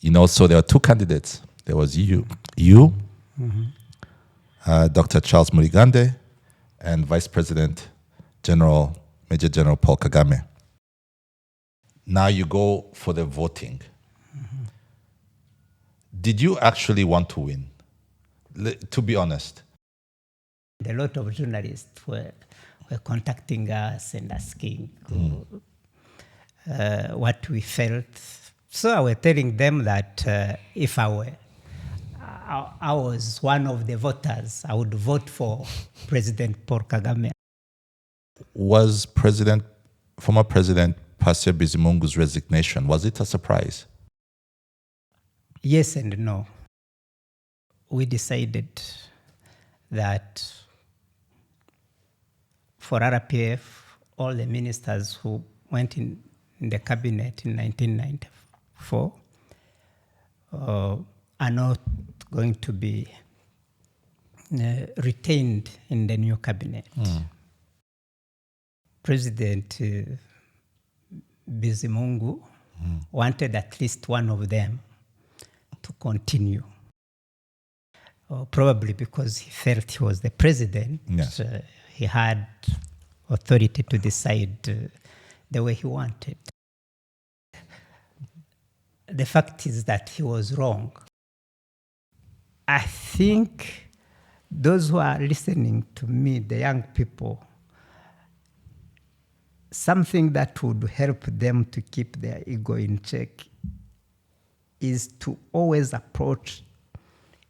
So there were two candidates. There was you, Dr. Charles Murigande, and Vice President Major General Paul Kagame. Now you go for the voting. Did you actually want to win? To be honest. A lot of journalists were contacting us and asking what we felt. So I was telling them that if I was one of the voters, I would vote for President Paul Kagame. Was former President Pasteur Bizimungu's resignation, was it a surprise? Yes and no. We decided that for RPF, all the ministers who went in the cabinet in 1994 are not going to be retained in the new cabinet. President Bizimungu wanted at least one of them to continue. Probably because he felt he was the president. Yes. He had authority to decide the way he wanted. The fact is that he was wrong. I think those who are listening to me, the young people, something that would help them to keep their ego in check is to always approach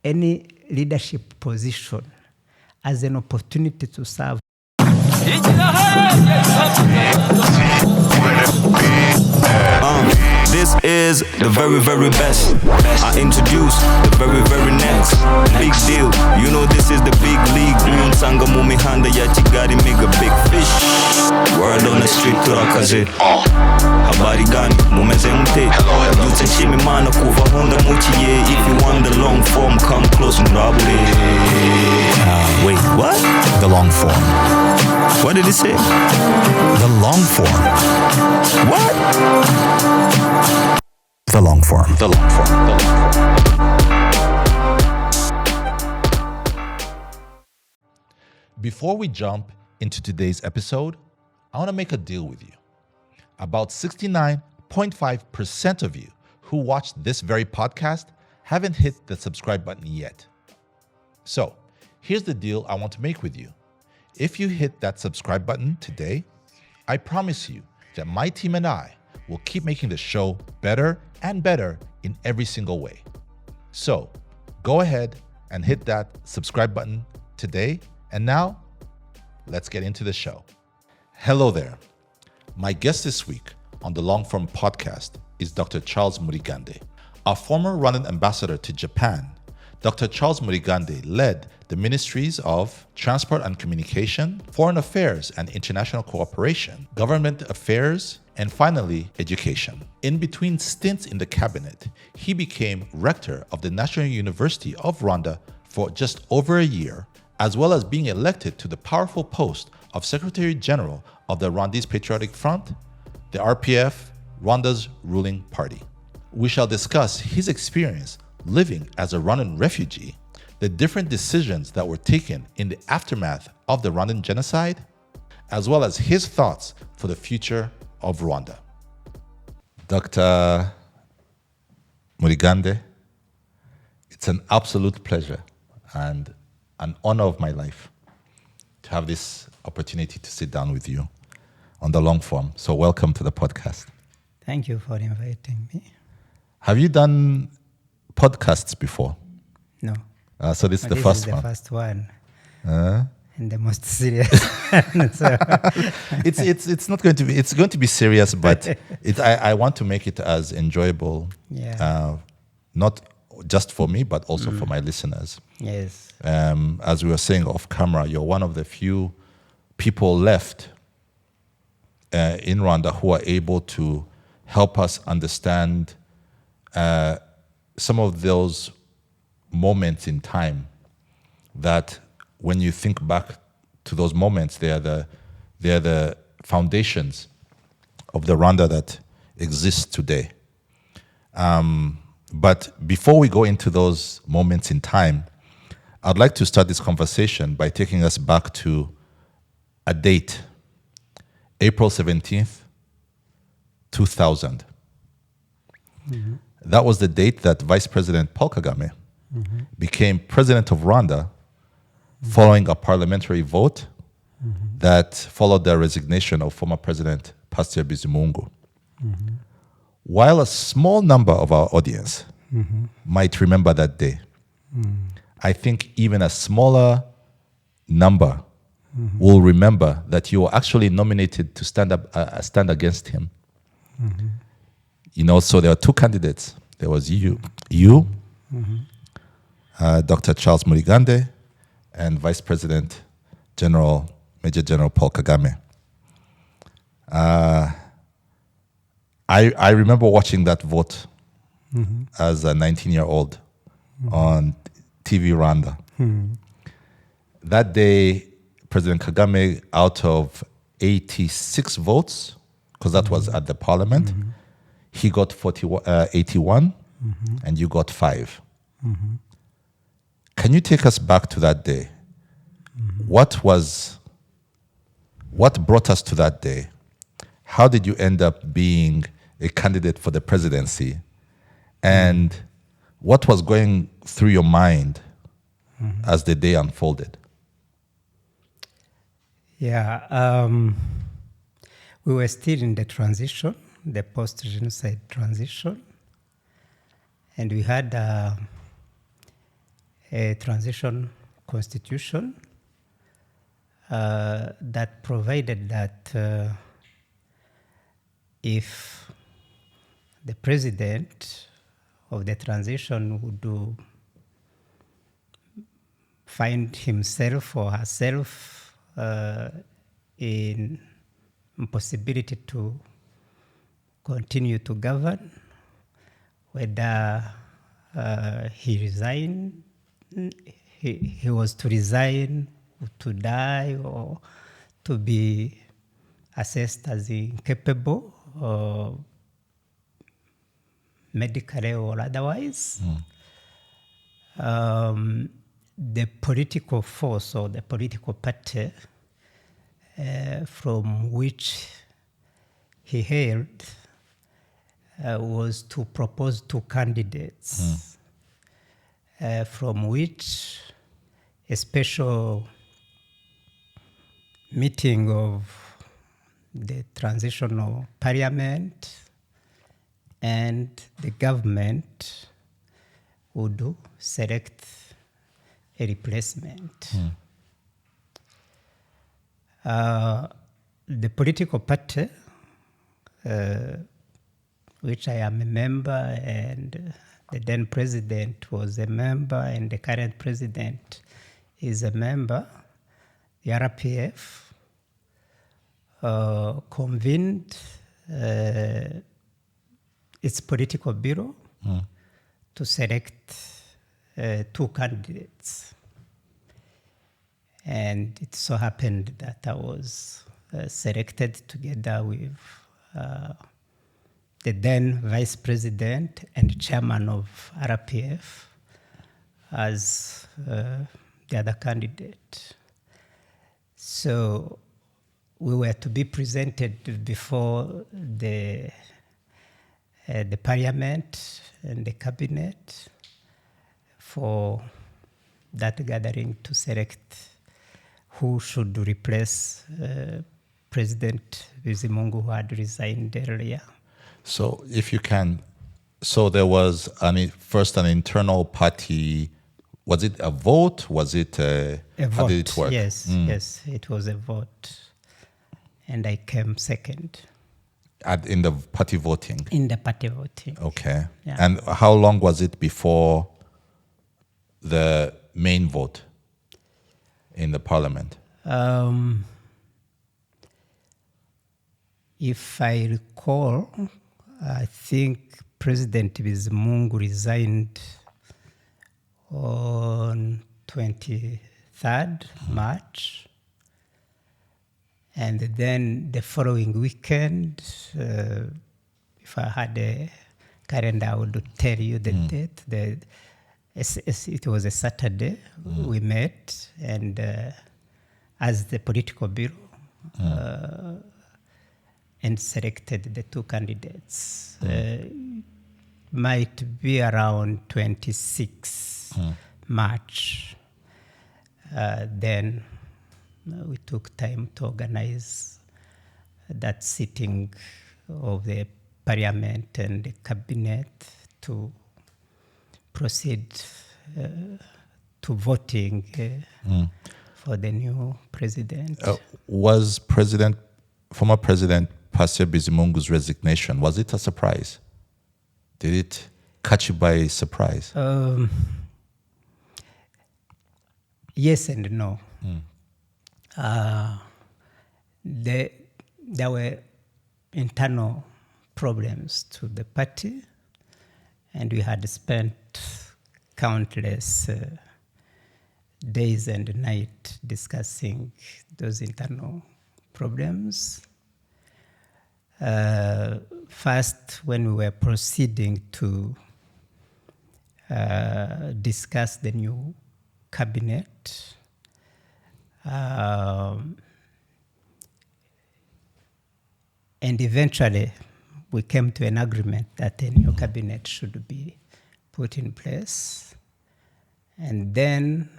any leadership position as an opportunity to serve. This is the very, very best. I introduce the very, very next. Big deal, you know this is the big league. Sanga mumihanda ya Kigali, make a big fish. Word on the street turakaze. Habari gani, mumeze mute. Yutse nshimi mana kuva honda mukiye. If you want the long form, come close murabure. Wait, what? The long form. What did he say? The long form. What? The long form. The long form. The long form. Before we jump into today's episode, I want to make a deal with you. About 69.5% of you who watched this very podcast haven't hit the subscribe button yet. So, here's the deal I want to make with you. If you hit that subscribe button today, I promise you that my team and I will keep making the show better and better in every single way. So, go ahead and hit that subscribe button today. And now, let's get into the show. Hello there. My guest this week on the Long Form podcast is Dr. Charles Murigande. A former Rwandan ambassador to Japan, Dr. Charles Murigande led the ministries of Transport and Communication, Foreign Affairs and International Cooperation, Government Affairs, and finally, Education. In between stints in the cabinet, he became rector of the National University of Rwanda for just over a year, as well as being elected to the powerful post of Secretary General of the Rwandese Patriotic Front, the RPF, Rwanda's ruling party. We shall discuss his experience living as a Rwandan refugee, the different decisions that were taken in the aftermath of the Rwandan genocide, as well as his thoughts for the future of Rwanda. Dr. Murigande, it's an absolute pleasure and an honor of my life to have this opportunity to sit down with you on the long form. So welcome to the podcast. Thank you for inviting me. Have you done podcasts before? No. So this is the this first is the one. first one. And the most serious. So, it's not going to be. It's going to be serious, but I want to make it as enjoyable. Yeah. Not just for me, but also for my listeners. Yes. As we were saying off camera, you're one of the few people left in Rwanda who are able to help us understand some of those moments in time that when you think back to those moments, they are the foundations of the Rwanda that exists today. But before we go into those moments in time, I'd like to start this conversation by taking us back to a date, April 17th, 2000. Mm-hmm. That was the date that Vice President Paul Kagame became president of Rwanda following a parliamentary vote that followed the resignation of former President Pasteur Bizimungu. While a small number of our audience might remember that day, I think even a smaller number will remember that you were actually nominated to stand against him. You know, so there were two candidates. There was you, Dr. Charles Murigande, and Vice President Major General Paul Kagame. I remember watching that vote as a 19-year-old on TV Rwanda. That day, President Kagame, out of 86 votes, because that was at the parliament, he got 81, and you got 5. Can you take us back to that day? What brought us to that day? How did you end up being a candidate for the presidency? And what was going through your mind as the day unfolded? Yeah, we were still in the transition, the post-genocide transition, and we had a transition constitution that provided that if the president of the transition would find himself or herself in impossibility to continue to govern, whether he resigned, he was to resign, to die, or to be assessed as incapable, medically or otherwise. The political force or the political party from which he hailed was to propose 2 candidates, from which a special meeting of the transitional parliament and the government would select a replacement. The political party, which I am a member, and the then president was a member, and the current president is a member, the RPF, convened its political bureau to select 2 candidates. And it so happened that I was selected together with the then vice president and chairman of RPF as the other candidate. So we were to be presented before the parliament and the cabinet for that gathering to select who should replace President Bizimungu, who had resigned earlier. So if you can, so there was first an internal party, was it a vote? Was it a vote? How did it work? Yes, yes, it was a vote. And I came second. In the party voting? In the party voting. Okay. Yeah. And how long was it before the main vote in the parliament? If I recall, I think President Bizimungu resigned on 23rd March. And then the following weekend, if I had a Karen, I would tell you the date. It was a Saturday. We met, and as the political bureau, and selected the two candidates. Might be around 26 March. Then we took time to organize that sitting of the parliament and the cabinet to proceed to voting for the new president. Was former President Pasteur Bizimungu's resignation, was it a surprise? Did it catch you by surprise? Yes and no. There were internal problems to the party, and we had spent countless days and nights discussing those internal problems. First, when we were proceeding to discuss the new cabinet, and eventually we came to an agreement that a new cabinet should be put in place. And then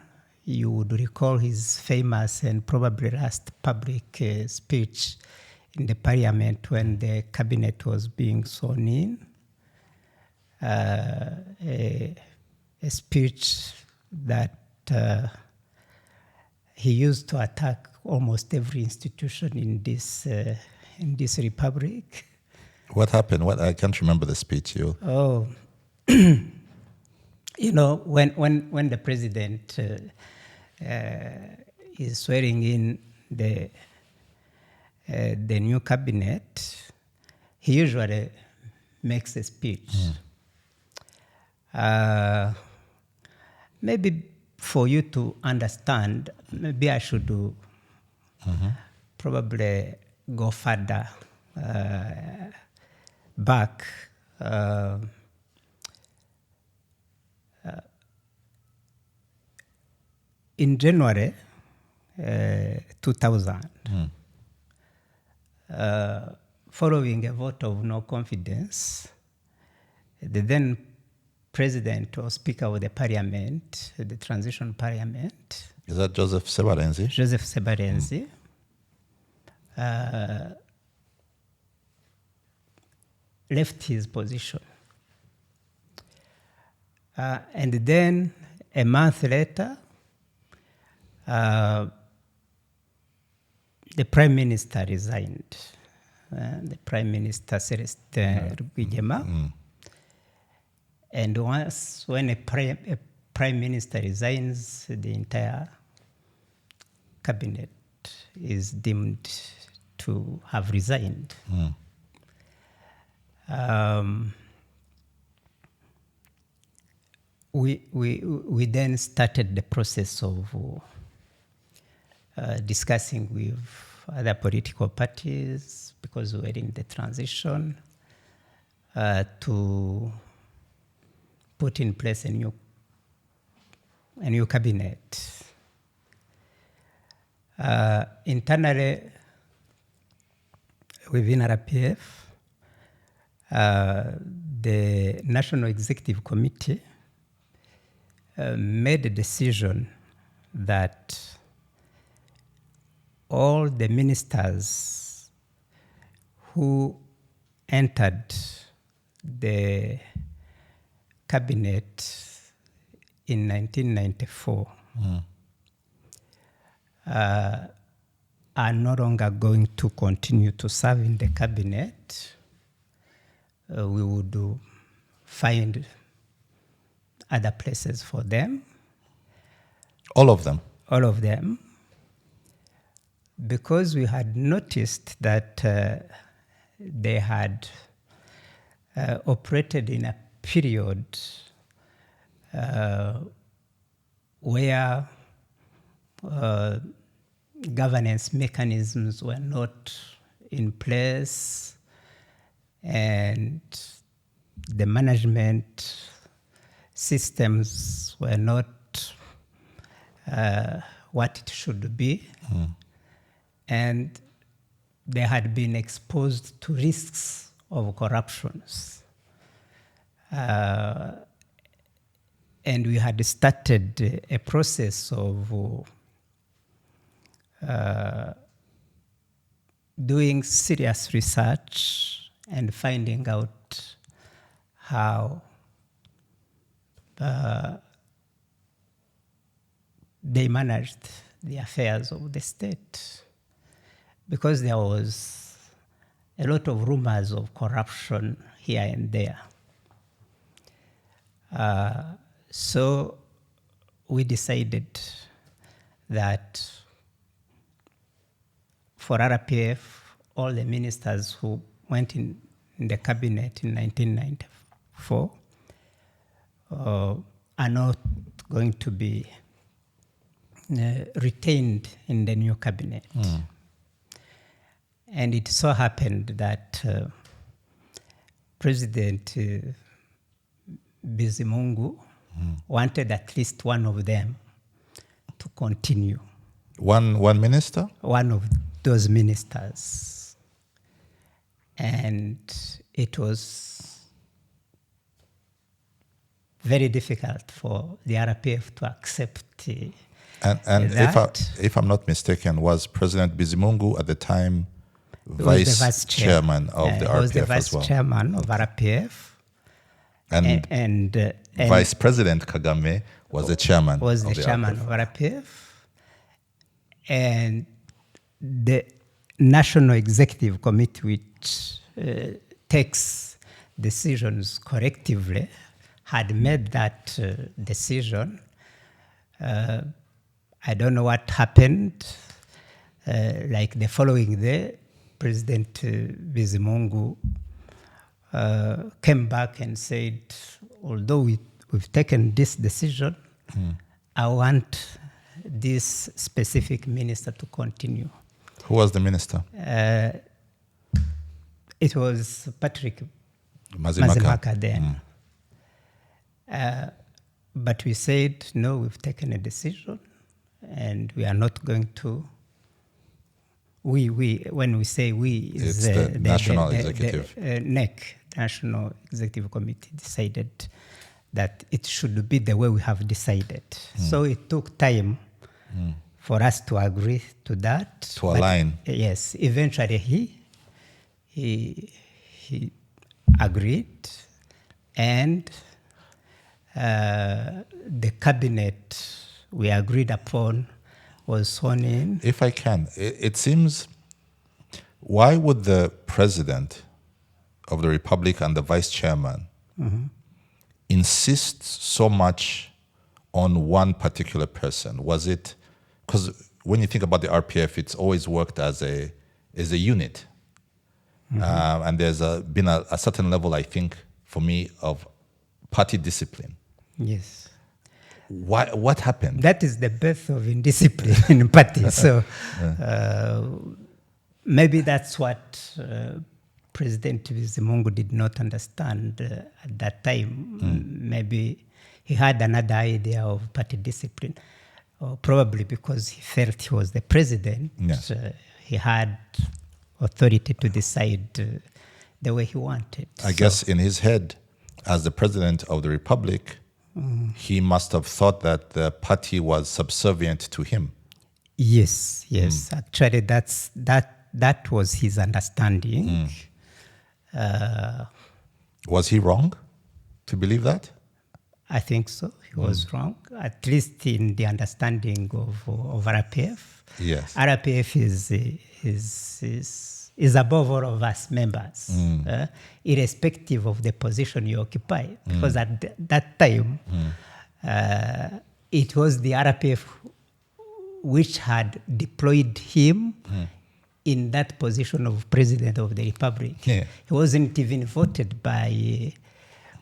you would recall his famous and probably last public speech in the parliament when the cabinet was being sworn in, a speech that he used to attack almost every institution in this republic. What happened? I can't remember the speech. Oh, when the president is swearing in the new cabinet, he usually makes a speech. Maybe for you to understand, maybe I should probably go further back. In January 2000, following a vote of no confidence, the then president or speaker of the parliament, the transition parliament. Is that Joseph Sebarenzi? Joseph Sebarenzi. Left his position. And then a month later, the prime minister resigned. The prime minister, Celestin Rwigema. And when a prime minister resigns, the entire cabinet is deemed to have resigned. We then started the process of discussing with other political parties, because we were in the transition, to put in place a new cabinet. Internally, within RPF, the National Executive Committee made a decision that all the ministers who entered the cabinet in 1994 are no longer going to continue to serve in the cabinet. We would find other places for them. All of them? All of them. Because we had noticed that they had operated in a period where governance mechanisms were not in place, and the management systems were not what it should be, and they had been exposed to risks of corruptions. And we had started a process of doing serious research and finding out how they managed the affairs of the state, because there was a lot of rumors of corruption here and there. So we decided that for RPF, all the ministers who went in the cabinet in 1994 are not going to be retained in the new cabinet. And it so happened that President Bizimungu wanted at least one of them to continue. One minister? One of those ministers. And it was very difficult for the RPF to accept And that. if I'm not mistaken, was President Bizimungu at the time vice chairman of the RPF as well? He was the vice chairman of RPF. And Vice President Kagame was the chairman was of the chairman RPF. of RPF. And the National Executive Committee, which takes decisions collectively, had made that decision. I don't know what happened. Like the following day, President Bizimungu came back and said, although we've taken this decision, I want this specific minister to continue. Who was the minister? It was Patrick Mazimhaka. Mazimhaka then. But we said, no, we've taken a decision and we are not going to. When we say we, It's the National Executive. NEC, National Executive Committee, decided that it should be the way we have decided. So it took time for us to agree to that. To align. Yes, eventually he agreed, and the cabinet we agreed upon was sworn in. If I can, it seems, why would the president of the republic and the vice chairman insist so much on one particular person? Was it, because when you think about the RPF, it's always worked as a unit. And there's been a certain level, I think, for me, of party discipline. Yes. What happened? That is the birth of indiscipline in party. So maybe that's what President Bizimungu did not understand at that time. Maybe he had another idea of party discipline, or probably because he felt he was the president. Yes. He had authority to decide the way he wanted. I guess in his head, as the president of the republic, he must have thought that the party was subservient to him. Yes. Actually, that was his understanding. Was he wrong to believe that? I think so. He was wrong, at least in the understanding of RPF. Yes. RPF is above all of us members, irrespective of the position you occupy. Because at that time, it was the RPF which had deployed him in that position of president of the republic. Yeah. He wasn't even voted by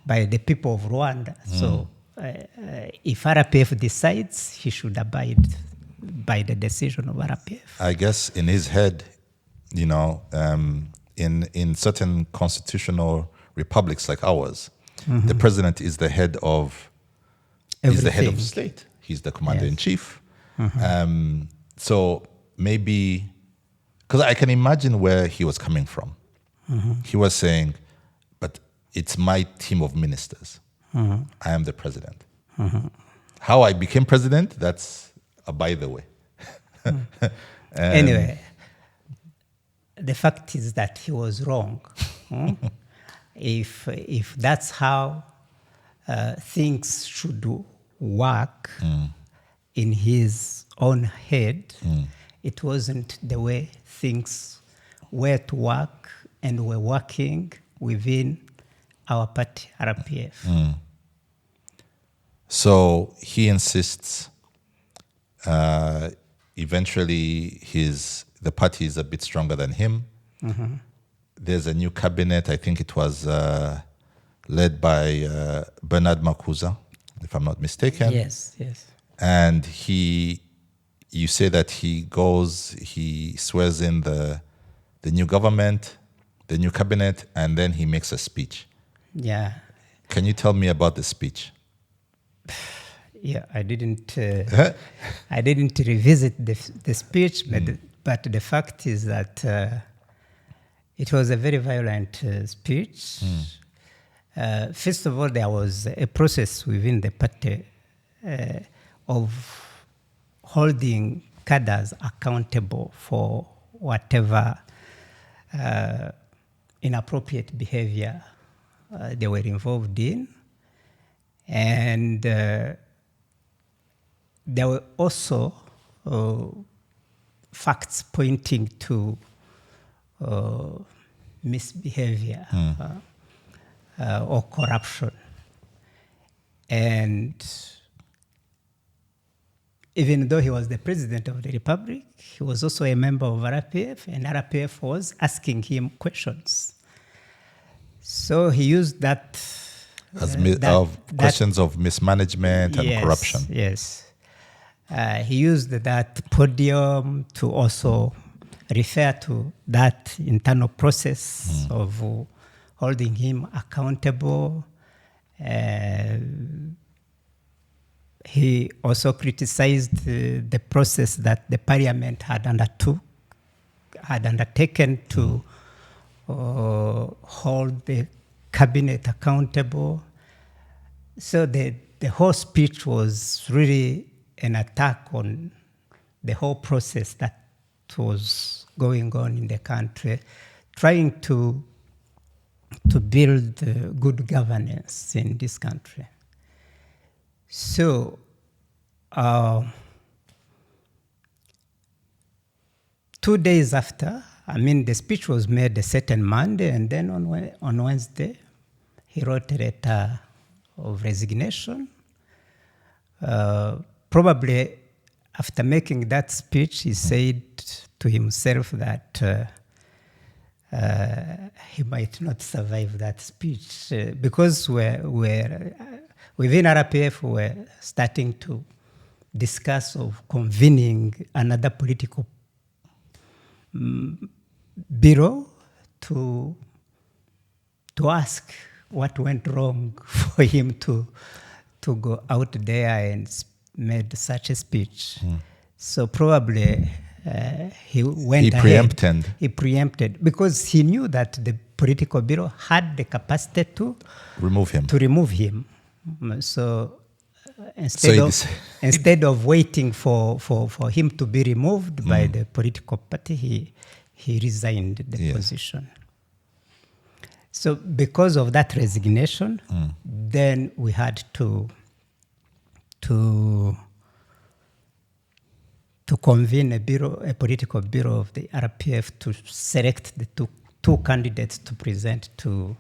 the people of Rwanda. So if RPF decides, he should abide by the decision of RPF. I guess in his head, in certain constitutional republics like ours, the president is the head of Everything. state. He's the commander in chief. So maybe, because I can imagine where he was coming from. He was saying, but it's my team of ministers. I am the president. How I became president, that's a by the way. Anyway, the fact is that he was wrong. If that's how things should work in his own head, it wasn't the way things were to work and were working within our party, RPF. So he insists eventually the party is a bit stronger than him. There's a new cabinet. I think it was led by Bernard Makuza, if I'm not mistaken. Yes. And you say that he swears in the new government, the new cabinet, and then he makes a speech. Yeah. Can you tell me about the speech? Yeah, I didn't revisit the speech, but the fact is that it was a very violent speech. First of all, there was a process within the party of holding cadres accountable for whatever inappropriate behavior they were involved in. And there were also facts pointing to misbehavior or corruption. And even though he was the president of the republic, he was also a member of RPF, and RPF was asking him questions. So he used that questions of mismanagement and corruption. Yes. He used that podium to also refer to that internal process of holding him accountable. He also criticized the process that the parliament had undertaken to hold the cabinet accountable. So the whole speech was really an attack on the whole process that was going on in the country, trying to build good governance in this country. So 2 days after, the speech was made a certain Monday, and then on Wednesday, he wrote a letter of resignation. Probably after making that speech, he said to himself that he might not survive that speech because within RPF, we're starting to discuss of convening another political bureau to ask what went wrong for him to go out there and made such a speech. So probably he went ahead. He preempted because he knew that the political bureau had the capacity to remove him. So instead of waiting for him to be removed by the political party, he resigned the position. So because of that resignation, then we had to convene a political bureau of the RPF to select the two candidates to present to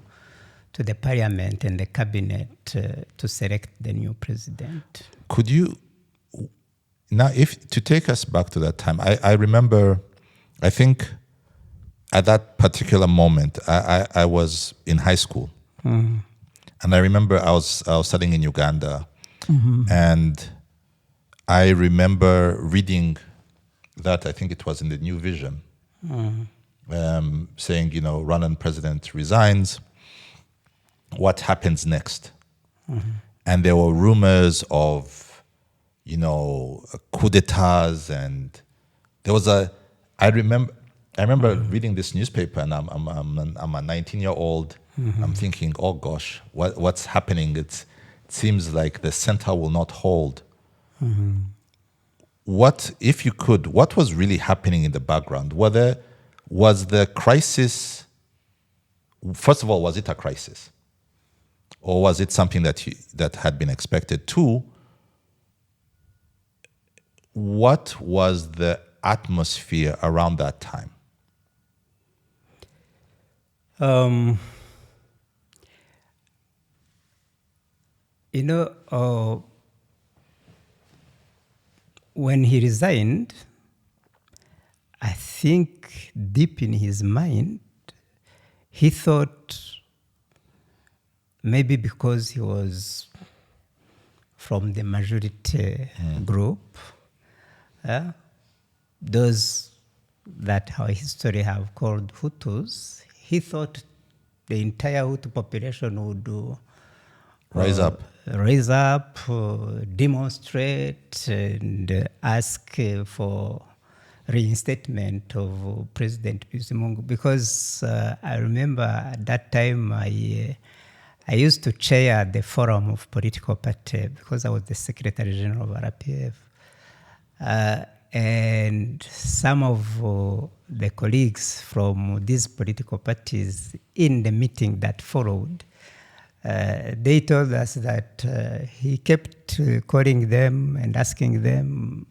the parliament and the cabinet to select the new president. Could you, now to take us back to that time, I remember, I think at that particular moment, I was in high school. And I remember I was studying in Uganda. And I remember reading that, I think it was in the New Vision, saying, Rwandan president resigns. what happens next. And there were rumors of, coup d'etats, and there was I remember reading this newspaper, and I'm a 19-year-old. I'm thinking, oh gosh, what's happening? It seems like the center will not hold. What was really happening in the background? Was the crisis, first of all, was it a crisis? Or was it something that had been expected? Two, what was the atmosphere around that time? When he resigned, I think deep in his mind, he thought maybe because he was from the majority group, those that our history have called Hutus, he thought the entire Hutu population would Rise up, demonstrate, and ask for reinstatement of President Bizimungu. Because I remember at that time I used to chair the forum of political party because I was the Secretary General of RPF. And some of the colleagues from these political parties in the meeting that followed, they told us that he kept calling them and asking them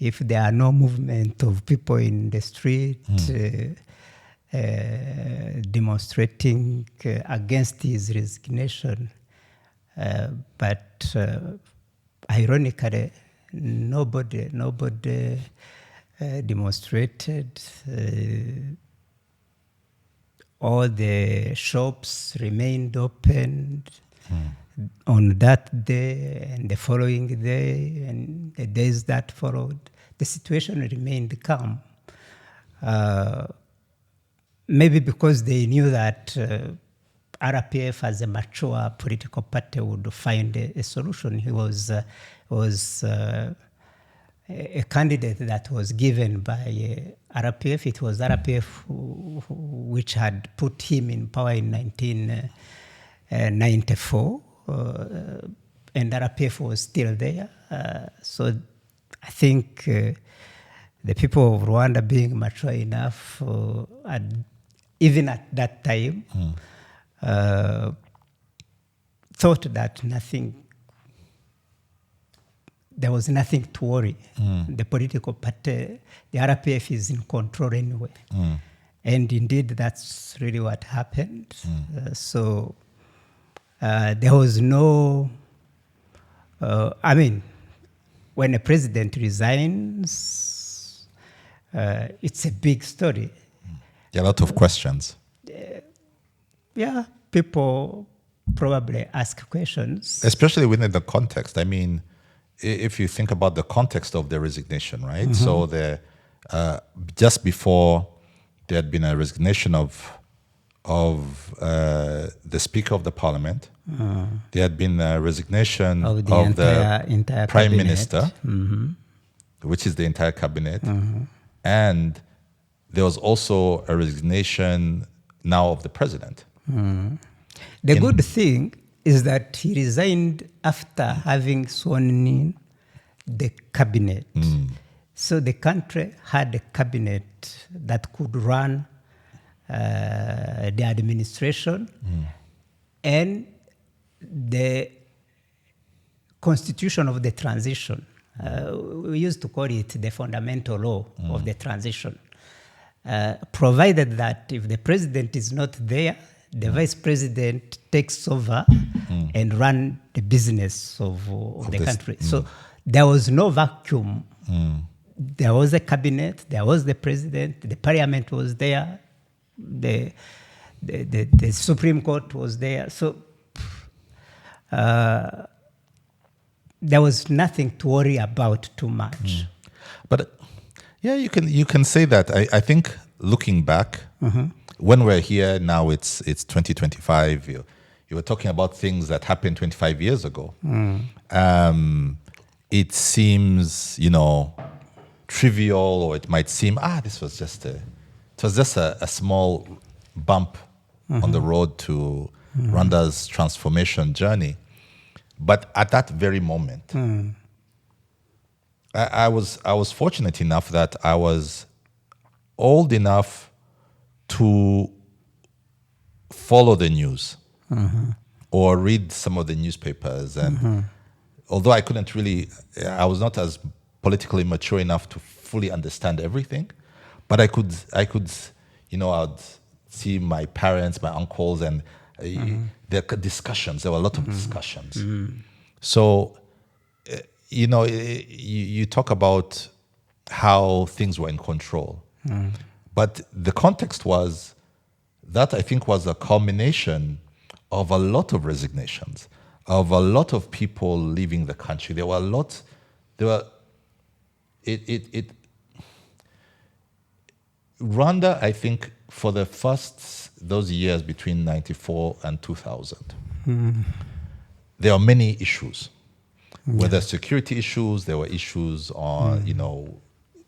if there are no movement of people in the street demonstrating against his resignation. But ironically, nobody demonstrated. All the shops remained open on that day and the following day and the days that followed. The situation remained calm. Maybe because they knew that RPF as a mature political party would find a solution. He was a candidate that was given by RPF. It was RPF which had put him in power in 1994, and RPF was still there. So I think the people of Rwanda, being mature enough, even at that time, thought that there was nothing to worry. The political party, the RPF is in control anyway. And indeed, that's really what happened. So there was no, when a president resigns, it's a big story. Yeah, a lot of questions. Yeah, people probably ask questions. Especially within the context. I mean, if you think about the context of the resignation, right? So just before there had been a resignation of the Speaker of the Parliament, there had been a resignation of the entire Prime cabinet. Minister, which is the entire cabinet, and there was also a resignation now of the President. The good thing is that he resigned after having sworn in the cabinet. So the country had a cabinet that could run the administration and the constitution of the transition. We used to call it the fundamental law of the transition. Provided that if the president is not there, the vice president takes over and run the business of the country. So there was no vacuum. There was a cabinet, there was the president, the parliament was there, the Supreme Court was there. So there was nothing to worry about too much. But yeah, you can say that. I think looking back, when we're here now, it's 2025. you were talking about things that happened 25 years ago. It seems, trivial, or it might seem, this was just a small bump on the road to Rwanda's transformation journey. But at that very moment, I was fortunate enough that I was old enough to follow the news or read some of the newspapers. And although I couldn't really, I was not as politically mature enough to fully understand everything, but I could, I'd see my parents, my uncles, and the discussions. There were a lot of discussions. So, you talk about how things were in control. But the context was that, I think, was a culmination of a lot of resignations, of a lot of people leaving the country. Rwanda, I think, for those years between 94 and 2000, there are many issues. Whether security issues, there were issues on,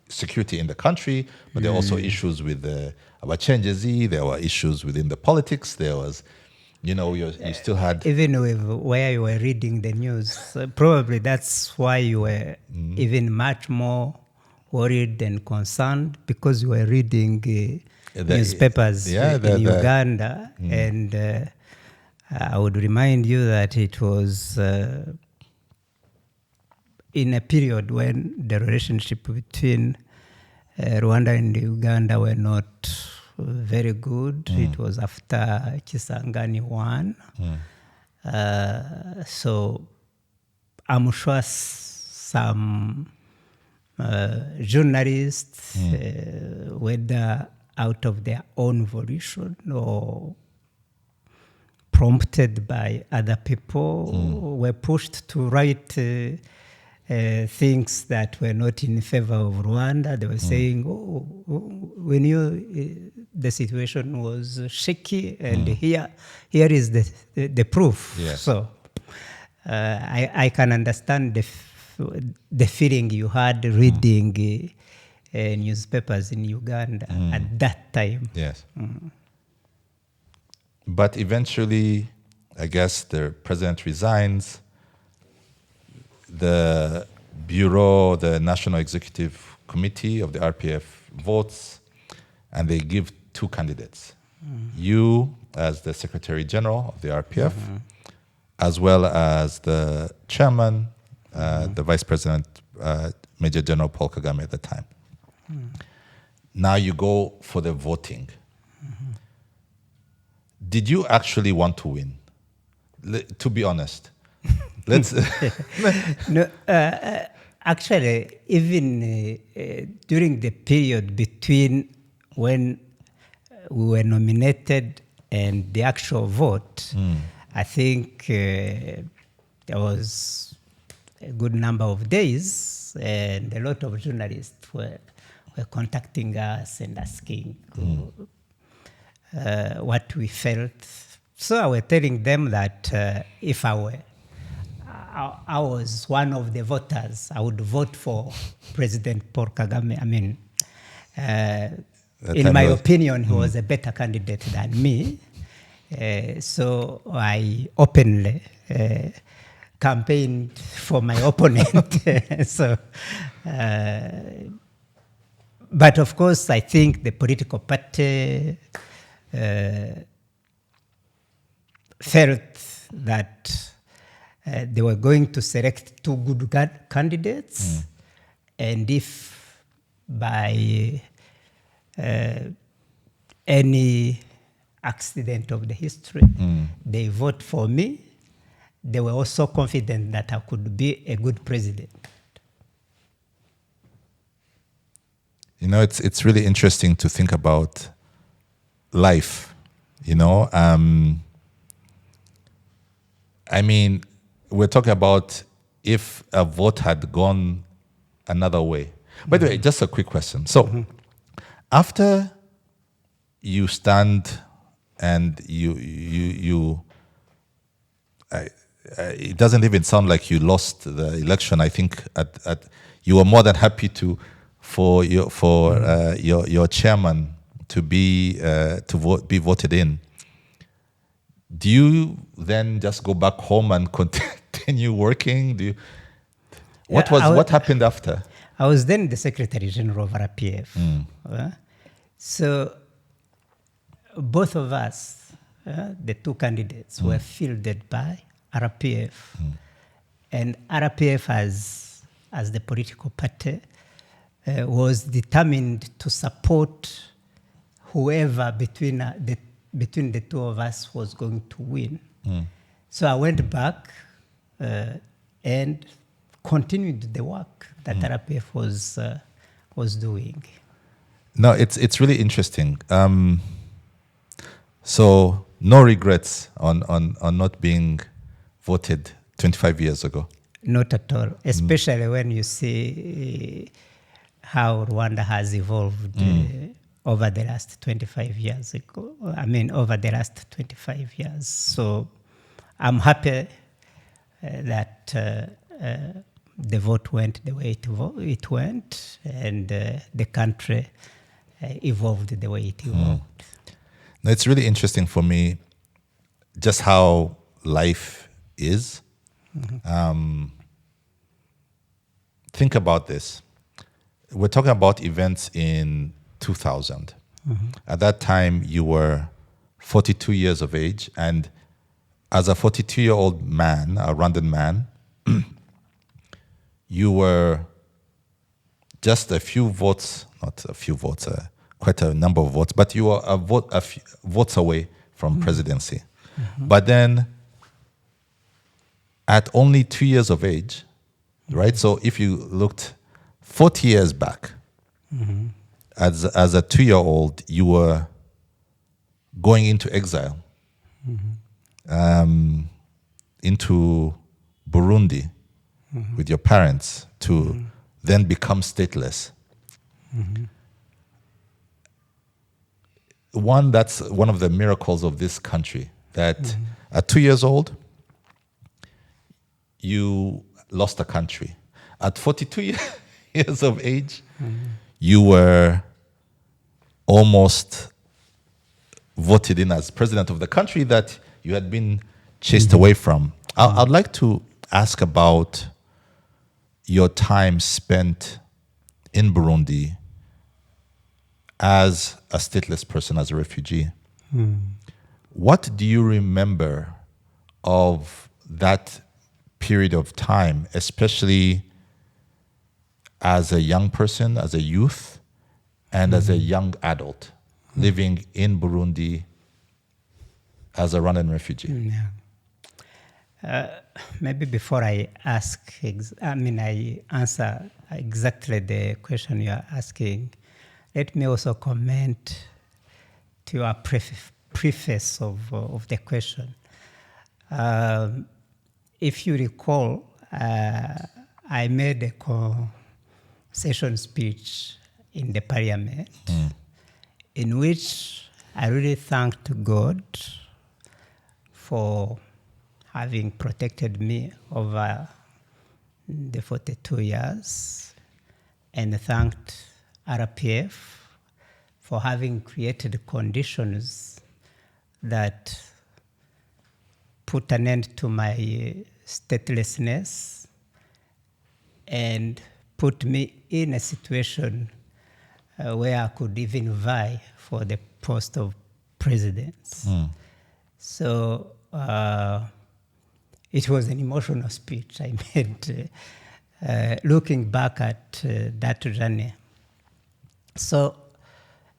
security in the country, but there were also issues with the Abacengezi, there were issues within the politics, there was, you still had... Even with where you were reading the news, probably that's why you were even much more worried and concerned, because you were reading newspapers in Uganda, and I would remind you that it was in a period when the relationship between Rwanda and Uganda were not very good. It was after Kisangani won. So I'm sure some journalists, whether out of their own volition or prompted by other people, were pushed to write things that were not in favor of Rwanda. They were saying, we knew the situation was shaky, and here is the proof. Yes. So I can understand the feeling you had reading newspapers in Uganda at that time. Yes. But eventually, I guess the president resigns. The bureau, the National Executive Committee of the RPF votes, and they give two candidates. You as the Secretary General of the RPF, as well as the chairman, the Vice President, Major General Paul Kagame at the time. Now you go for the voting. Did you actually want to win? To be honest. Let's No, actually, even during the period between when we were nominated and the actual vote, I think there was a good number of days, and a lot of journalists were contacting us and asking what we felt. So I was telling them that if I was one of the voters, I would vote for President Paul Kagame. I mean, in my opinion, he was a better candidate than me. So I openly campaigned for my opponent. So, but of course, I think the political party felt that they were going to select two good candidates, and if by any accident of the history they vote for me, they were also confident that I could be a good president. It's really interesting to think about life, I mean, we're talking about if a vote had gone another way. By the way, just a quick question. So, after you stand and you it doesn't even sound like you lost the election. I think you were more than happy for your chairman to be voted in. Do you then just go back home and continue working? What happened after? I was then the Secretary General of RPF. So both of us, the two candidates, were fielded by RPF. And RPF as the political party was determined to support whoever between the two of us was going to win. So I went back and continued the work that RPF was doing. No, it's really interesting. So no regrets on not being voted 25 years ago. Not at all, especially when you see how Rwanda has evolved over the last 25 years ago. Over the last 25 years. So I'm happy that the vote went the way it went, and the country evolved the way it evolved. No, it's really interesting for me just how life is. Think about this. We're talking about events in 2000. At that time, you were 42 years of age, and as a 42-year-old man, a Rwandan man, you were just a few votes, not a few votes, quite a number of votes, but you were a few votes away from presidency. But then, at only 2 years of age, right? So if you looked 40 years back, as a 2-year-old, you were going into exile, into Burundi with your parents to then become stateless. That's one of the miracles of this country, that at 2 years old, you lost a country. At 42 years of age, you were almost voted in as president of the country that you had been chased away from. I'd like to ask about your time spent in Burundi as a stateless person, as a refugee. What do you remember of that period of time, especially as a young person, as a youth, and as a young adult living in Burundi as a Rwandan refugee? Maybe before I answer exactly the question you are asking, let me also comment to your preface of the question. If you recall, I made a concession speech in the parliament in which I really thanked God for having protected me over the 42 years, and thanked RPF for having created conditions that put an end to my statelessness and put me in a situation where I could even vie for the post of president. So it was an emotional speech I made looking back at that journey. So,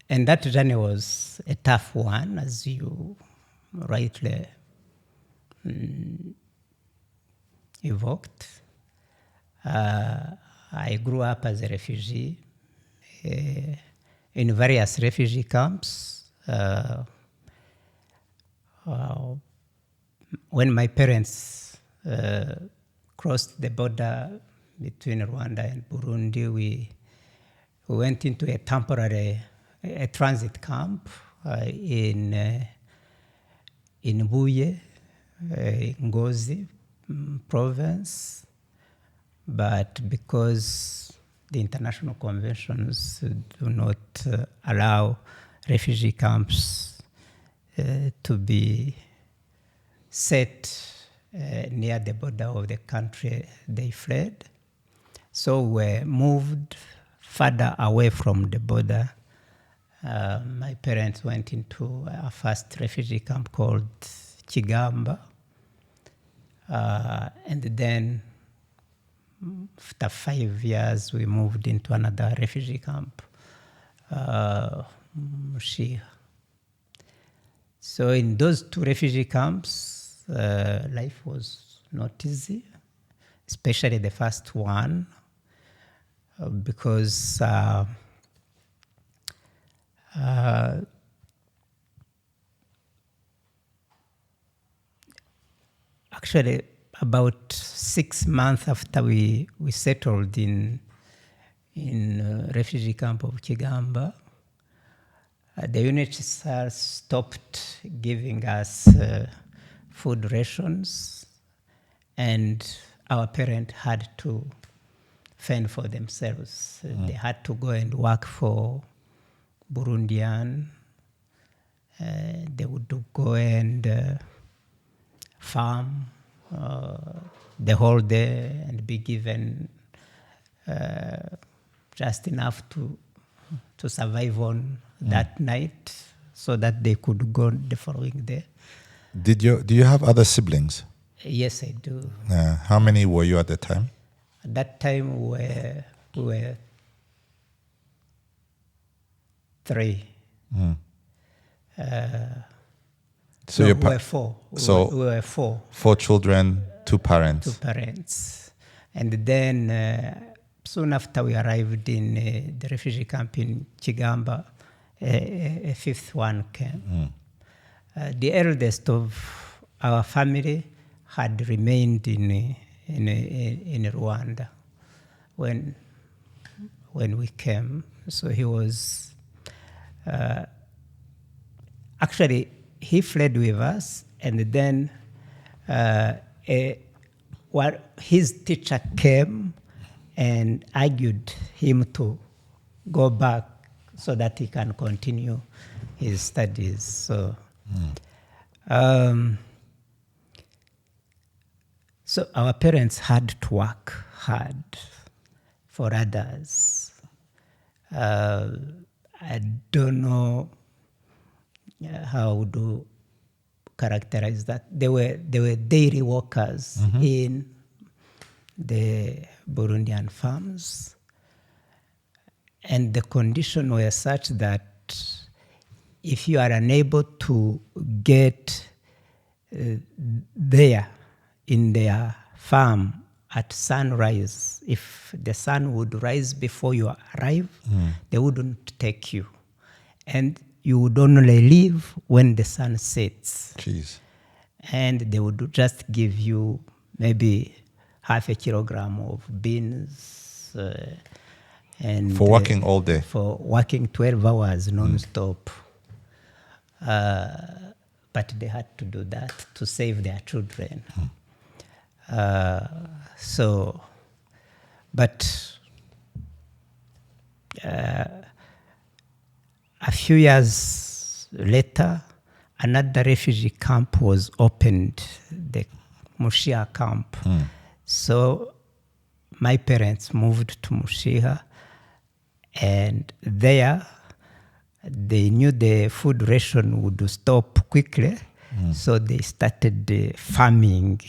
and that journey was a tough one, as you rightly evoked. I grew up as a refugee in various refugee camps. When my parents crossed the border between Rwanda and Burundi, we went into a temporary transit camp in Buye, Ngozi province, but because the international conventions do not allow refugee camps to be set near the border of the country they fled. So we moved further away from the border. My parents went into a first refugee camp called Kigamba. And then after 5 years, we moved into another refugee camp, Mushiha. So in those two refugee camps, life was not easy, especially the first one, because actually about 6 months after we settled in refugee camp of Kigamba, the UNHCR stopped giving us food rations, and our parents had to fend for themselves. They had to go and work for Burundian. They would go and farm the whole day and be given just enough to survive on that night, so that they could go the following day. Do you have other siblings? Yes, I do. How many were you at the time? At that time, we were 3. So we were 4. We were 4. 4 children, 2 parents. 2 parents. And then soon after we arrived in the refugee camp in Kigamba, a 5th one came. The eldest of our family had remained in Rwanda when we came. So he was actually he fled with us, and then his teacher came and argued him to go back so that he can continue his studies. So, so our parents had to work hard for others. I don't know how to characterize that. They were daily workers in the Burundian farms, and the conditions were such that if you are unable to get there in their farm at sunrise, if the sun would rise before you arrive, they wouldn't take you. And you would only leave when the sun sets. Jeez. And they would just give you maybe half a kilogram of beans. And For working all day? For working 12 hours non-stop. But they had to do that to save their children. A few years later, another refugee camp was opened, the Mushiha camp. So my parents moved to Mushiha, and there they knew the food ration would stop quickly, so they started farming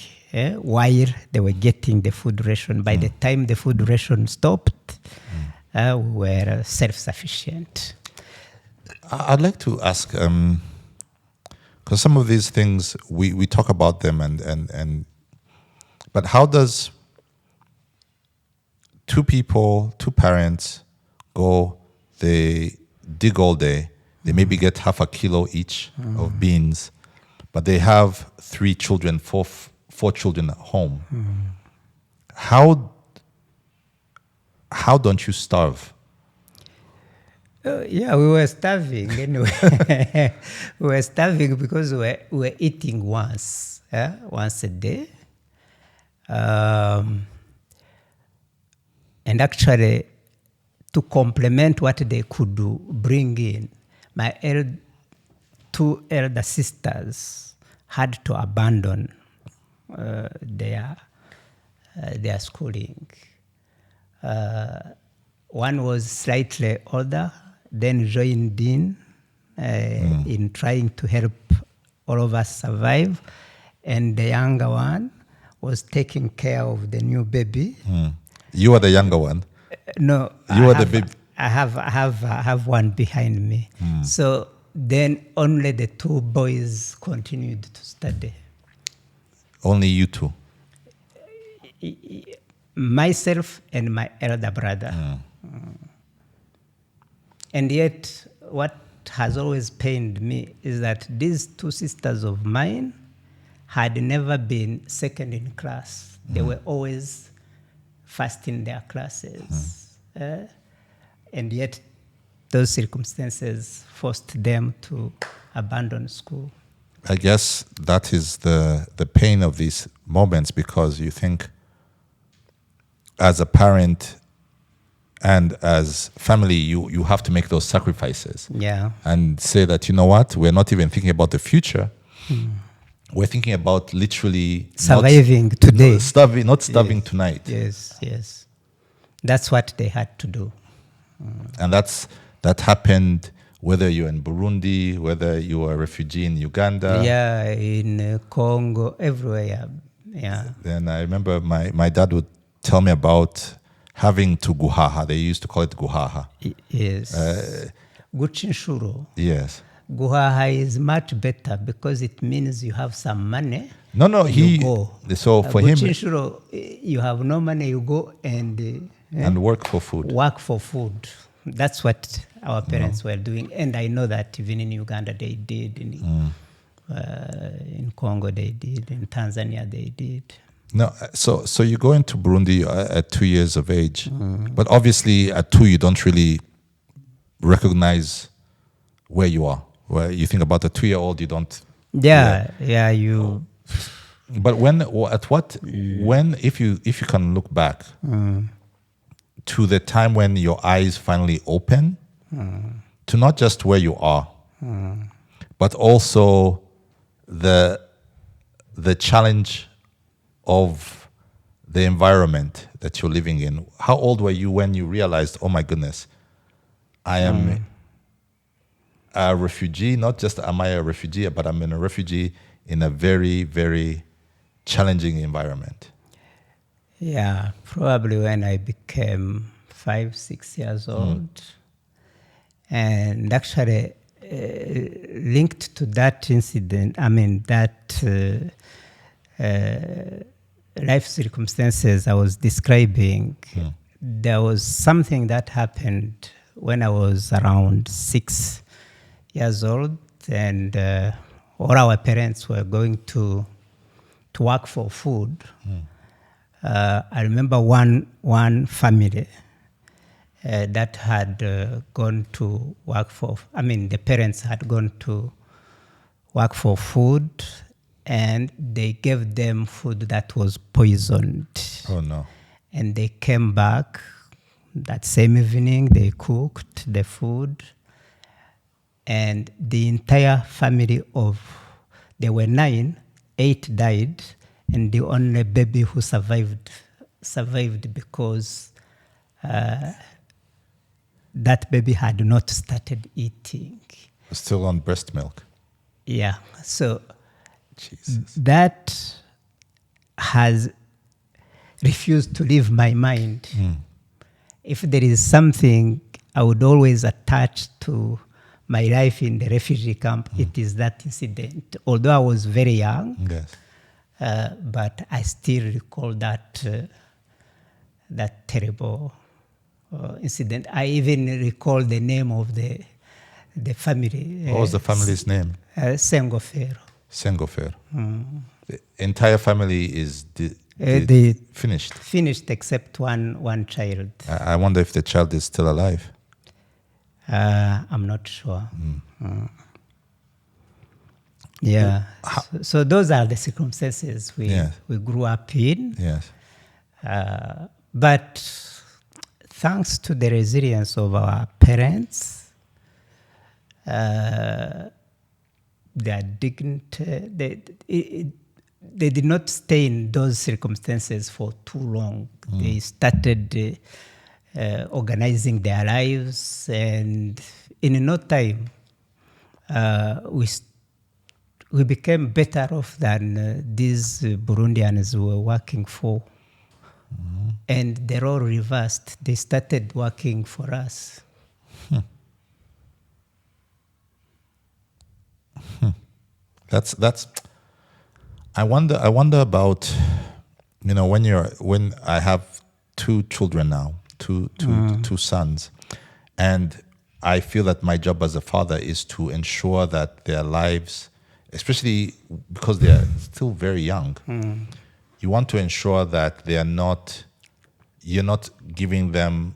while they were getting the food ration. By the time the food ration stopped, we were self-sufficient. I'd like to ask, because some of these things, we talk about them, but how does 2 parents go, they dig all day, they maybe get half a kilo each of beans, but they have 3 children, 4 children at home. How don't you starve? Yeah, we were starving anyway. We were starving because we were eating once. once a day. And actually, to complement what they could bring in, my two elder sisters had to abandon their schooling. One was slightly older, then joined in trying to help all of us survive, and the younger one was taking care of the new baby. You are the younger one. No, You are the baby. I have one behind me. So then only the two boys continued to study. Only you two. Myself and my elder brother. And yet, what has always pained me is that these two sisters of mine had never been second in class. They were always first in their classes. And yet, those circumstances forced them to abandon school. I guess that is the pain of these moments, because you think as a parent and as family, you have to make those sacrifices. Yeah. And say that, you know what, we're not even thinking about the future. We're thinking about literally surviving today. Not starving tonight. Yes. That's what they had to do. And that happened whether you're in Burundi, whether you are a refugee in Uganda. Yeah, in Congo, everywhere. Yeah. Then I remember my dad would tell me about having to guhaha. They used to call it guhaha. Yes. Guchinshuro. Yes. Guhaha is much better because it means you have some money. No, you go. So for him, Guchinshuro, you have no money, you go and work for food. Work for food. That's what our parents were doing, and I know that even in Uganda they did, in Congo they did, in Tanzania they did. No, so you go into Burundi at 2 years of age, but obviously at 2 you don't really recognize where you are. Where you think about a 2-year-old, you don't. Yeah, you. But if you can look back to the time when your eyes finally open to not just where you are, but also the challenge of the environment that you're living in. How old were you when you realized, oh my goodness, I am a refugee? Not just am I a refugee, but I'm a refugee in a very, very challenging environment. Yeah, probably when I became 5-6 years old. And actually, linked to that incident, that life circumstances I was describing, there was something that happened when I was around 6 years old, and all our parents were going to work for food. I remember one family that had gone to work for, the parents had gone to work for food, and they gave them food that was poisoned. Oh no. And they came back that same evening, they cooked the food, and the entire family there were 9, 8 died, and the only baby who survived because that baby had not started eating. Still on breast milk. Yeah. So Jesus. that has refused to leave my mind. If there is something I would always attach to my life in the refugee camp, it is that incident. Although I was very young, Yes. but I still recall that terrible incident. I even recall the name of the family. What was the family's name? Sengofero. Sengofer. The entire family is finished. Finished except one child. I wonder if the child is still alive. I'm not sure. Yeah. So those are the circumstances we grew up in. Yes. But thanks to the resilience of our parents, their dignity, they did not stay in those circumstances for too long. They started organizing their lives, and in no time, we became better off than these Burundians were working for. And the role reversed. They started working for us. That's. I wonder about, when I have two children now, two sons, and I feel that my job as a father is to ensure that their lives, especially because they are still very young, you want to ensure that you're not giving them,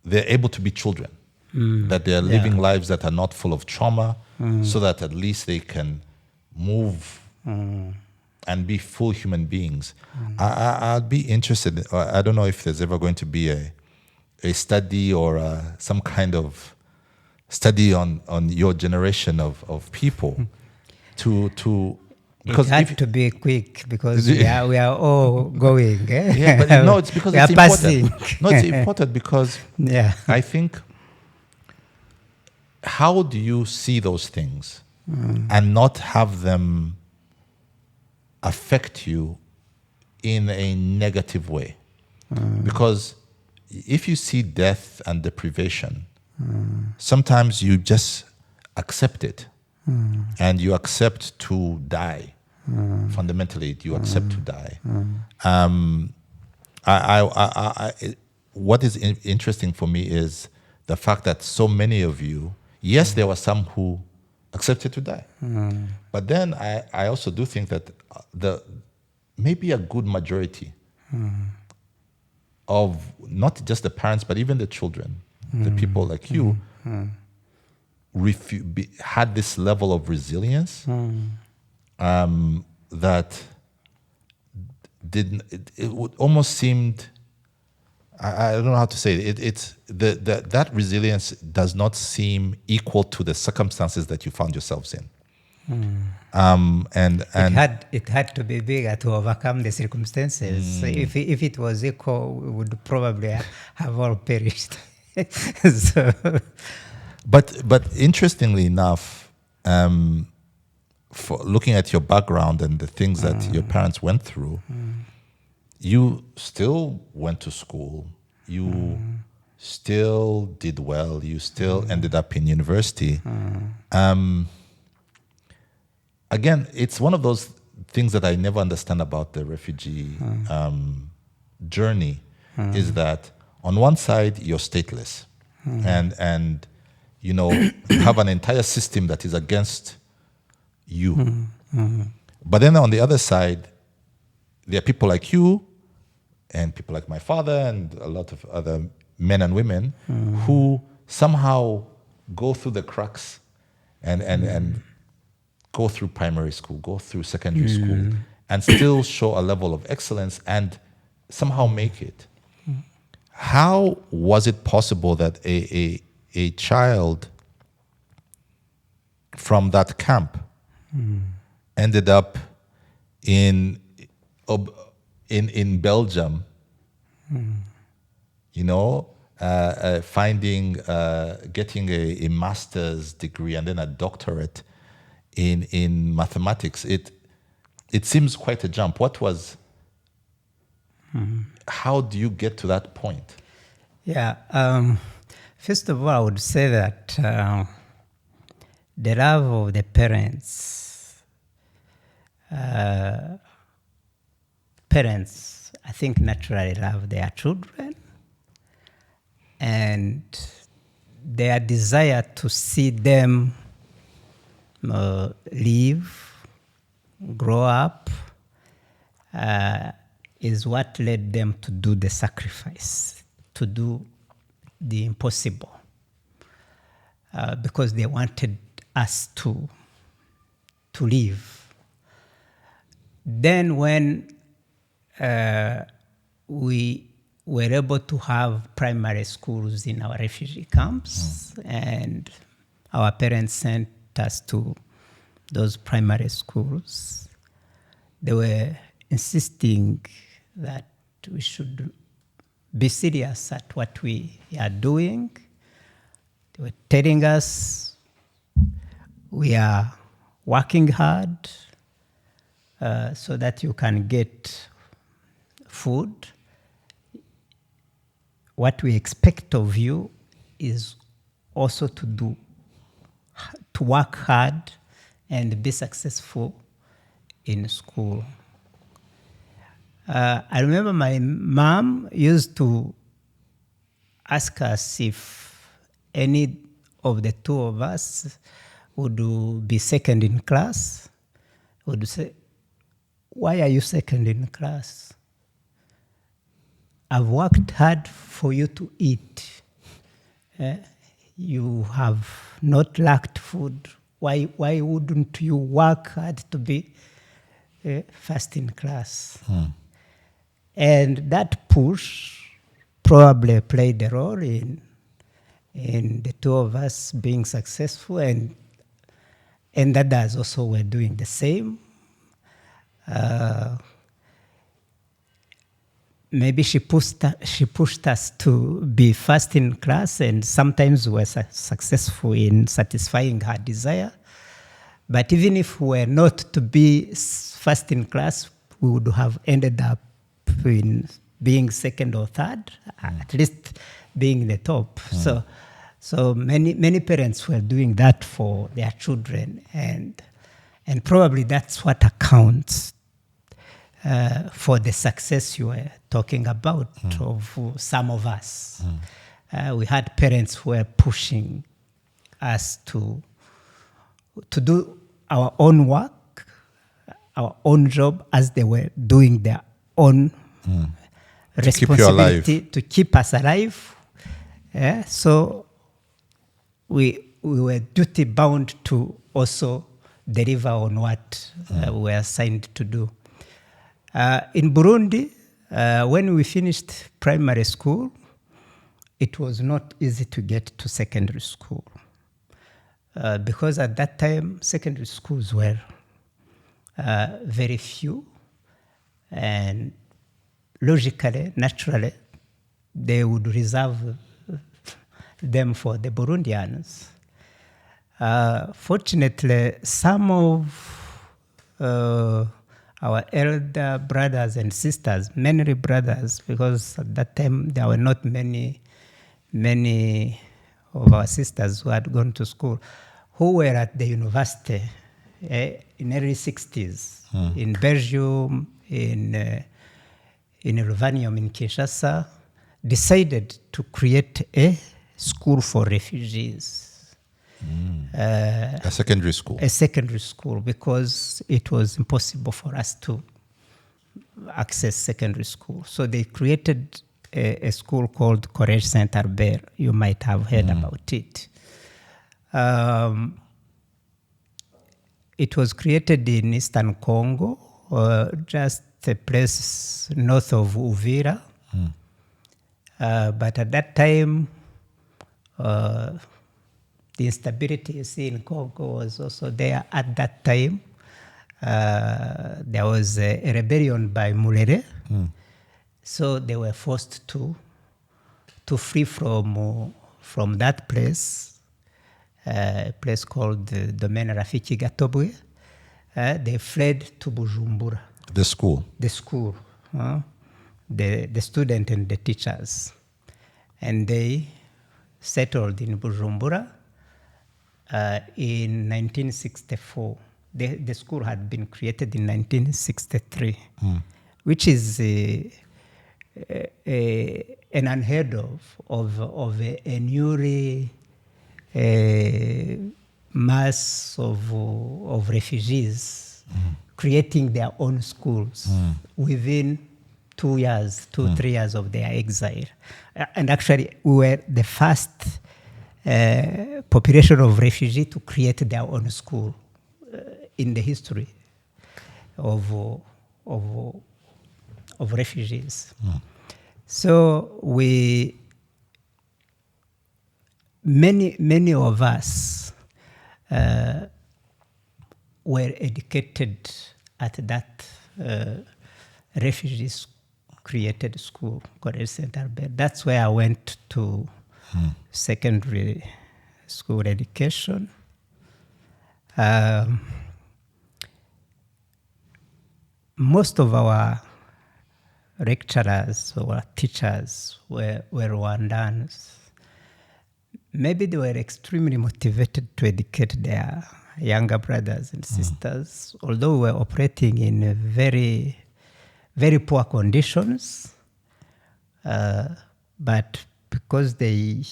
they're able to be children, that they're living lives that are not full of trauma, so that at least they can move and be full human beings. I'd be interested, I don't know if there's ever going to be a study or some kind of study on your generation of people because it had to be quick because we are all going. Yeah, but no, it's because it's important. No, it's important because I think, how do you see those things and not have them affect you in a negative way? Because if you see death and deprivation, sometimes you just accept it, and you accept to die. Fundamentally, you accept to die. What is interesting for me is the fact that so many of you, yes, there were some who accepted to die, but then I also do think that maybe a good majority of not just the parents, but even the children, the people like you, had this level of resilience that it would almost seemed, I don't know how to say it. That resilience does not seem equal to the circumstances that you found yourselves in. And it had to be bigger to overcome the circumstances. If it was equal, we would probably have all perished. But interestingly enough, for looking at your background and the things that your parents went through, you still went to school. You still did well. You still ended up in university. Again, it's one of those things that I never understand about the refugee journey, is that on one side you're stateless, and you have an entire system that is against you. But then on the other side, there are people like you and people like my father and a lot of other men and women who somehow go through the cracks and go through primary school, go through secondary school, and still show a level of excellence and somehow make it. How was it possible that a child from that camp ended up in Belgium, getting a master's degree and then a doctorate in mathematics? It seems quite a jump. How do you get to that point? Yeah. First of all, I would say that the love of the parents, I think, naturally love their children, and their desire to see them live, grow up, is what led them to do the sacrifice, to do the impossible, because they wanted us to to live. Then when we were able to have primary schools in our refugee camps, and our parents sent us to those primary schools, they were insisting that we should be serious at what we are doing. They were telling us we are working hard so that you can get food. What we expect of you is also to work hard and be successful in school. I remember my mom used to ask us if any of the two of us would be second in class. Would say, "Why are you second in class? I've worked hard for you to eat. You have not lacked food. Why wouldn't you work hard to be first in class?" And that push probably played a role in the two of us being successful, and others also were doing the same. Maybe she pushed us to be first in class, and sometimes we were successful in satisfying her desire. But even if we were not to be first in class, we would have ended up in being second or third, at least being the top. So many parents were doing that for their children, and probably that's what accounts for the success you were talking about of some of us. We had parents who were pushing us to do our own work, our own job, as they were doing their own responsibility to keep us alive. So we were duty bound to also deliver on what we were assigned to do. In Burundi, when we finished primary school, it was not easy to get to secondary school because at that time secondary schools were very few, and logically, naturally, they would reserve them for the Burundians. Fortunately, some of our elder brothers and sisters, mainly brothers, because at that time there were not many of our sisters who had gone to school, who were at the university in early 60s, in Belgium, in Rwanda, in Kinshasa, decided to create a school for refugees. A secondary school. A secondary school, because it was impossible for us to access secondary school. So they created a school called Collège Saint-Albert. You might have heard about it. It was created in Eastern Congo, just a place north of Uvira. But at that time, the instability you see in Congo was also there at that time. There was a rebellion by Mulere. So they were forced to flee from that place, a place called the Domaine Rafiki Gatobwe. They fled to Bujumbura. The school. The school, the student and the teachers. And they settled in Bujumbura in 1964. The school had been created in 1963, which is an unheard of a newly mass of refugees creating their own schools within 2 years, 3 years of their exile. And actually, we were the first population of refugees to create their own school in the history of refugees. So many of us were educated at that refugees created school called St. Albert. That's where I went to secondary school education. Most of our lecturers or teachers were Rwandans. Maybe they were extremely motivated to educate their younger brothers and sisters, although we were operating in very, very poor conditions. But because they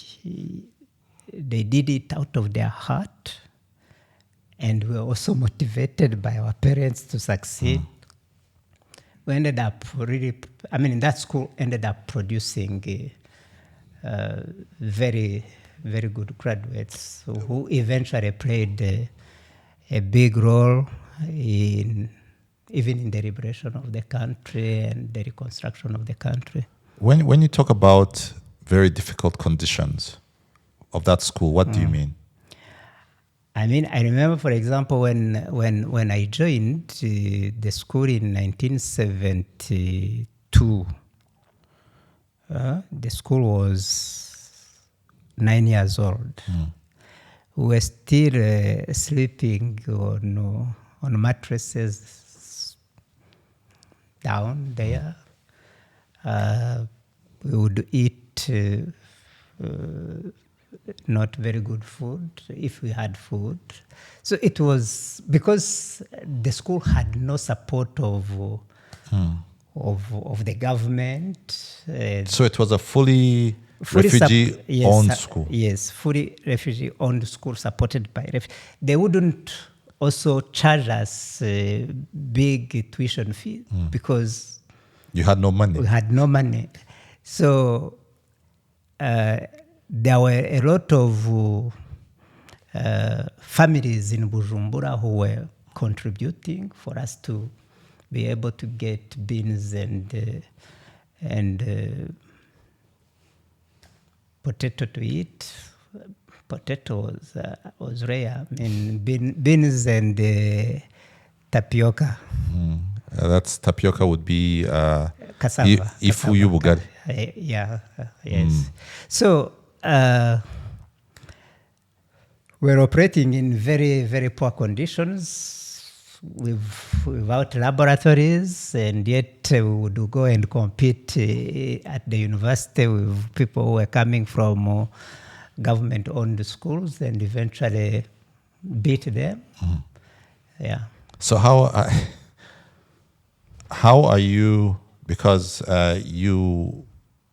did it out of their heart, and we were also motivated by our parents to succeed, we ended up that school ended up producing very, very good graduates who eventually played a big role even in the liberation of the country and the reconstruction of the country. When you talk about very difficult conditions of that school, what do you mean? I remember, for example, when I joined the school in 1972, the school was 9 years old. We were still sleeping on mattresses down there. We would eat not very good food, if we had food. So it was because the school had no support of the government. So it was a fully refugee-owned school. Yes, fully refugee-owned school supported by refugees. They wouldn't also charge us big tuition fees because you had no money. We had no money. So there were a lot of families in Bujumbura who were contributing for us to be able to get beans and potato to eat. Potato was rare. Beans and tapioca. That's tapioca would be cassava. Ifuyu Bugari. Yes. So we're operating in very, very poor conditions without laboratories, and yet we would go and compete at the university with people who were coming from government-owned schools and eventually beat them. Yeah. So how are you, because you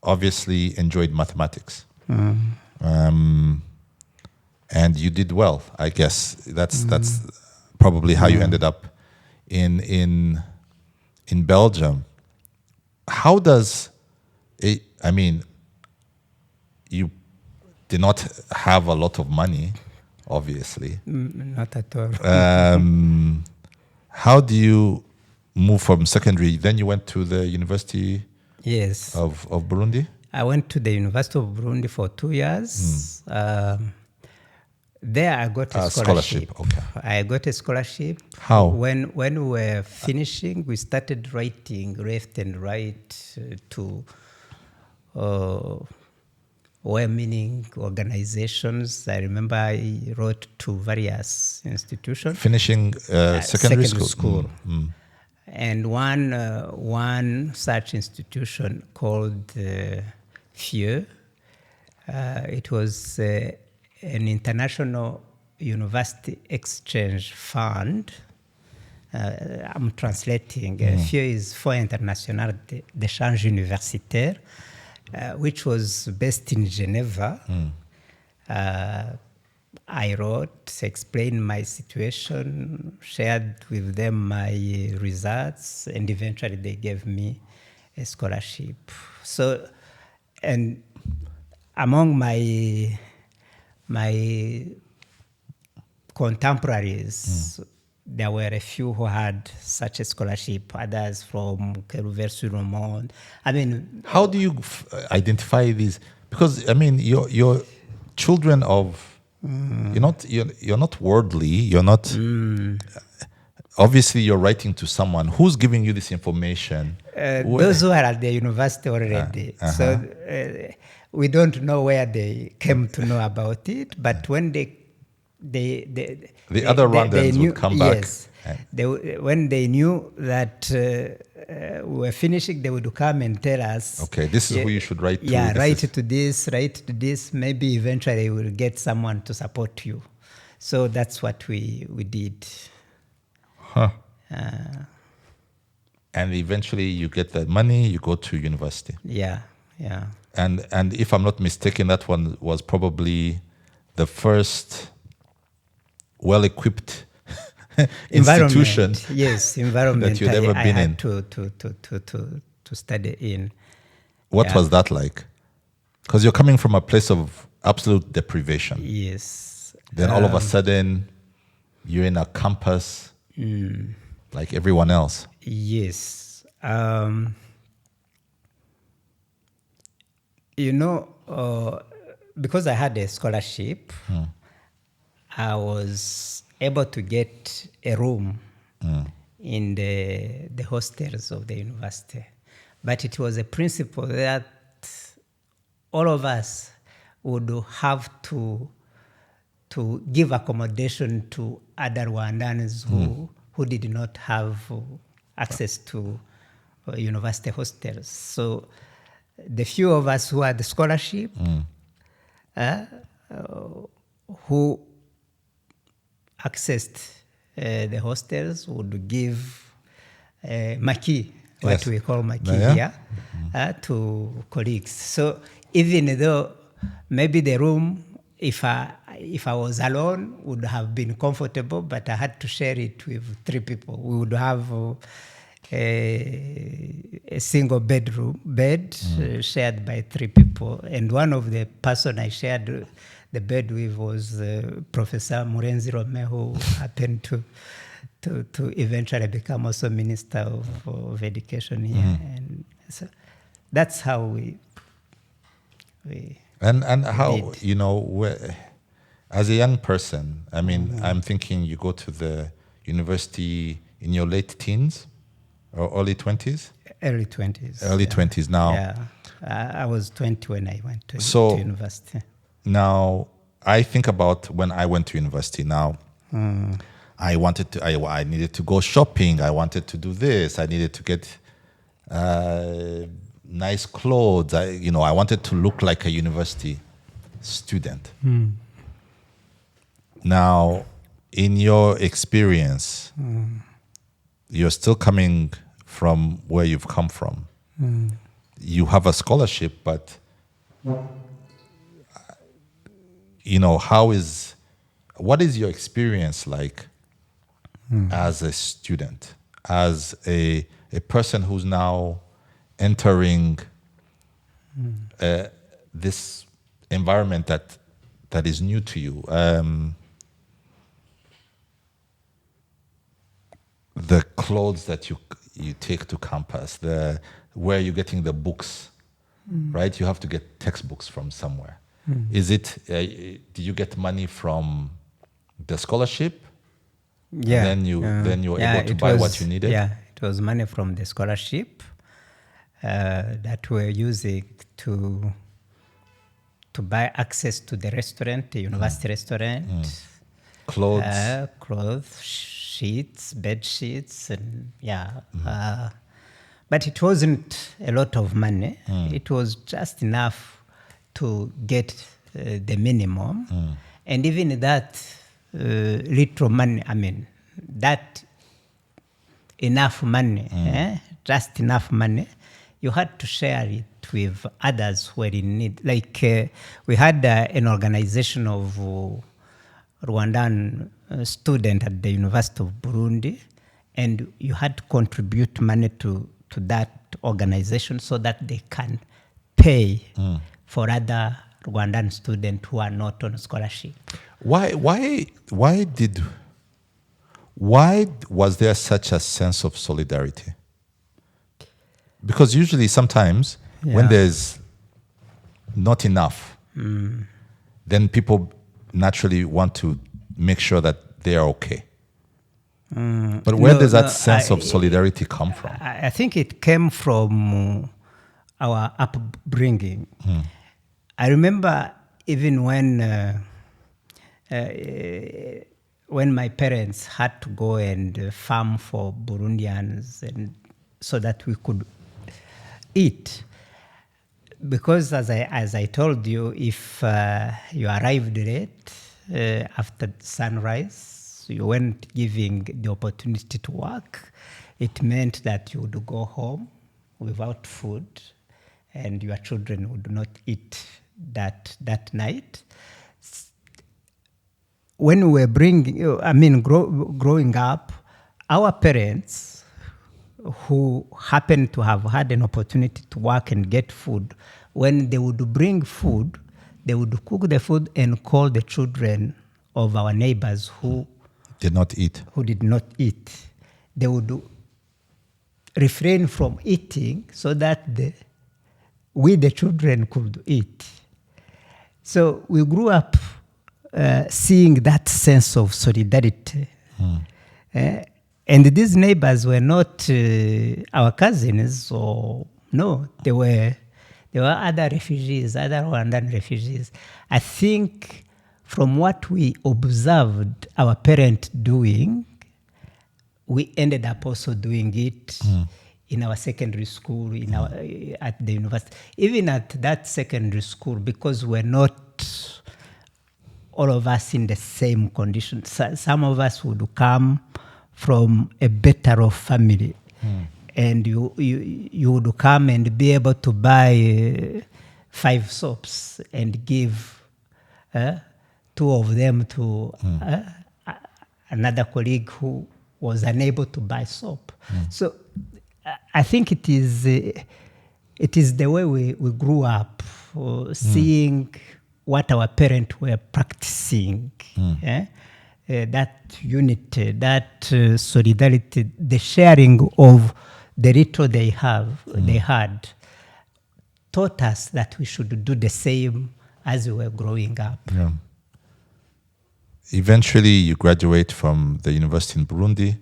obviously enjoyed mathematics. And you did well, I guess. That's probably how you ended up in Belgium. How does it? You did not have a lot of money, obviously. Not at all. How do you move from secondary? Then you went to the University. Yes. Of Burundi. I went to the University of Burundi for 2 years. There I got a scholarship. Okay. I got a scholarship. How? When we were finishing, we started writing left and right to well-meaning organizations. I remember I wrote to various institutions. Finishing secondary school. And one such institution called FIEU, it was an international university exchange fund. I'm translating. FIEU is Fonds International d'Échange Universitaire, which was based in Geneva. I wrote, explained my situation, shared with them my results, and eventually they gave me a scholarship. So, and among my contemporaries, there were a few who had such a scholarship, others from Rwanda. I mean, how do you identify these? Because I mean, you're children of you're not worldly. You're not. Obviously, you're writing to someone who's giving you this information. Those who are at the university already. So we don't know where they came to know about it. But when the other Rwandans would come back. Yes, when they knew that we were finishing, they would come and tell us. Okay, this is who you should write to. Yeah, write to this. Maybe eventually we'll get someone to support you. So that's what we did. Huh. And eventually you get that money, you go to university. Yeah. And if I'm not mistaken, that one was probably the first well-equipped institution. Yes, environment that you'd ever been in. To study in. What was that like? Because you're coming from a place of absolute deprivation. Yes. Then all of a sudden, you're in a campus like everyone else. Yes. Because I had a scholarship, I was able to get a room in the hostels of the university. But it was a principle that all of us would have to give accommodation to other Rwandans who did not have access to university hostels. So the few of us who had the scholarship, who accessed the hostels, would give maki, what we call maki here, to colleagues. So even though maybe the room, if I was alone, would have been comfortable, but I had to share it with 3 people. We would have a single bed shared by 3 people, and one of the person I shared the bed with was Professor Murenzi Rome, who happened to eventually become also Minister of Education here, and so that's how we and how did. As a young person, I mean, I'm thinking you go to the university in your late teens or early 20s? Early 20s. Early 20s now. Yeah, I was 20 when I went to university. Now, I think about when I went to university. Now, I needed to go shopping. I wanted to do this. I needed to get nice clothes. I wanted to look like a university student. Now, in your experience, you're still coming from where you've come from. You have a scholarship, but what is your experience like as a student, as a person who's now entering this environment that is new to you? The clothes that you take to campus, where you're getting the books, right? You have to get textbooks from somewhere. Is it? Did you get money from the scholarship? Yeah. And then you were able to buy what you needed. Yeah, it was money from the scholarship that we're using to buy access to the restaurant, the university restaurant, clothes, sheets, bed sheets, and but it wasn't a lot of money. It was just enough to get the minimum, and even that little money, I mean, that enough money, just enough money, you had to share it with others who were in need. Like we had an organization of Rwandan students at the University of Burundi, and you had to contribute money to that organization so that they can pay for other Rwandan students who are not on scholarship. Why Why was there such a sense of solidarity? Because usually sometimes when Yeah. there's not enough, then people naturally want to make sure that they are okay. But where No, does that no, sense of solidarity come from? I think it came from our upbringing. I remember even when my parents had to go and farm for Burundians, and so that we could eat. Because as I told you, if you arrived late after sunrise, you weren't giving the opportunity to work, it meant that you would go home without food, and your children would not eat that night. When we were growing up, our parents, who happened to have had an opportunity to work and get food, when they would bring food, they would cook the food and call the children of our neighbors who Did not eat. did not eat. They would refrain from eating so that we, the children, could eat. So we grew up seeing that sense of solidarity. And these neighbors were not our cousins, or no, they were other refugees, other Rwandan refugees. I think from what we observed our parents doing, we ended up also doing it in our secondary school, at the university. Even at that secondary school, because we're not all of us in the same condition. Some of us would come from a better off family, and you would come and be able to buy 5 soaps and give 2 of them to another colleague who was unable to buy soap. So I think it is the way we grew up, seeing what our parents were practicing. That unity, that solidarity, the sharing of the little they had, taught us that we should do the same as we were growing up. Yeah. Eventually, you graduate from the university in Burundi.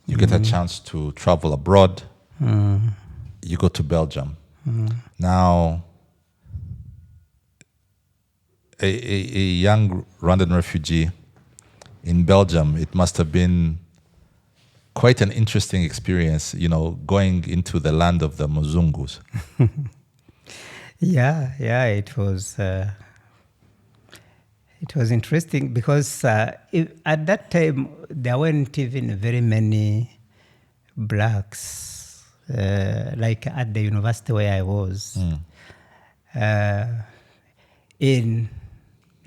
You get a chance to travel abroad. You go to Belgium. Now, a young Rwandan refugee in Belgium, it must have been quite an interesting experience, going into the land of the Muzungus. Yeah, it was. It was interesting because at that time there weren't even very many blacks, like at the university where I was. In,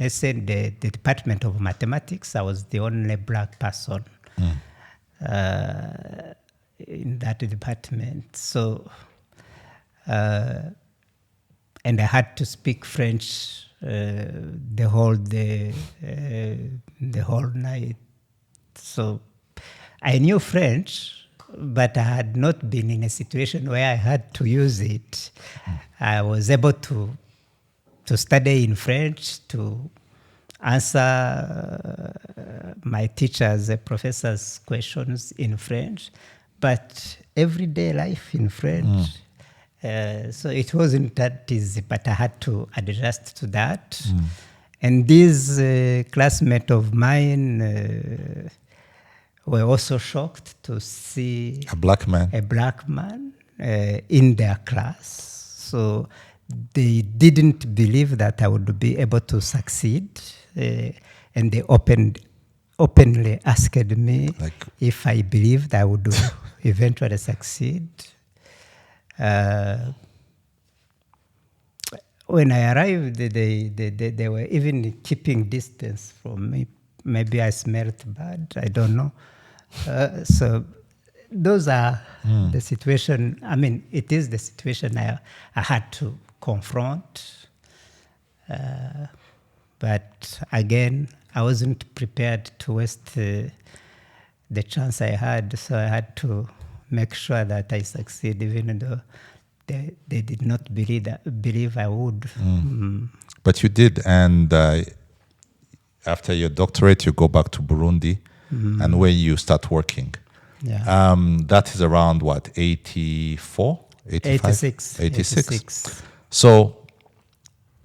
let's say, the Department of Mathematics, I was the only black person in that department. So, and I had to speak French the whole night. So I knew French, but I had not been in a situation where I had to use it. I was able to study in French, to answer my teachers, professors' questions in French, but everyday life in French. So it wasn't that easy, but I had to adjust to that. And these classmates of mine were also shocked to see A black man. In their class. So they didn't believe that I would be able to succeed. And they openly asked me if I believed I would eventually succeed. When I arrived, they were even keeping distance from me. Maybe I smelled bad, I don't know. So those are the situation. I mean, it is the situation I had to confront. But again, I wasn't prepared to waste the chance I had. So I had to make sure that I succeed, even though they did not believe I would. But you did, and after your doctorate, you go back to Burundi, and where you start working. Yeah. That is around what, 84? 85? 86. So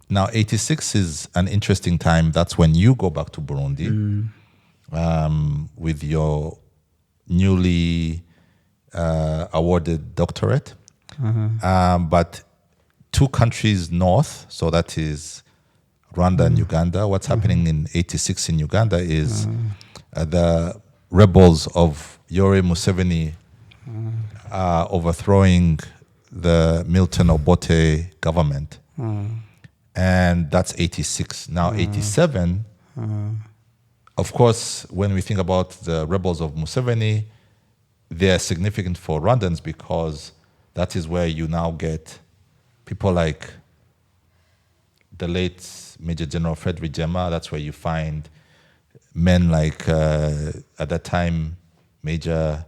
now 86 is an interesting time. That's when you go back to Burundi with your newly awarded doctorate. But 2 countries north, so that is Rwanda and Uganda. What's happening in 86 in Uganda is the rebels of Yoweri Museveni overthrowing the Milton Obote government. And that's 86. Now 87, of course, when we think about the rebels of Museveni, they are significant for Rwandans because that is where you now get people like the late Major General Fred Rwigema. That's where you find men like, at that time, Major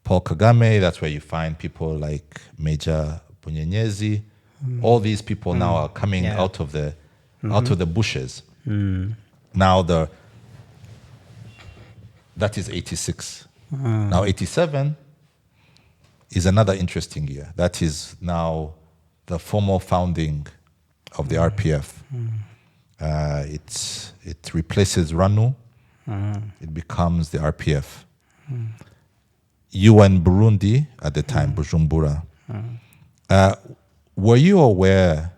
Paul Kagame. That's where you find people like Major Bunyenyezi. All these people now are coming out of the bushes. Now that is 86. Now 87 is another interesting year. That is now the formal founding of the RPF. It replaces RANU. It becomes the RPF. You were in Burundi at the time, Bujumbura. Were you aware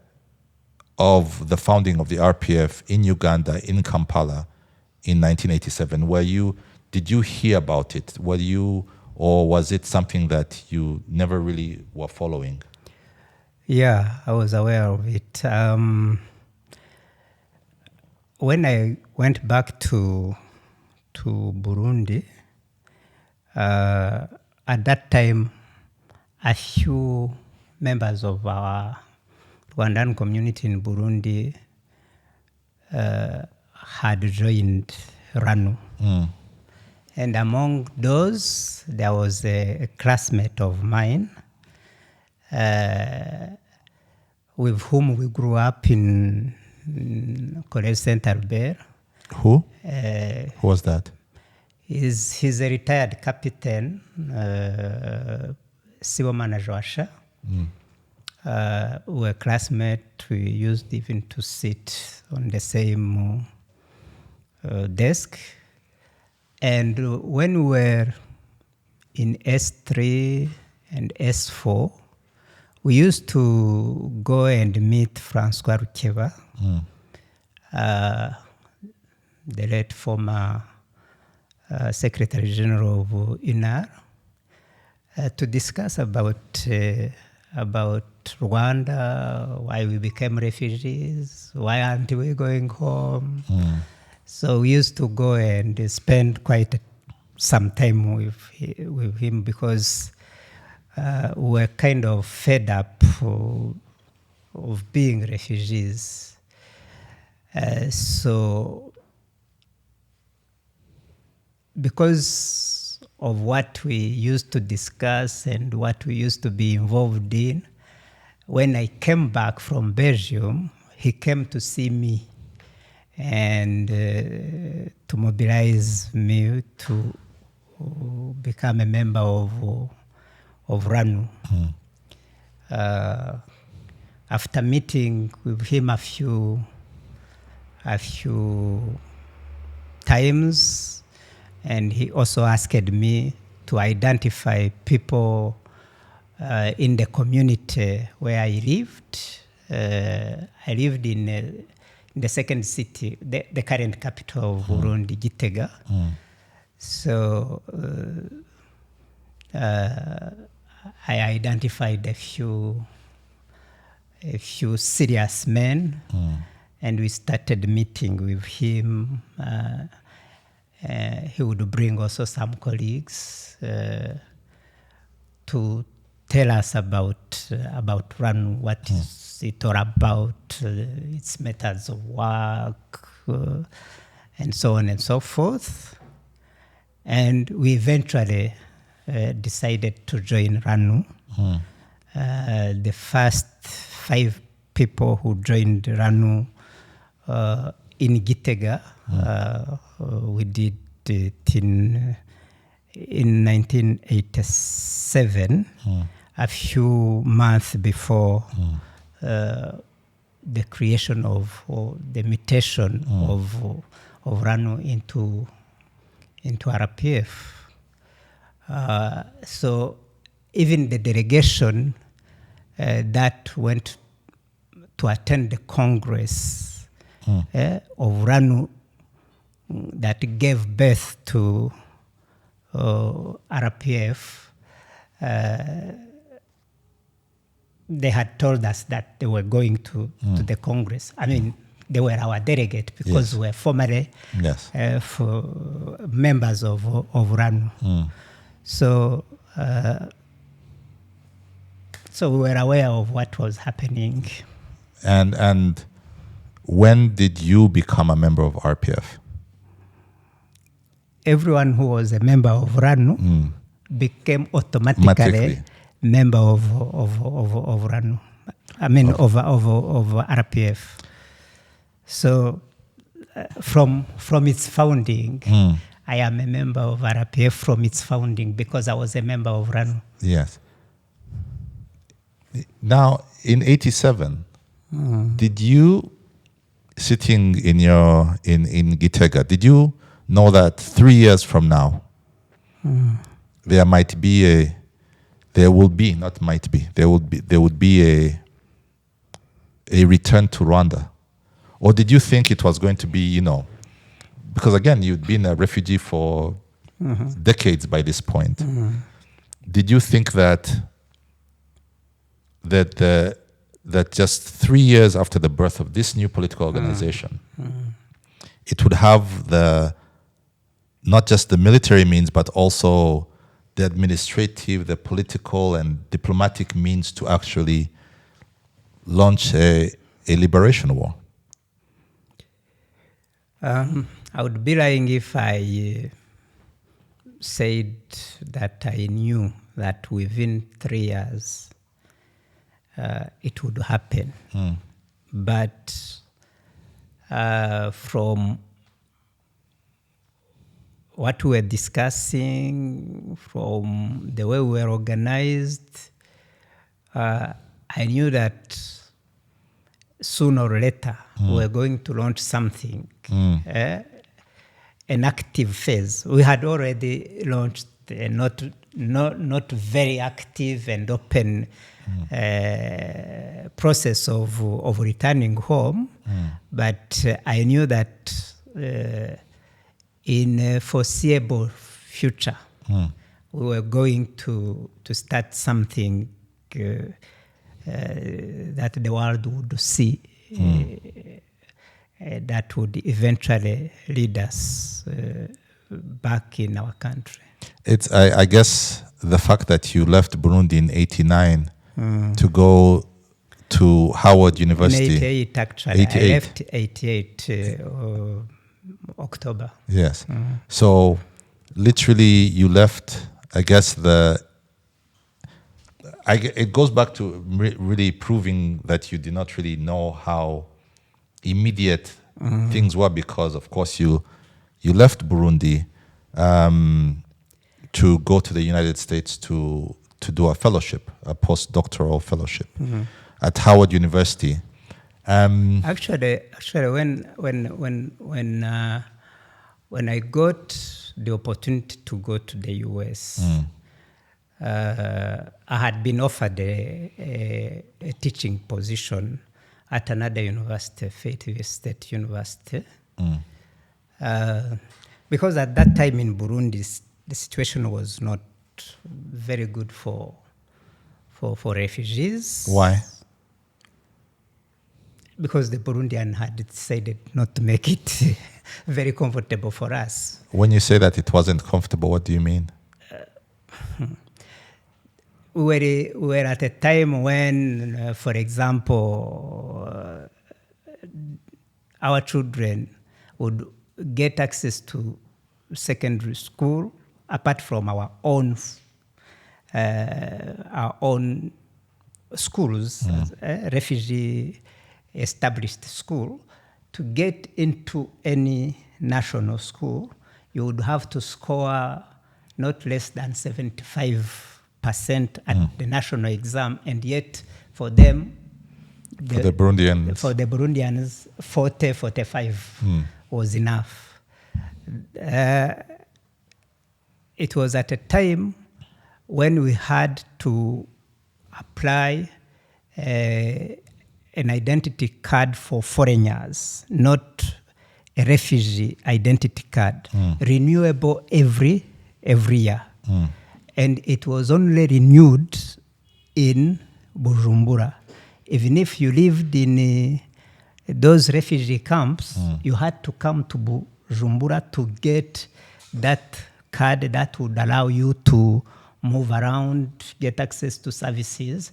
of the founding of the RPF in Uganda, in Kampala, in 1987? Did you hear about it? Or was it something that you never really were following? Yeah, I was aware of it. When I went back to Burundi, at that time, a few members of our Rwandan community in Burundi had joined RANU. And among those, there was a classmate of mine with whom we grew up in College Saint Albert. Who? Who was that? He's a retired captain, Sibomana Joasha. We were classmates. We used even to sit on the same desk. And when we were in S3 and S4, we used to go and meet Francois Rukeba, the late former Secretary General of UNAR, to discuss about Rwanda, why we became refugees, why aren't we going home. So we used to go and spend quite some time with him because we were kind of fed up of being refugees. So because of what we used to discuss and what we used to be involved in, when I came back from Belgium, he came to see me and to mobilize me to become a member of RANU. After meeting with him a few times, and he also asked me to identify people in the community where I lived. I lived in the second city, the current capital of Burundi, Gitega. So I identified a few serious men, and we started meeting with him. He would bring also some colleagues to tell us about RANU, what is it all about, its methods of work, and so on and so forth. And we eventually decided to join RANU. The first 5 people who joined RANU in Gitega, we did it in 1987, a few months before the creation of, or the mutation of RANU into RPF. So even the delegation that went to attend the Congress of RANU that gave birth to RPF, they had told us that they were going to the Congress. I mean, they were our delegate because we were formerly for members of RANU. So we were aware of what was happening. And when did you become a member of RPF? Everyone who was a member of RANU became automatically member of RANU. I mean, of RPF. So from its founding, I am a member of RPF from its founding because I was a member of RANU. Yes. Now, in 87, did you, sitting in Gitega, did you know that 3 years from now, there would be a return to Rwanda? Or did you think it was going to be, because again, you'd been a refugee for decades by this point. Did you think that just 3 years after the birth of this new political organization, it would have not just the military means, but also the administrative, the political, and diplomatic means to actually launch a liberation war? I would be lying if I said that I knew that within 3 years it would happen. But from what we were discussing, from the way we were organized, I knew that sooner or later we were going to launch something, an active phase. We had already launched a not very active and open process of returning home, but I knew that in a foreseeable future we were going to start something that the world would see, that would eventually lead us back in our country. It's, I guess, the fact that you left Burundi in 89 to go to Howard University. In 88, actually. 88. I left 88 October. Yes. So literally you left, I guess, it goes back to really proving that you did not really know how immediate things were, because of course you left Burundi to go to the United States to do a fellowship, a postdoctoral fellowship at Howard University. Actually, when I got the opportunity to go to the US, I had been offered a teaching position at another university, Fayetteville State University, because at that time in Burundi, the situation was not very good for refugees. Why? Because the Burundian had decided not to make it very comfortable for us. When you say that it wasn't comfortable, what do you mean? We were at a time when, for example, our children would get access to secondary school apart from our own schools, refugee established school, to get into any national school, you would have to score not less than 75% at the national exam, and yet for them, for the Burundians, 40, 45 was enough. It was at a time when we had to apply an identity card for foreigners, not a refugee identity card, renewable every year. And it was only renewed in Bujumbura. Even if you lived in those refugee camps, you had to come to Bujumbura to get that card that would allow you to move around, get access to services,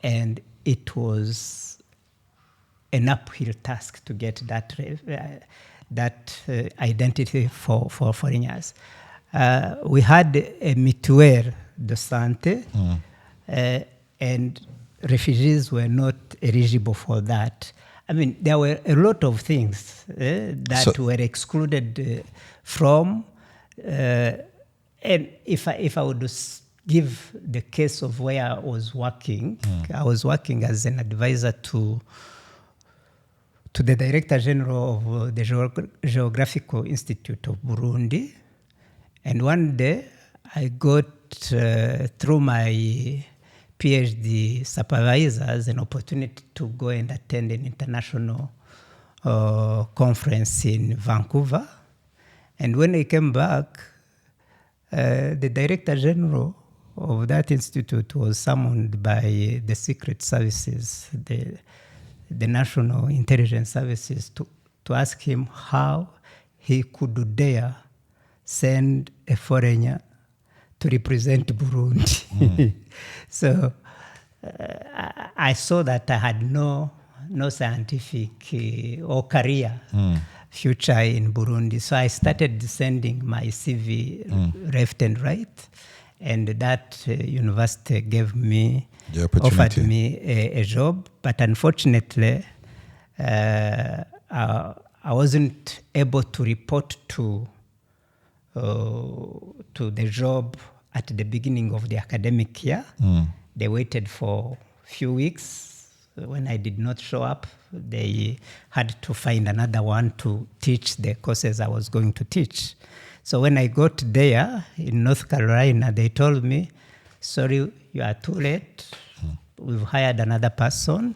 and it was an uphill task to get that identity for foreigners. We had a mutuelle de santé, and refugees were not eligible for that. I mean, there were a lot of things that were excluded from. And if I would give the case of where I was working, I was working as an advisor to the Director General of the Geographical Institute of Burundi. And one day I got, through my PhD supervisors, an opportunity to go and attend an international conference in Vancouver. And when I came back, the Director General of that institute was summoned by the Secret Services, the National Intelligence Services, to ask him how he could dare send a foreigner to represent Burundi. So I saw that I had no scientific or career future in Burundi. So I started sending my CV left and right, and that university offered me a job. But unfortunately, I wasn't able to report to the job at the beginning of the academic year. They waited for a few weeks. When I did not show up, they had to find another one to teach the courses I was going to teach. So when I got there in North Carolina, they told me, sorry, you are too late. We've hired another person.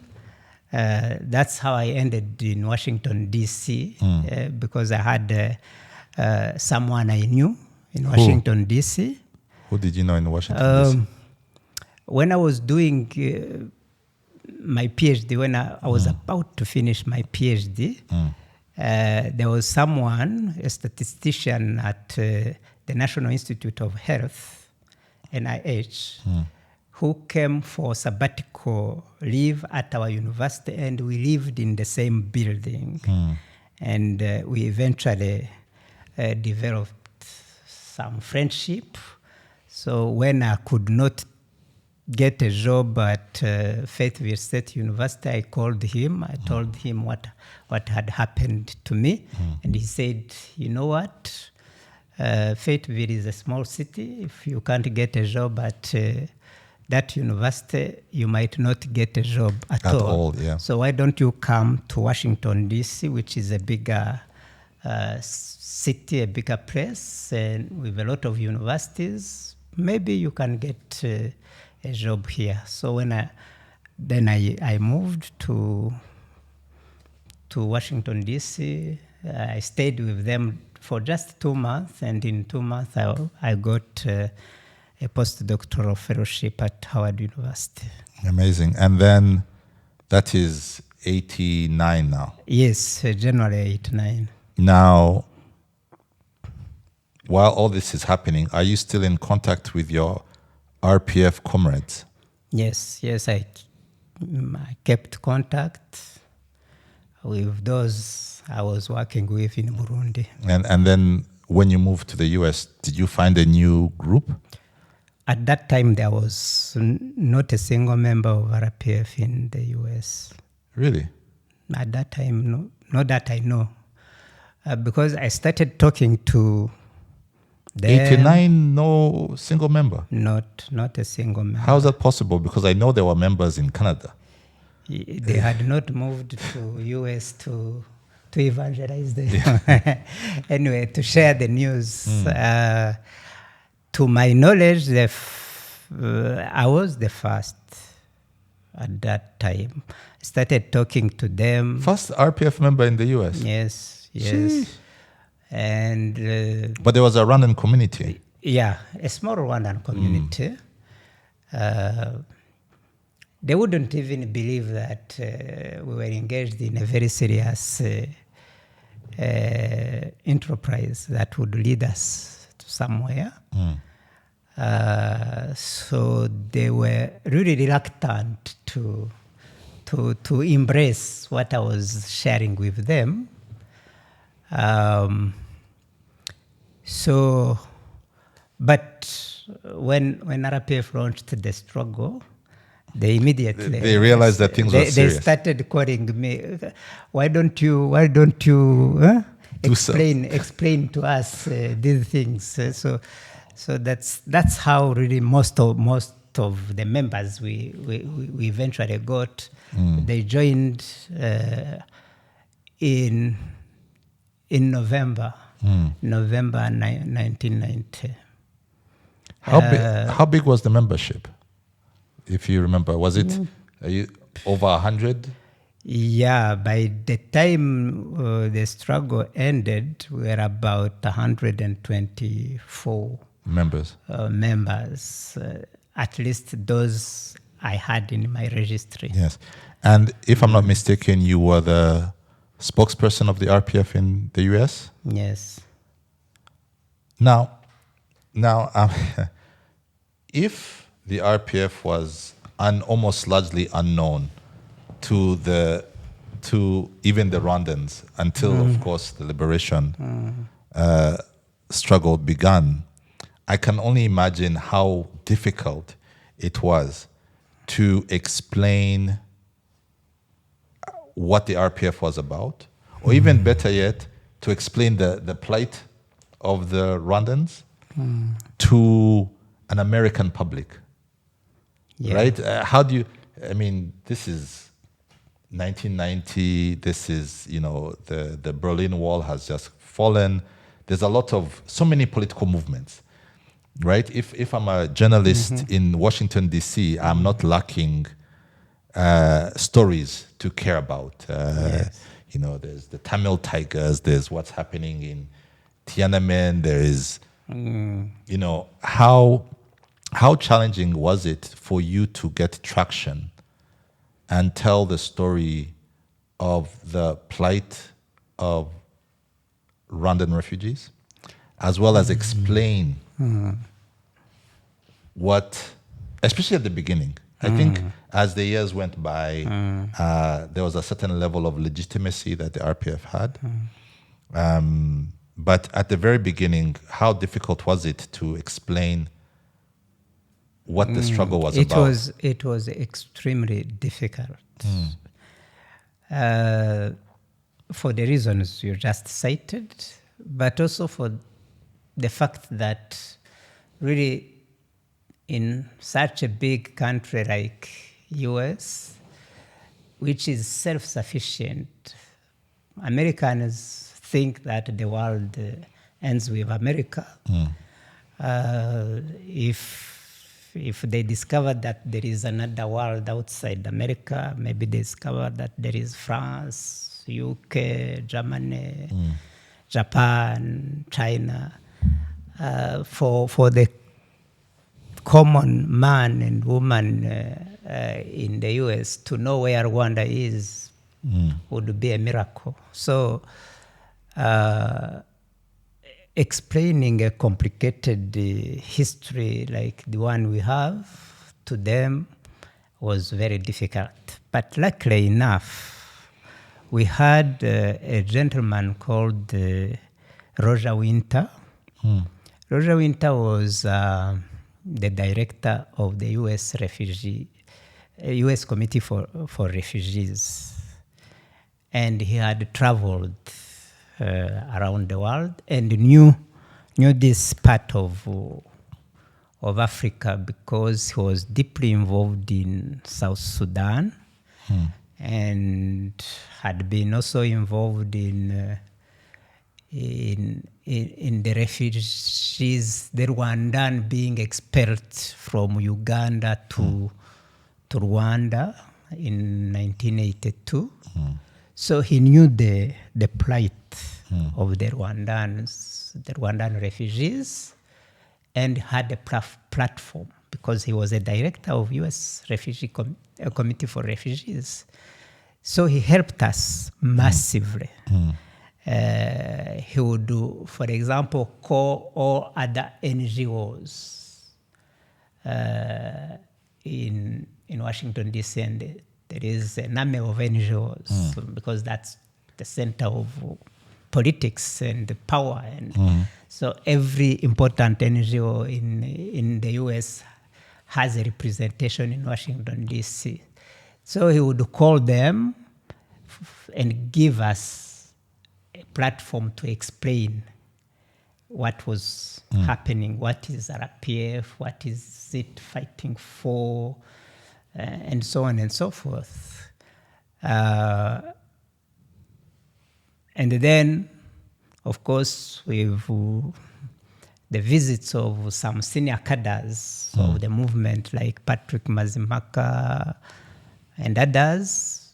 That's how I ended in Washington, D.C., because I had someone I knew in Washington, D.C. Who did you know in Washington, D.C.? When I was doing my PhD, when I was about to finish my PhD, there was someone, a statistician at the National Institute of Health, NIH, who came for sabbatical leave at our university, and we lived in the same building. And we eventually developed some friendship. So when I could not get a job at Fayetteville State University, I called him. I told him what had happened to me. And he said, you know what? Fayetteville is a small city. If you can't get a job at that university, you might not get a job at all. So why don't you come to Washington, D.C., which is a bigger city, a bigger place, and with a lot of universities. Maybe you can get a job here. So when I moved to Washington, D.C., I stayed with them for just 2 months, and in 2 months I got a postdoctoral fellowship at Howard University. Amazing. And then that is 89 now. Yes, January 89. Now, while all this is happening, are you still in contact with your RPF comrades? Yes, I kept contact with those I was working with in Burundi. And then when you moved to the US, did you find a new group? At that time, there was not a single member of RPF in the US. Really? At that time, no, not that I know. Because I started talking to them. 89, no single member? Not a single member. How is that possible? Because I know there were members in Canada. They had not moved to US to evangelize them. Anyway, to share the news. To my knowledge, I was the first at that time. I started talking to them. First RPF member in the US? Yes. Jeez. And but there was a Rwandan community. Yeah, a small Rwandan community. They wouldn't even believe that we were engaged in a very serious enterprise that would lead us to somewhere. So they were really reluctant to embrace what I was sharing with them. But when RPF launched the struggle, they immediately realized that things were serious. They started calling me. Why don't you explain to us these things? So that's how really most of the members we eventually got. They joined in November 1990. How big was the membership? If you remember, was it over 100? Yeah, by the time the struggle ended, we were about 124 members. At least those I had in my registry. Yes, and if I'm not mistaken, you were the spokesperson of the RPF in the US? Yes. Now, if the RPF was almost largely unknown to even the Rwandans until, of course, the liberation struggle began, I can only imagine how difficult it was to explain what the RPF was about, or even better yet, to explain the plight of the Rwandans to an American public. Yeah. Right? How do you, this is 1990, this is, the Berlin Wall has just fallen. There's so many political movements, right? If I'm a journalist in Washington, D.C., I'm not lacking stories to care about. Yes. There's the Tamil Tigers, there's what's happening in Tiananmen, there is, how challenging was it for you to get traction and tell the story of the plight of Rwandan refugees, as well as explain what, especially at the beginning, I think as the years went by, there was a certain level of legitimacy that the RPF had. But at the very beginning, how difficult was it to explain what the struggle was about? It was extremely difficult. For the reasons you just cited, but also for the fact that really in such a big country like US, which is self-sufficient, Americans think that the world ends with America. If they discover that there is another world outside America, maybe they discover that there is France, UK, Germany, Japan, China. For the common man and woman in the US to know where Rwanda is would be a miracle. So explaining a complicated history like the one we have to them was very difficult. But luckily enough, we had a gentleman called Roger Winter. Roger Winter was the director of the U.S. U.S. Committee for Refugees. And he had traveled around the world and knew this part of Africa because he was deeply involved in South Sudan and had been also involved in the refugees, the Rwandan being expelled from Uganda to Rwanda in 1982. So he knew the plight of the Rwandan refugees, and had a platform because he was a director of U.S. Committee for Refugees. So he helped us massively. He would do, for example, call all other NGOs in Washington, D.C., and there is a number of NGOs because that's the center of politics and power. And so every important NGO in the U.S. has a representation in Washington, D.C. So he would call them and give us a platform to explain what was happening, what is RPF, what is it fighting for, and so on and so forth. And then, of course, with the visits of some senior cadres of the movement, like Patrick Mazimhaka and others,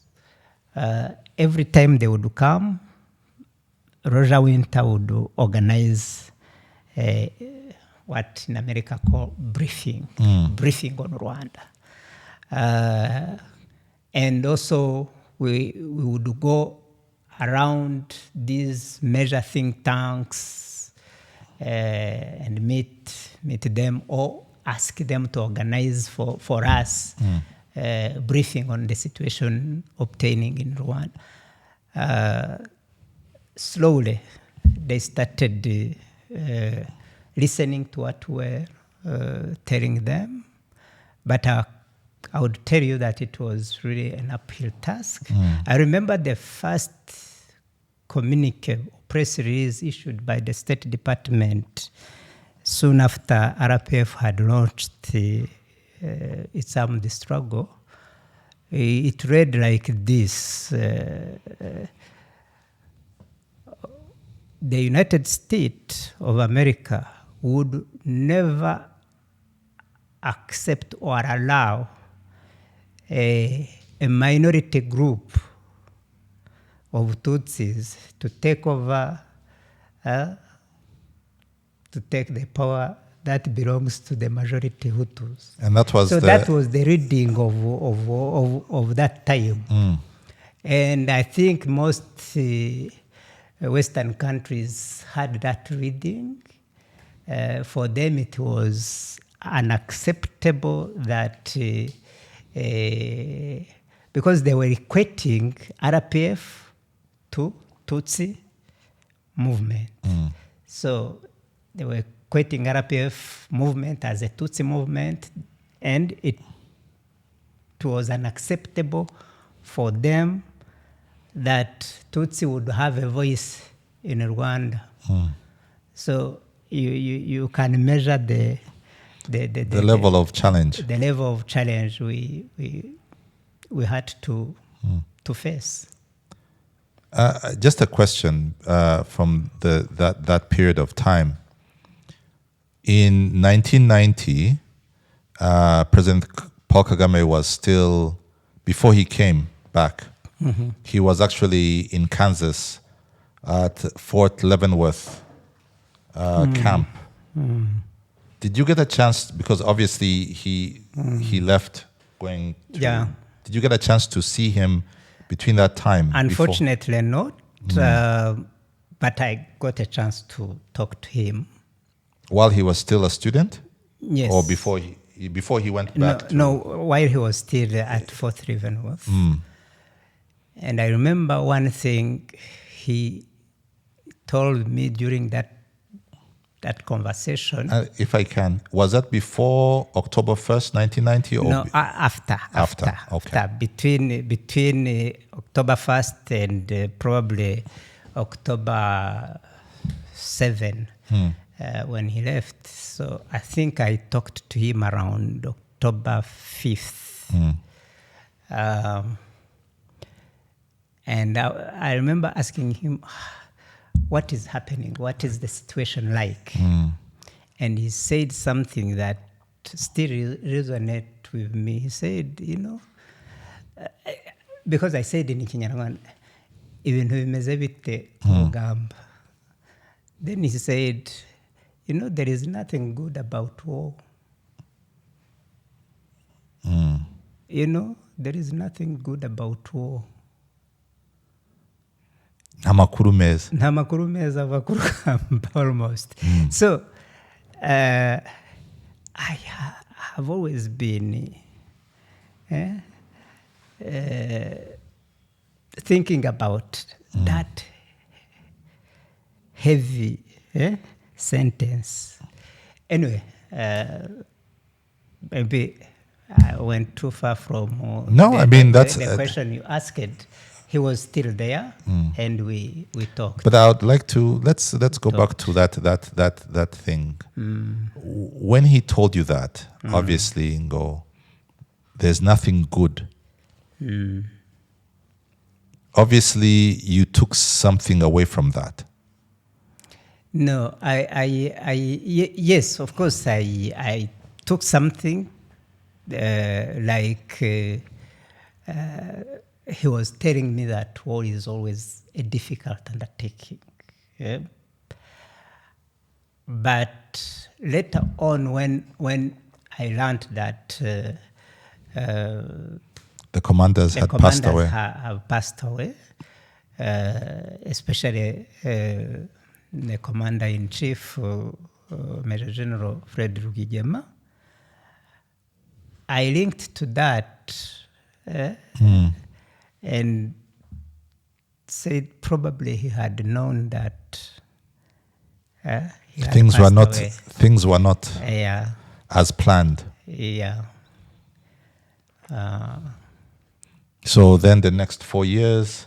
every time they would come, Roger Winter would organize what in America call briefing on Rwanda. And also we would go around these major think tanks and meet them or ask them to organize for us briefing on the situation obtaining in Rwanda. Slowly, they started listening to what we were telling them, but I would tell you that it was really an uphill task. I remember the first communique, press release issued by the State Department soon after RPF had launched its armed struggle. It read like this. The United States of America would never accept or allow a minority group of Tutsis to take over, to take the power that belongs to the majority Hutus. And that was that was the reading of that time. And I think most Western countries had that reading. For them, it was unacceptable that because they were equating RPF to Tutsi movement. So they were equating RPF movement as a Tutsi movement, and it was unacceptable for them that Tutsi would have a voice in Rwanda. So you can measure the level of challenge. The level of challenge we had to face. Just a question from that period of time. In 1990, President Paul Kagame was still, before he came back, he was actually in Kansas at Fort Leavenworth camp. Did you get a chance, because obviously he left going to... Yeah. Did you get a chance to see him between that time? Unfortunately not, but I got a chance to talk to him. While he was still a student? Yes. Or before he went back? No, while he was still at Fort Leavenworth. And I remember one thing, he told me during that conversation. If I can, was that before October 1st, 1990? Or No, after. Okay. Between October 1st and probably October 7 when he left. So I think I talked to him around October 5th. And I remember asking him, what is happening? What is the situation like? And he said something that still resonates with me. He said, because I said in Kinyarwanda, ibintu bimeze bite urugamba. Then he said, there is nothing good about war. There is nothing good about war. Nta makuru meza. Nta makuru meza ava ku rugamba, almost. So, I have always been thinking about that heavy sentence. Anyway, maybe I went too far from the question you asked. He was still there, and we talked. But I would like to let's go back to that thing. When he told you that, obviously, there's nothing good. Obviously, you took something away from that. No, yes, of course, I took something like. He was telling me that war is always a difficult undertaking. Yeah? But later on, when I learned that the commanders had passed away, have passed away, especially the commander-in-chief, Major General Fred Rugigema, I linked to that. And said probably he had known that things were not as planned. Yeah. So then the next 4 years,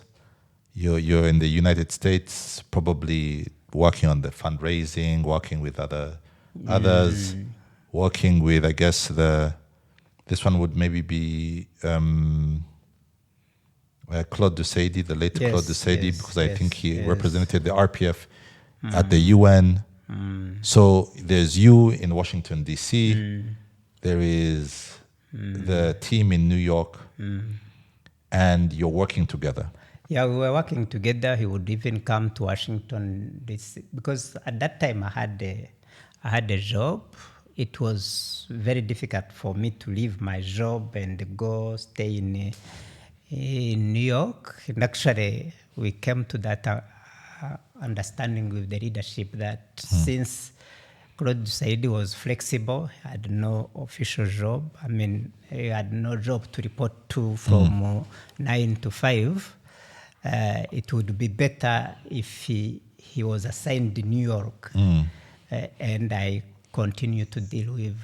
you're in the United States, probably working on the fundraising, working with others, working with, I guess this one would maybe be. Claude Dusaidi, the late Claude Dusaidi, because I think he represented the RPF at the UN. So there's you in Washington, D.C. There is the team in New York, and you're working together. Yeah, we were working together. He would even come to Washington, D.C. because at that time I had a job. It was very difficult for me to leave my job and go stay in New York. And actually, we came to that understanding with the leadership that since Claude Saidi was flexible, he had no official job. I mean, he had no job to report to from 9 to 5. It would be better if he was assigned to New York. And I continue to deal with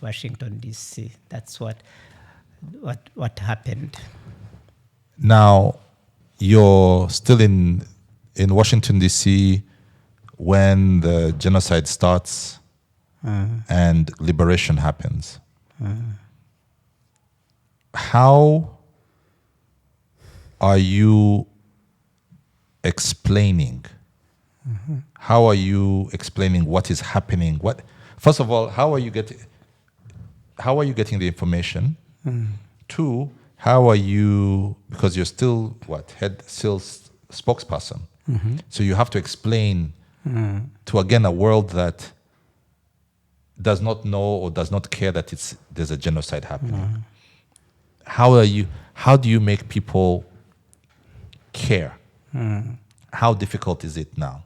Washington, D.C. That's what happened. Now, you're still in Washington, D.C. when the genocide starts and liberation happens. How are you explaining? How are you explaining what is happening? First of all, how are you getting the information? 2, how are you, because you're still still spokesperson. So you have to explain to, again, a world that does not know or does not care that there's a genocide happening. How do you make people care? How difficult is it now?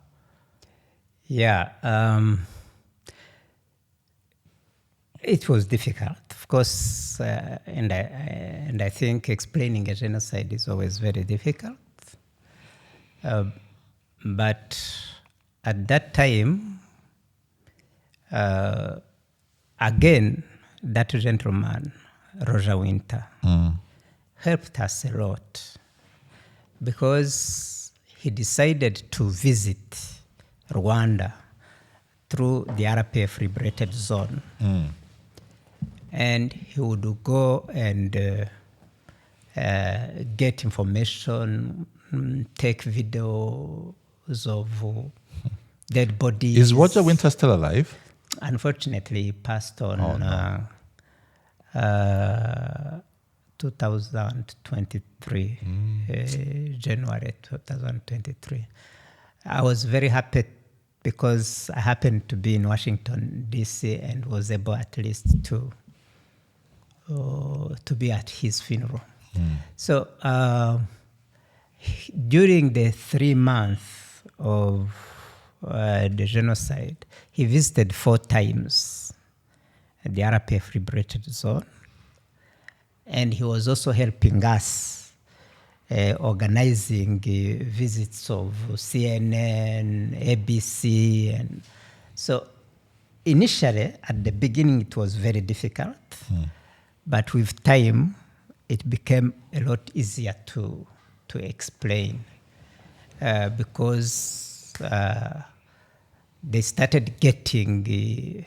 Yeah, it was difficult, of course, and I think explaining a genocide is always very difficult. But at that time, again, that gentleman, Roger Winter, helped us a lot because he decided to visit Rwanda through the RPF liberated zone. And he would go and get information, take videos of dead bodies. Is Roger Winter still alive? Unfortunately, he passed on 2023, January 2023. I was very happy because I happened to be in Washington, D.C. and was able at least to be at his funeral. So during the 3 months of the genocide, he visited 4 times the RPF liberated zone, and he was also helping us organizing visits of CNN, ABC, and so initially at the beginning it was very difficult, but with time it became a lot easier to explain because they started getting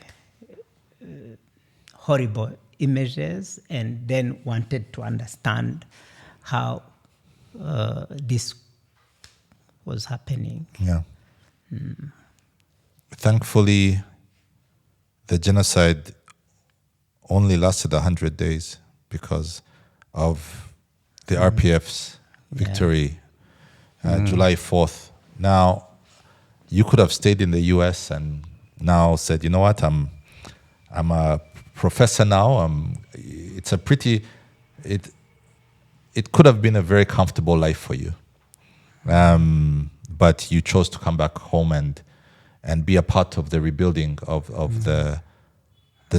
horrible images and then wanted to understand how this was happening. Yeah. Thankfully, the genocide only lasted 100 days because of the RPF's victory, July 4th. Now, you could have stayed in the US and now said, you know what, I'm a professor now. It's a pretty, it could have been a very comfortable life for you. But you chose to come back home and be a part of the rebuilding of the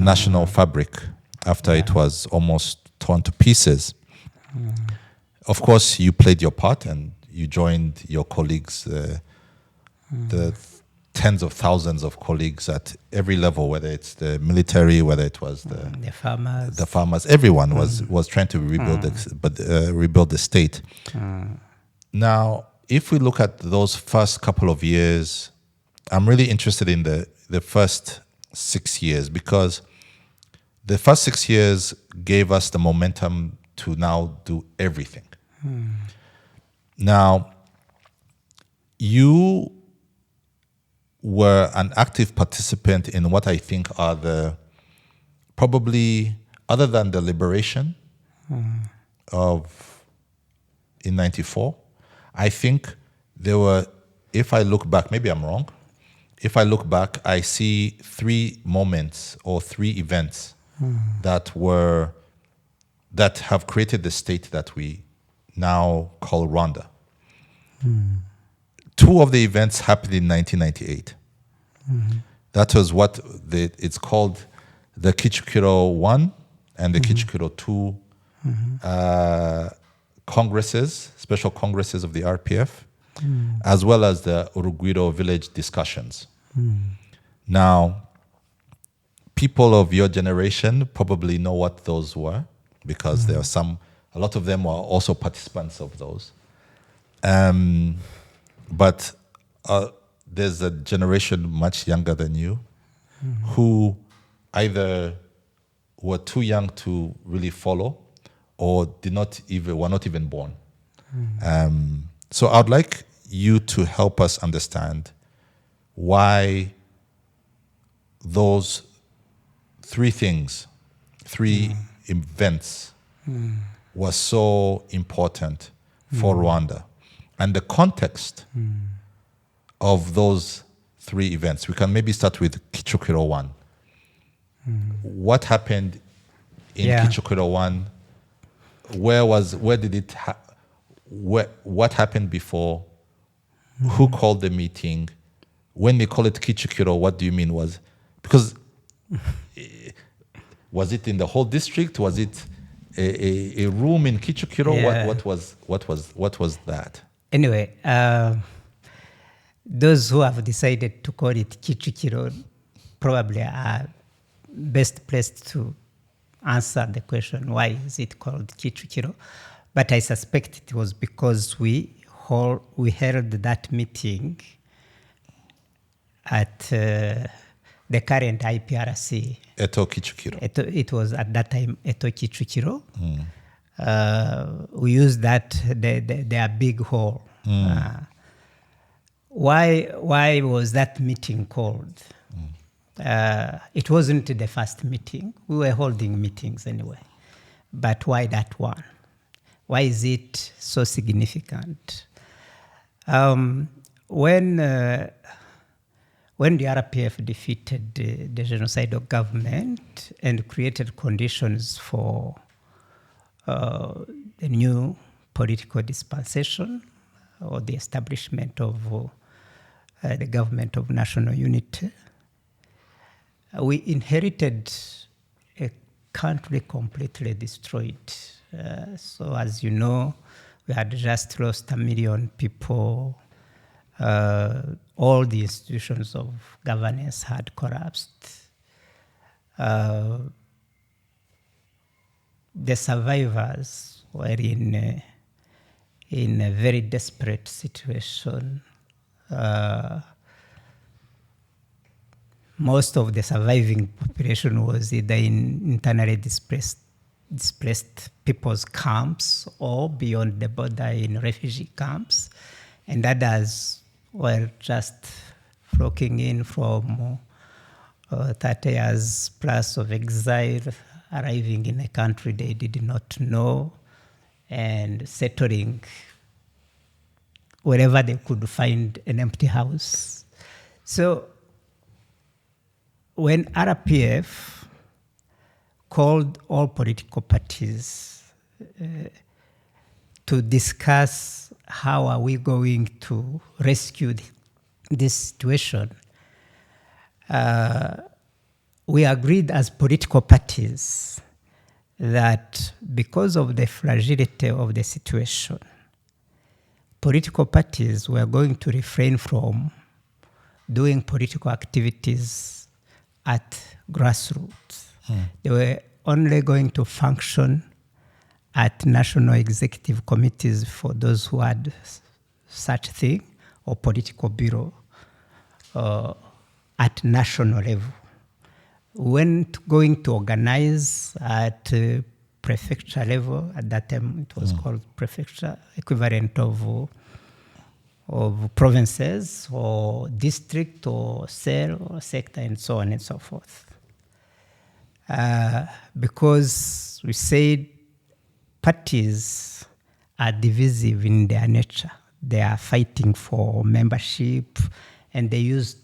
national fabric after it was almost torn to pieces. Of course, you played your part and you joined your colleagues, the tens of thousands of colleagues at every level, whether it's the military, whether it was the farmers, everyone was trying to rebuild rebuild the state. Now, if we look at those first couple of years, I'm really interested in the first 6 years because the first 6 years gave us the momentum to now do everything. Now, you were an active participant in what I think are probably, other than the liberation in 94, I think there were, if I look back, maybe I'm wrong, if I look back, I see 3 moments or 3 events that have created the state that we now call Rwanda. 2 of the events happened in 1998. That was what it's called the Kicukiro 1 and the Kicukiro 2 congresses, special congresses of the RPF, as well as the Urugwiro village discussions. Now, people of your generation probably know what those were because there are a lot of them were also participants of those. But there's a generation much younger than you who either were too young to really follow or were not even born. So I'd like you to help us understand why those 3 things, 3 events was so important for Rwanda and the context of those 3 events. We can maybe start with Kicukiro 1. What happened in Kicukiro 1? What happened before? Who called the meeting? When they call it Kicukiro, what do you mean? Because was it in the whole district? Was it a room in Kicukiro? Yeah. What was that? Anyway, those who have decided to call it Kicukiro probably are best placed to answer the question, why is it called Kicukiro? But I suspect it was because we held that meeting at the current IPRC. Eto Kicukiro. It was at that time Eto Kicukiro. We used that, their big hall. Why was that meeting called? It wasn't the first meeting. We were holding meetings anyway. But why that one? Why is it so significant? When the RPF defeated the genocidal government and created conditions for the new political dispensation or the establishment of the government of national unity, we inherited a country completely destroyed. So as you know, we had just lost 1 million people. All the institutions of governance had collapsed. The survivors were in a very desperate situation. Most of the surviving population was either in internally displaced people's camps or beyond the border in refugee camps, and others were just flocking in from 30 years plus of exile, arriving in a country they did not know, and settling wherever they could find an empty house. So when RPF called all political parties to discuss how are we going to rescue this situation, we agreed as political parties that because of the fragility of the situation, political parties were going to refrain from doing political activities at grassroots. They were only going to function at national executive committees for those who had such thing, or political bureau at national level. We weren't going to organize at prefecture level. At that time, it was called prefecture, equivalent of provinces or district or cell or sector and so on and so forth. Because we said parties are divisive in their nature. They are fighting for membership and they use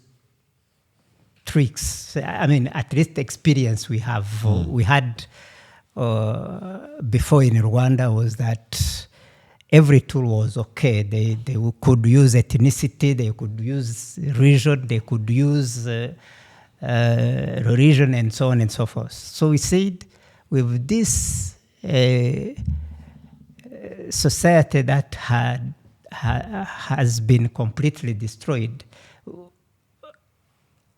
tricks. I mean, at least the experience we have, we had before in Rwanda was that every tool was okay. They could use ethnicity, they could use region, they could use religion and so on and so forth. So we said with this society that has been completely destroyed,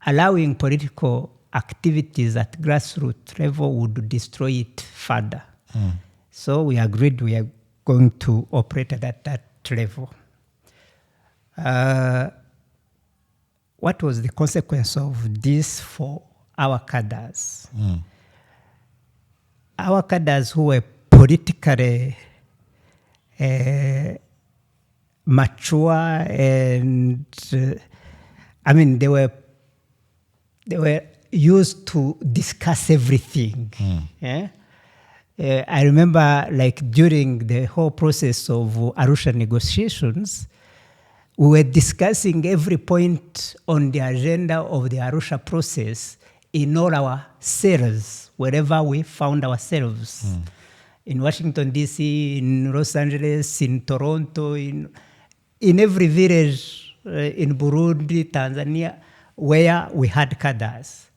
allowing political activities at grassroots level would destroy it further. So we agreed we are going to operate at that level. What was the consequence of this for our cadres? Our cadres who were politically mature and I mean they were used to discuss everything. Yeah? I remember, like during the whole process of Arusha negotiations, we were discussing every point on the agenda of the Arusha process in all our cells, wherever we found ourselves. In Washington, D.C., in Los Angeles, in Toronto, in every village in Burundi, Tanzania, where we had cadres.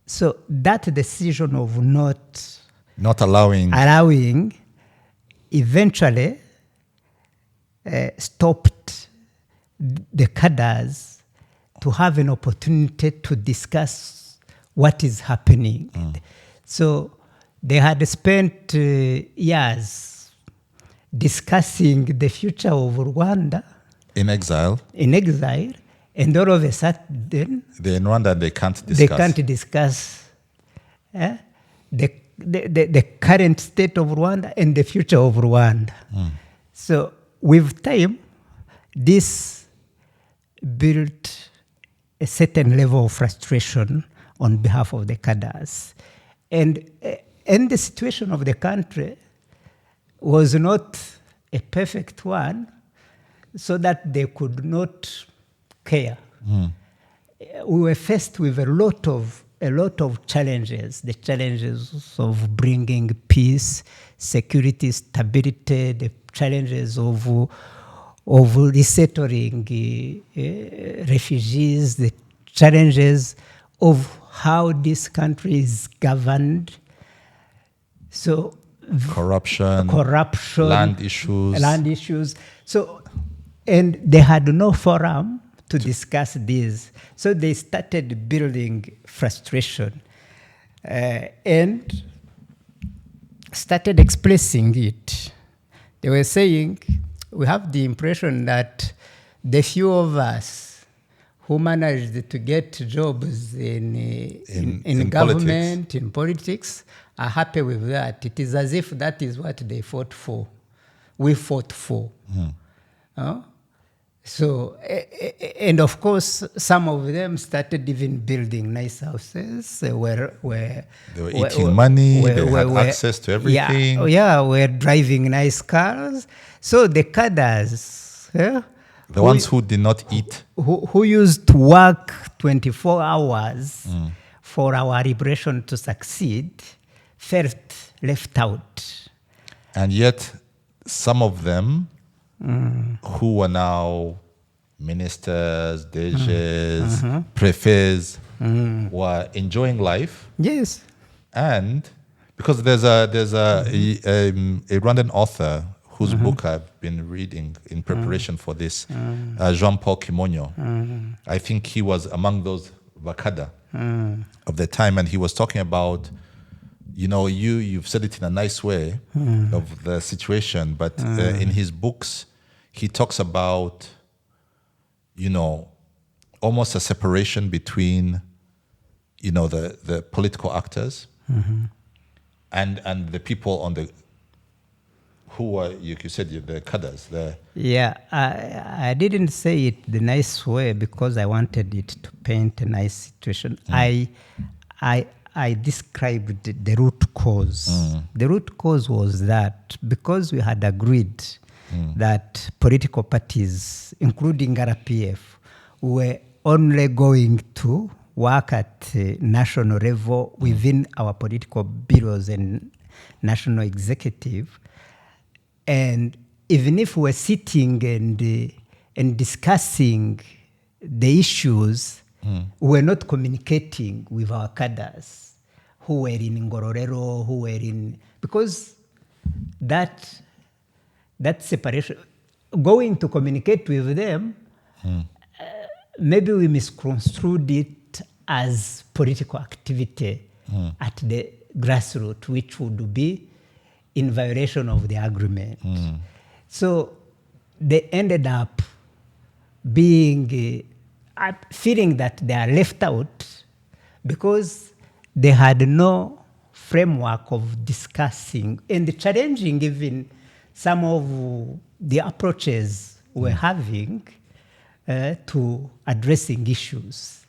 So that decision of not allowing eventually stopped the cadres to have an opportunity to discuss what is happening. So they had spent years discussing the future of Rwanda. In exile. And all of a sudden, They're in Rwanda, they can't discuss. They can't discuss the current state of Rwanda and the future of Rwanda. So with time, this built a certain level of frustration on behalf of the cadres. And the situation of the country was not a perfect one, so that they could not care. We were faced with a lot of challenges. The challenges of bringing peace, security, stability. The challenges of resettling refugees. The challenges of how this country is governed. So corruption, land issues. So, and they had no forum to discuss this. So they started building frustration and started expressing it. They were saying, we have the impression that the few of us who managed to get jobs in government, in politics, are happy with that. It is as if that is what they fought for. We fought for. So, and of course, some of them started even building nice houses where they were eating money, they had access to everything. We're driving nice cars. So the cadres, the ones who did not eat, who used to work 24 hours for our liberation to succeed, felt left out. And yet, some of them who are now ministers, DGs, prefets, were enjoying life. Yes. And because there's a Rwandan author whose book I've been reading in preparation for this, Jean-Paul Kimonyo. I think he was among those Vakada of the time, and he was talking about, you've said it in a nice way of the situation, but in his books, he talks about, almost a separation between, the political actors and the people on the, who were, you said, the cadres. I didn't say it the nice way because I wanted it to paint a nice situation. I described the root cause. The root cause was that because we had agreed that political parties, including RPF, were only going to work at national level within our political bureaus and national executive. And even if we're sitting and discussing the issues, we're not communicating with our cadres who were in Ngororero, who were in... Because that separation, going to communicate with them, maybe we misconstrued it as political activity at the grassroots, which would be in violation of the agreement. So they ended up being, feeling that they are left out because they had no framework of discussing and challenging even some of the approaches we're having to addressing issues.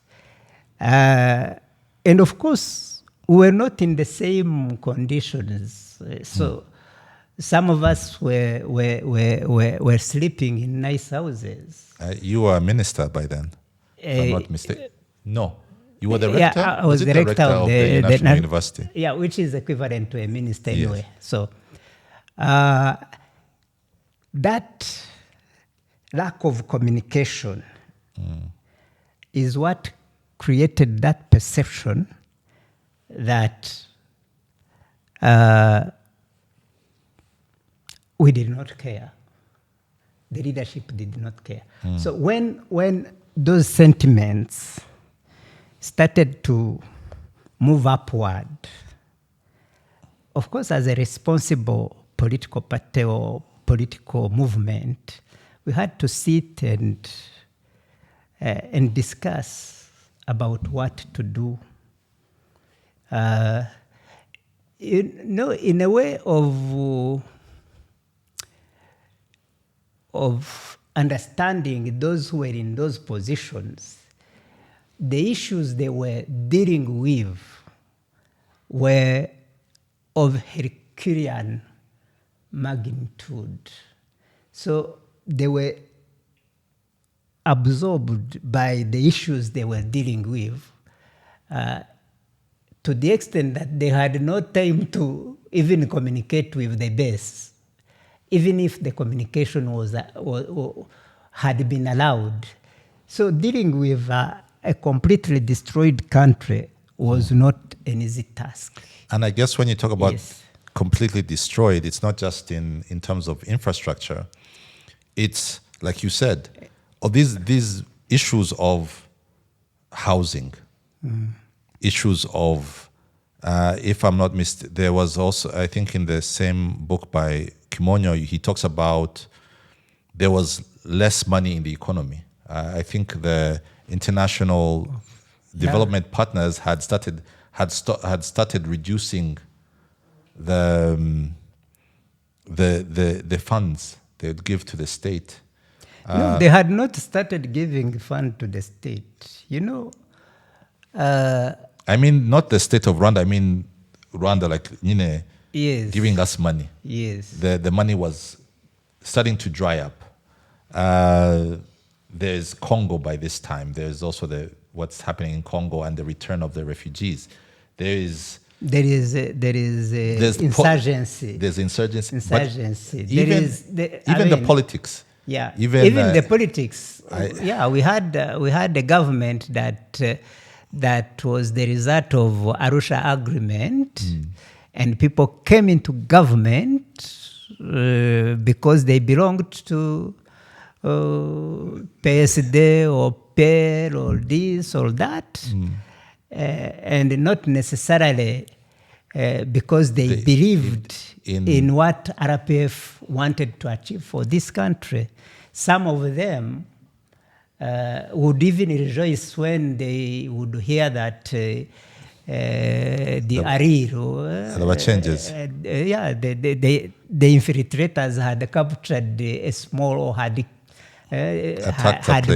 And of course, we're not in the same conditions. So some of us were sleeping in nice houses. You were a minister by then, if I'm not mistaken. No. You were the rector? Yeah, I was the rector of the National University. Yeah, which is equivalent to a minister anyway. Yes. So that lack of communication is what created that perception that we did not care the leadership did not care. So when those sentiments started to move upward, of course, as a responsible political party or political movement, we had to sit and discuss about what to do. In a way of understanding those who were in those positions, the issues they were dealing with were of Herculean magnitude. So they were absorbed by the issues they were dealing with to the extent that they had no time to even communicate with the base, even if the communication had been allowed. So dealing with a completely destroyed country was not an easy task. And I guess when you talk about completely destroyed, it's not just in terms of infrastructure. It's, like you said, these issues of housing, issues of, if I'm not mistaken, there was also, I think in the same book by Kimonyo, he talks about there was less money in the economy. I think the international development partners had started reducing the funds they would give to the state. No, they had not started giving fund to the state. I mean, not the state of Rwanda. I mean, Rwanda, like giving us money. Yes. The money was starting to dry up. There's Congo by this time. There's also what's happening in Congo and the return of the refugees. There's insurgency. There's insurgency. Even the politics. Yeah. Even the politics. We had a government that was the result of Arusha Agreement, and people came into government because they belonged to PSD or PER or this or that, and not necessarily because they believed in what RPF wanted to achieve for this country. Some of them would even rejoice when they would hear that the Ariro, changes. The infiltrators had captured a small or had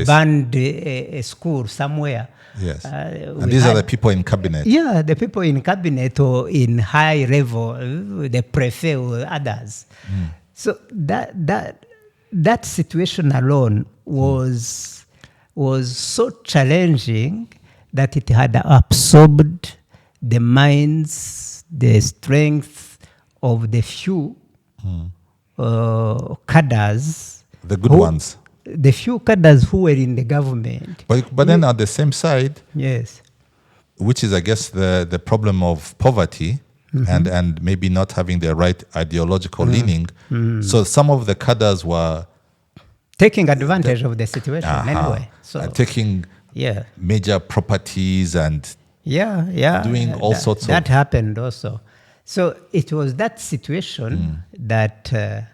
banned a school somewhere. Yes. And these are the people in cabinet. Yeah, the people in cabinet or in high level, the prefect or others. So that situation alone was so challenging that it had absorbed the minds, the strength of the few cadres. The good ones. The few cadres who were in the government. But then at the same side, yes, which is, I guess, the problem of poverty and maybe not having the right ideological leaning. So some of the cadres were taking advantage of the situation anyway. So taking major properties and doing all sorts of... That happened also. So it was that situation that the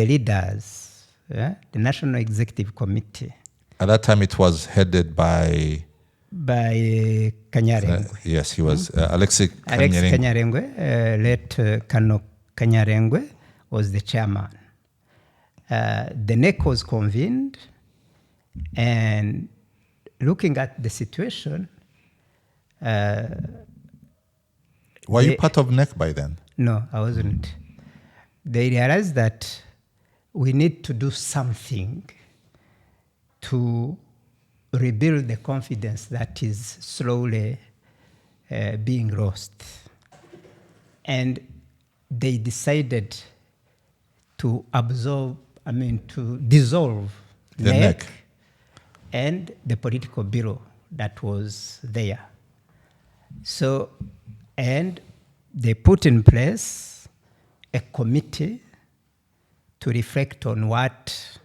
leaders, the National Executive Committee. At that time, it was headed by Kanyarengwe. Yes, he was Alexis Kanyarengwe. Late Kano Kanyarengwe was the chairman. The NEC was convened, and looking at the situation... Were you part of NEC by then? No, I wasn't. They realized that we need to do something to rebuild the confidence that is slowly being lost. And they decided to dissolve the NEC and the political bureau that was there. So, and they put in place a committee to reflect on what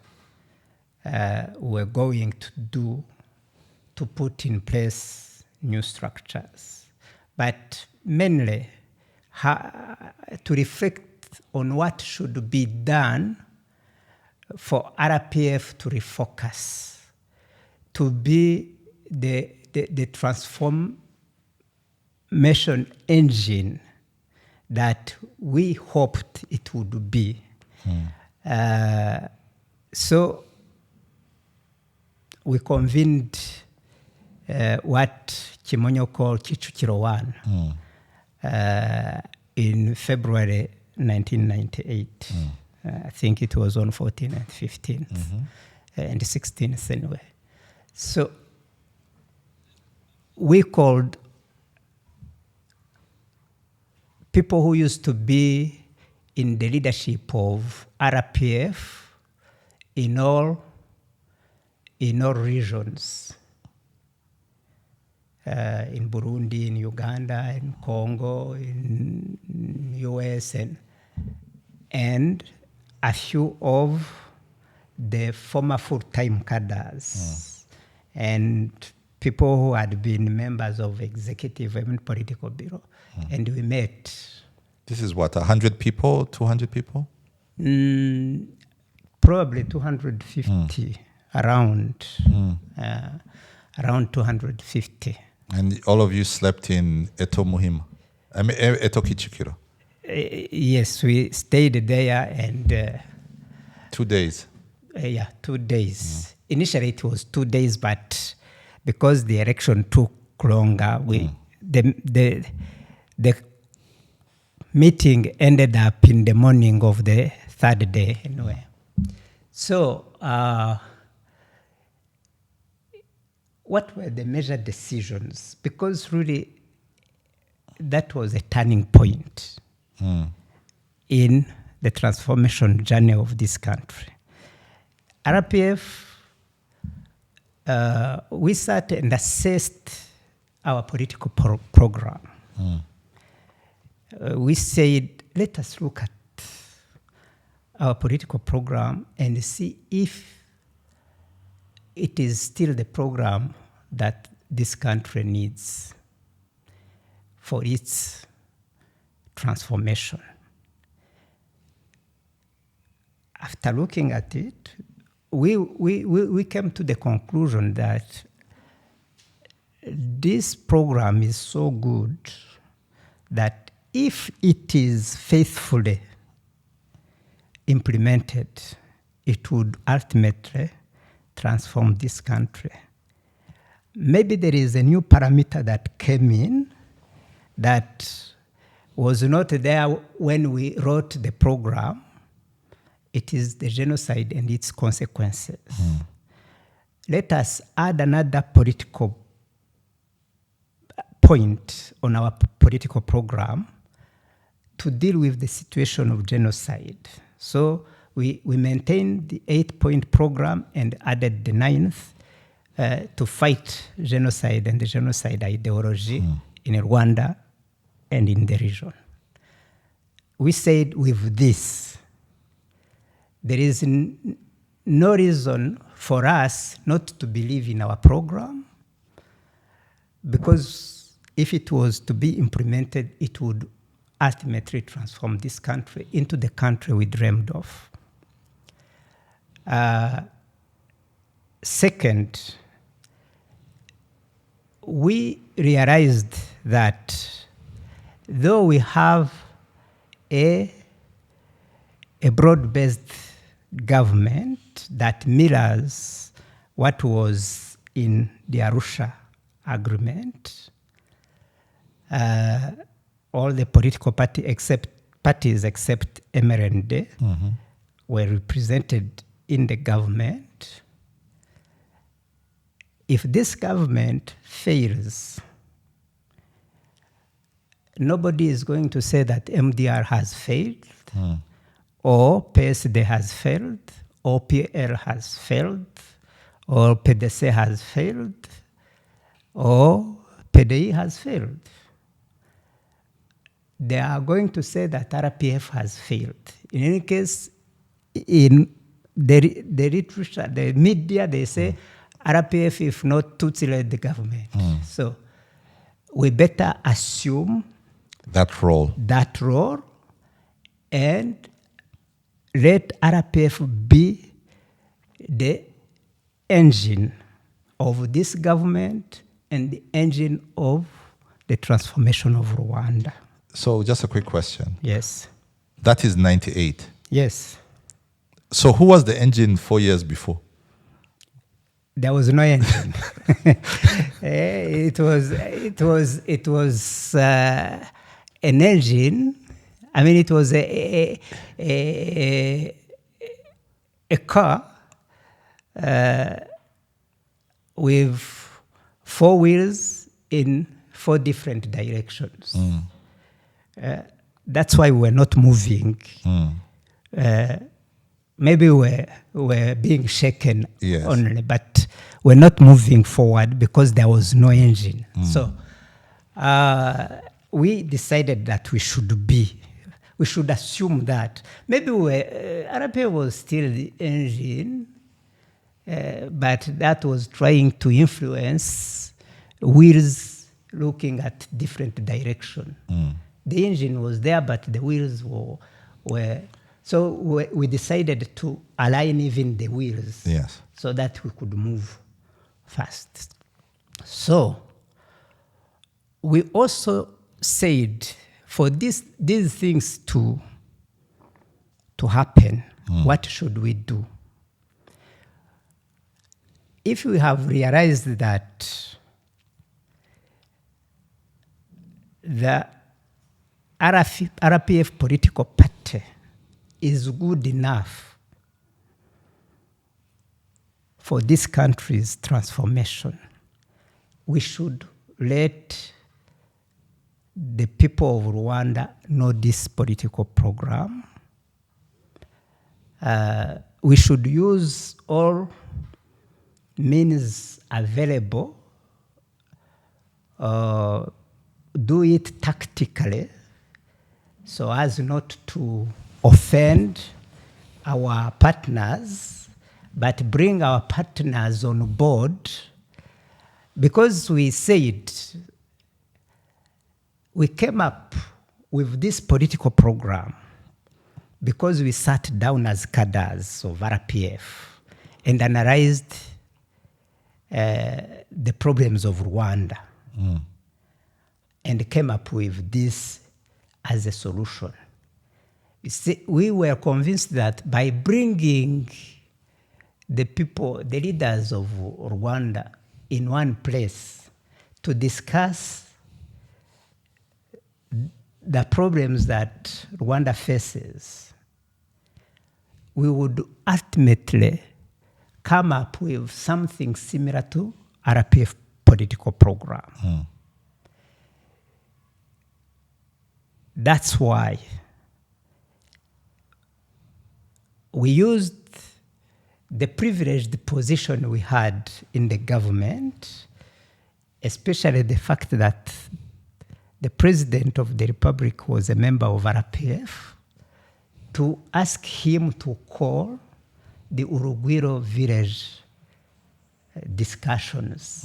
we're going to do to put in place new structures, but mainly to reflect on what should be done for RPF to refocus, to be the transformation engine that we hoped it would be. So we convened what Kimonyo called Kicukiro 1 in February 1998. I think it was on 14th and 15th and 16th anyway. So we called people who used to be in the leadership of RPF in all regions, in Burundi, in Uganda, in Congo, in US, and a few of the former full-time cadres and people who had been members of executive and political bureau. And we met. This is what, 100 people, 200 people? Probably 250, around 250. And all of you slept in Eto Muhima? I mean, Eto Kicukiro? Yes, we stayed there and... 2 days? 2 days. Initially it was 2 days, but because the election took longer, the meeting ended up in the morning of the third day anyway. So what were the major decisions? Because really that was a turning point in the transformation journey of this country. RPF, we sat and assessed our political program. We said, let us look at our political program and see if it is still the program that this country needs for its transformation. After looking at it, we came to the conclusion that this program is so good that if it is faithfully implemented, it would ultimately transform this country. Maybe there is a new parameter that came in that was not there when we wrote the program. It is the genocide and its consequences. Let us add another political point on our political program to deal with the situation of genocide. So we maintained the 8-point program and added the 9th to fight genocide and the genocide ideology in Rwanda and in the region. We said with this, there is no reason for us not to believe in our program, because if it was to be implemented, it would ultimately transform this country into the country we dreamed of. Second, we realized that though we have a broad-based government that mirrors what was in the Arusha Agreement, all the political parties except MRND were represented in the government. If this government fails, nobody is going to say that MDR has failed, or PSD has failed, or PL has failed, or PDC has failed, or PDI has failed. They are going to say that RPF has failed. In any case, in the literature, the media, they say RPF, if not Tutsi-led government. So we better assume That role. and let RPF be the engine of this government and the engine of the transformation of Rwanda. So just a quick question. Yes. That is 98. Yes. So who was the engine 4 years before? There was no engine. It was an engine. I mean, it was a car with 4 wheels in 4 different directions. That's why we're not moving. Maybe we're being shaken only, but we're not moving forward because there was no engine. So we decided that we should assume that. Maybe RPF was still the engine, but that was trying to influence wheels looking at different direction. The engine was there, but the wheels were so we decided to align even the wheels, so that we could move fast. So we also said, for these things to happen, what should we do? If we have realized that the RPF political party is good enough for this country's transformation, we should let the people of Rwanda know this political program. We should use all means available, do it tactically, so as not to offend our partners, but bring our partners on board, because we said we came up with this political program because we sat down as cadres of RPF and analyzed the problems of Rwanda and came up with this as a solution. You see, we were convinced that by bringing the people, the leaders of Rwanda in one place to discuss the problems that Rwanda faces, we would ultimately come up with something similar to RPF political program. That's why we used the privileged position we had in the government, especially the fact that the President of the Republic was a member of RPF, to ask him to call the Urugwiro village discussions.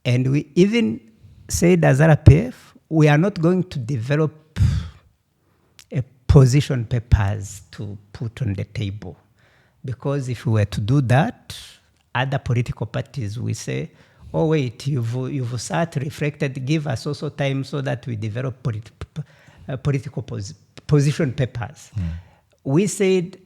And we even said as RPF, we are not going to develop position papers to put on the table. Because if we were to do that, other political parties will say, oh wait, you've sat, reflected, give us also time so that we develop political position papers. We said,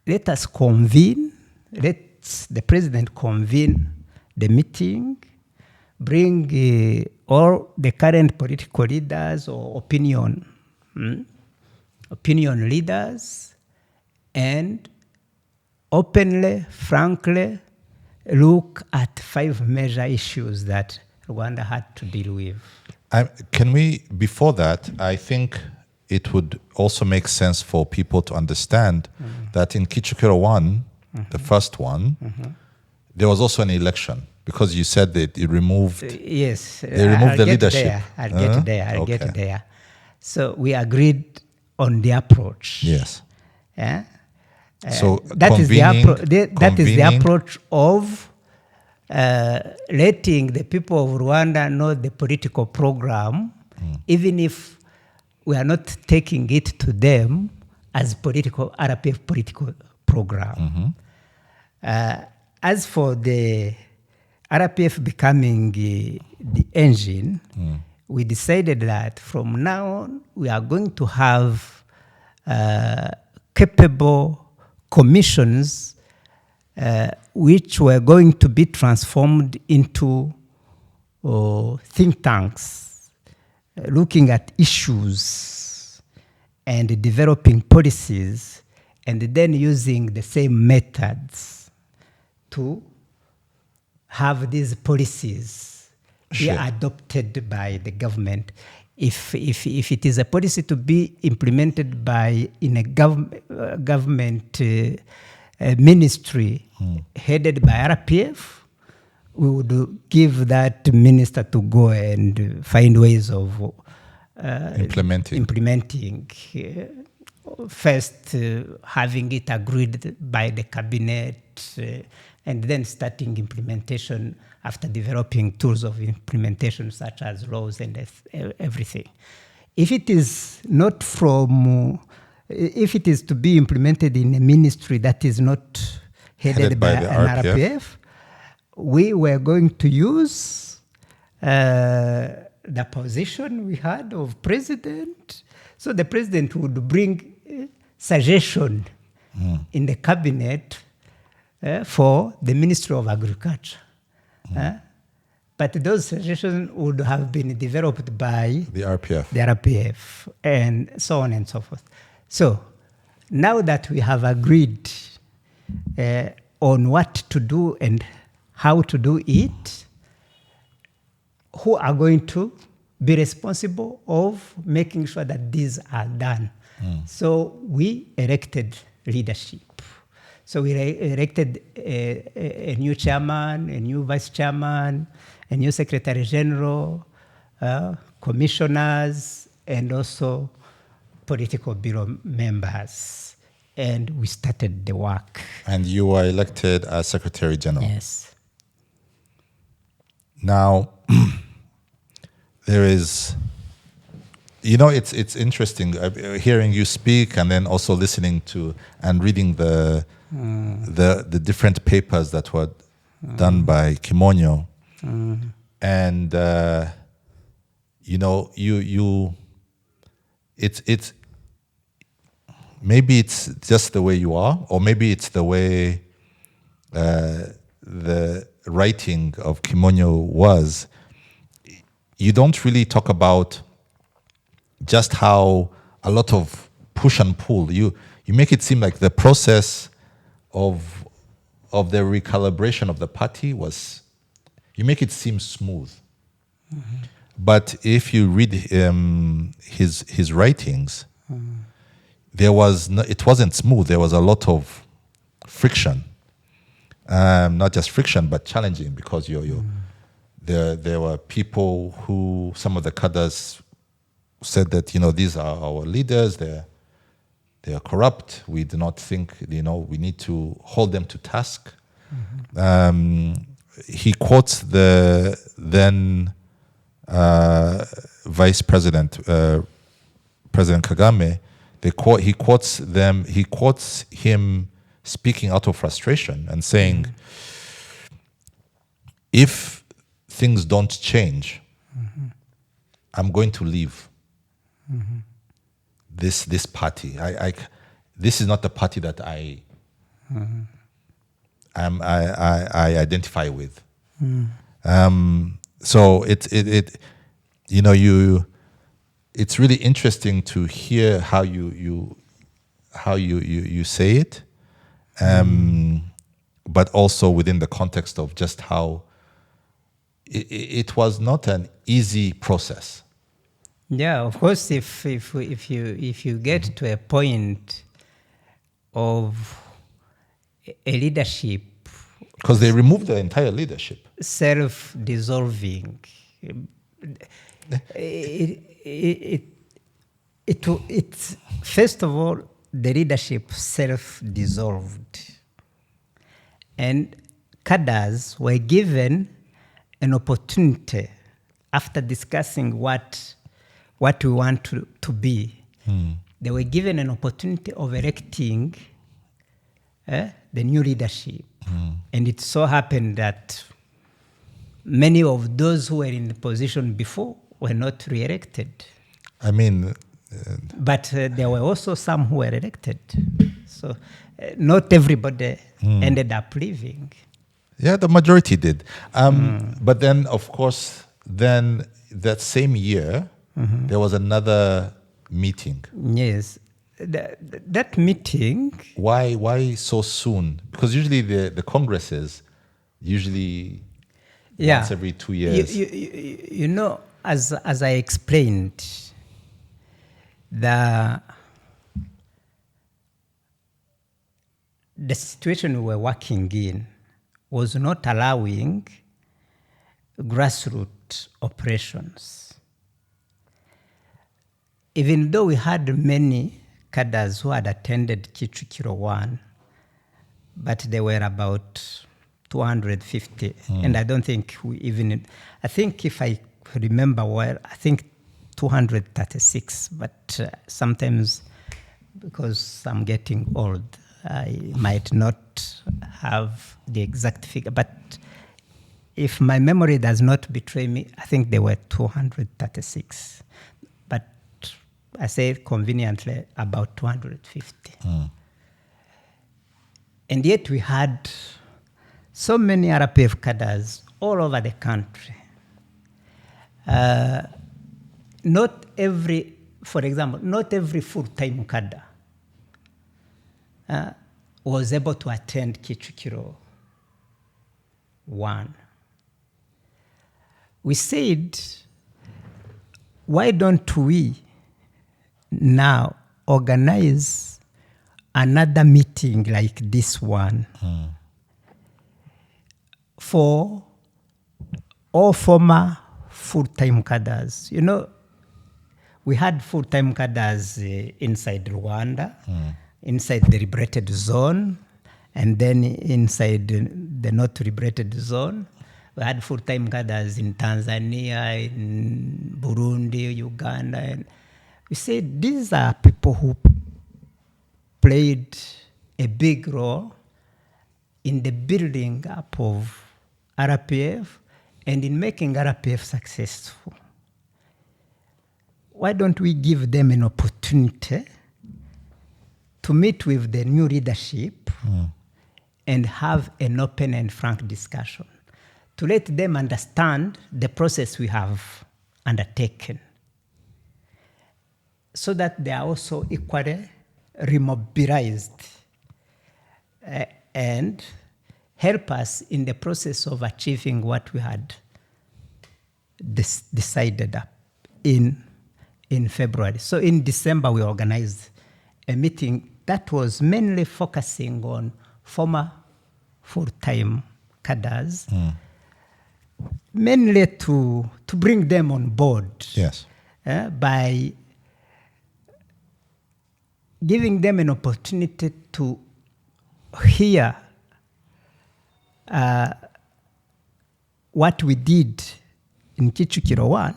let us convene, let the president convene the meeting, bring all the current political leaders or opinion leaders, and openly, frankly, look at 5 major issues that Rwanda had to deal with. Can we, before that, I think it would also make sense for people to understand that in Kicukiro 1, the first one, there was also an election, because you said that it removed, yes, they removed the leadership. I'll get there. So we agreed on the approach. Yes. Yeah? So that is the approach of letting the people of Rwanda know the political program, even if we are not taking it to them as RPF political program. As for the RPF becoming the engine, we decided that from now on we are going to have capable commissions which were going to be transformed into think tanks, looking at issues and developing policies, and then using the same methods to have these policies be adopted by the government. If it is a policy to be implemented in a government ministry headed by RPF, we would give that minister to go and find ways of implementing. First, having it agreed by the cabinet, and then starting implementation after developing tools of implementation such as laws and everything. If it is not if it is to be implemented in a ministry that is not headed by an RPF, we were going to use the position we had of president. So the president would bring suggestion in the cabinet for the Ministry of Agriculture. But those suggestions would have been developed by the RPF. The RPF, and so on and so forth. So now that we have agreed on what to do and how to do it, who are going to be responsible of making sure that these are done? So we elected leadership. So we elected a new chairman, a new vice chairman, a new secretary general, commissioners, and also political bureau members. And we started the work. And you were elected as secretary general. Yes. Now, there is, it's interesting hearing you speak and then also listening to and reading the different papers that were done by Kimonyo. And, it's maybe it's just the way you are, or maybe it's the way the writing of Kimonyo was. You don't really talk about just how a lot of push and pull. You make it seem like the process of the recalibration of the party was, you make it seem smooth. But if you read his writings, it wasn't smooth. There was a lot of friction, not just friction, but challenging, because there were people who, some of the cadres said that, these are our leaders, they are corrupt. We do not think, we need to hold them to task. He quotes the then Vice President, President Kagame. He quotes him speaking out of frustration and saying, if things don't change, I'm going to leave this party. This is not the party that I identify with. So it's really interesting to hear how you say it, but also within the context of just how it was not an easy process. Yeah, of course, if you get to a point of a leadership, because they removed the entire leadership, self-dissolving, It's first of all, the leadership self-dissolved. And cadres were given an opportunity after discussing what we want to be. They were given an opportunity of electing the new leadership. And it so happened that many of those who were in the position before were not re-elected. I mean... but there were also some who were elected. So not everybody ended up leaving. Yeah, the majority did. But then, of course, then that same year, there was another meeting. Yes. That meeting... Why so soon? Because usually the congresses, once every 2 years. You know, as I explained, the situation we were working in was not allowing grassroots operations. Even though we had many cadres who had attended Kicukiro 1, but they were about 250. And I don't think I think if I remember well, I think 236, but sometimes because I'm getting old, I might not have the exact figure. But if my memory does not betray me, I think there were 236. But I say conveniently about 250. And yet we had so many RPF cadres all over the country. For example, not every full-time cadre was able to attend Kicukiro 1. We said, why don't we now organize another meeting like this one for all former full-time cadres? You know, we had full-time cadres inside Rwanda, inside the liberated zone, and then inside the not liberated zone. We had full-time cadres in Tanzania, in Burundi, Uganda. And we said these are people who played a big role in the building up of RPF and in making RPF successful. Why don't we give them an opportunity to meet with the new leadership and have an open and frank discussion, to let them understand the process we have undertaken, so that they are also equally remobilized and help us in the process of achieving what we had decided in February. So in December, we organized a meeting that was mainly focusing on former full-time cadres, mainly to bring them on board. Yes. By giving them an opportunity to hear what we did in Kicukiro 1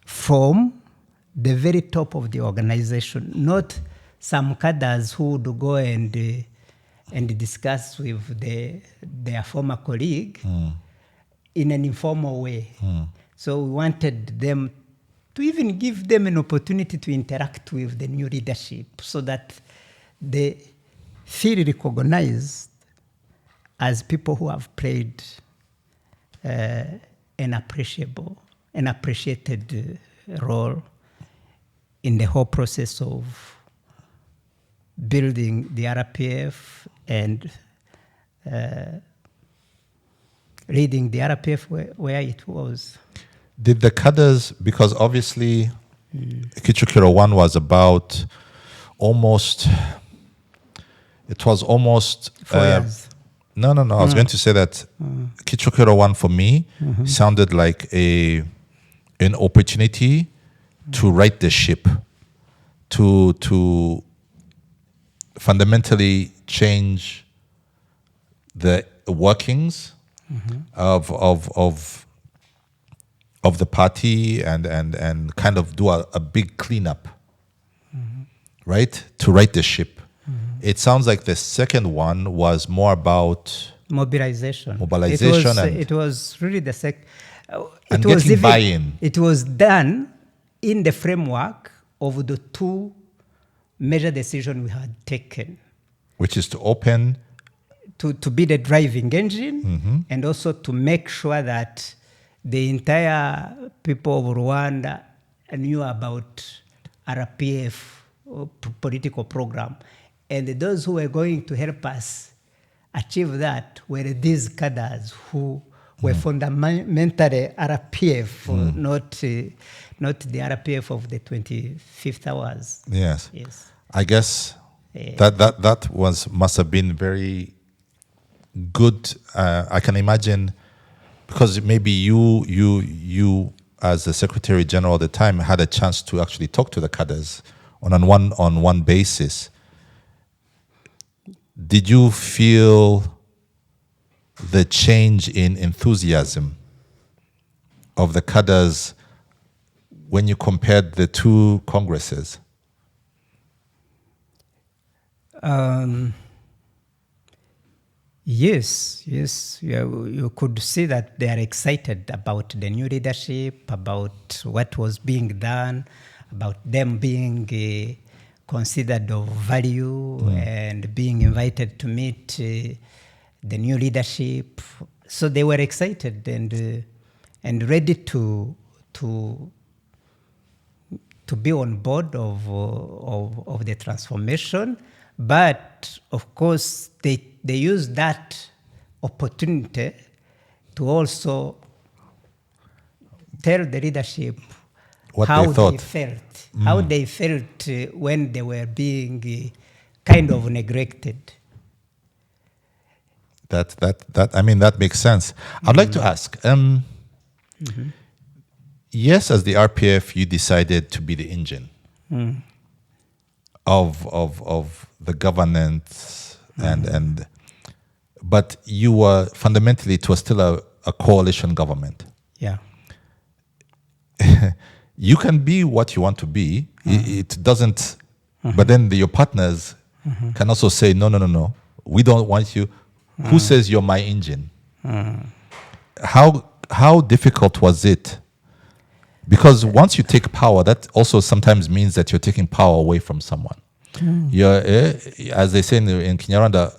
from the very top of the organization, not some cadres who would go and discuss with their former colleague in an informal way. So we wanted them to even give them an opportunity to interact with the new leadership so that they feel recognized as people who have played an appreciated role in the whole process of building the RPF and leading the RPF where it was. Did the cadres, because obviously Kicukiro 1 was about almost 4 years. No. I was going to say that Kicukiro 1 for me sounded like an opportunity to right the ship, to fundamentally change the workings of the party and kind of do a big cleanup, right? To right the ship. It sounds like the second one was more about mobilization. And it was really the and getting buy-in. It was done in the framework of the two major decisions we had taken. Which is to open... To be the driving engine, and also to make sure that the entire people of Rwanda knew about RPF political program. And those who were going to help us achieve that were these cadres who were fundamentally RPF, not the RPF of the 25th hours. Yes. Yes. I guess that must have been very good. I can imagine, because maybe you as the Secretary General at the time had a chance to actually talk to the cadres on one basis. Did you feel the change in enthusiasm of the cadres when you compared the two congresses? Yes. You could see that they are excited about the new leadership, about what was being done, about them being considered of value and being invited to meet the new leadership. So they were excited and ready to be on board of the transformation. But of course, they used that opportunity to also tell the leadership how they felt when they were being kind of neglected. That makes sense. I'd like to ask. Yes, as the RPF, you decided to be the engine of the governance, but you were fundamentally, it was still a coalition government. Yeah. You can be what you want to be. It doesn't. But then your partners can also say, no. We don't want you. Who says you're my engine? How difficult was it? Because once you take power, that also sometimes means that you're taking power away from someone. You're, as they say in Kinyarwanda,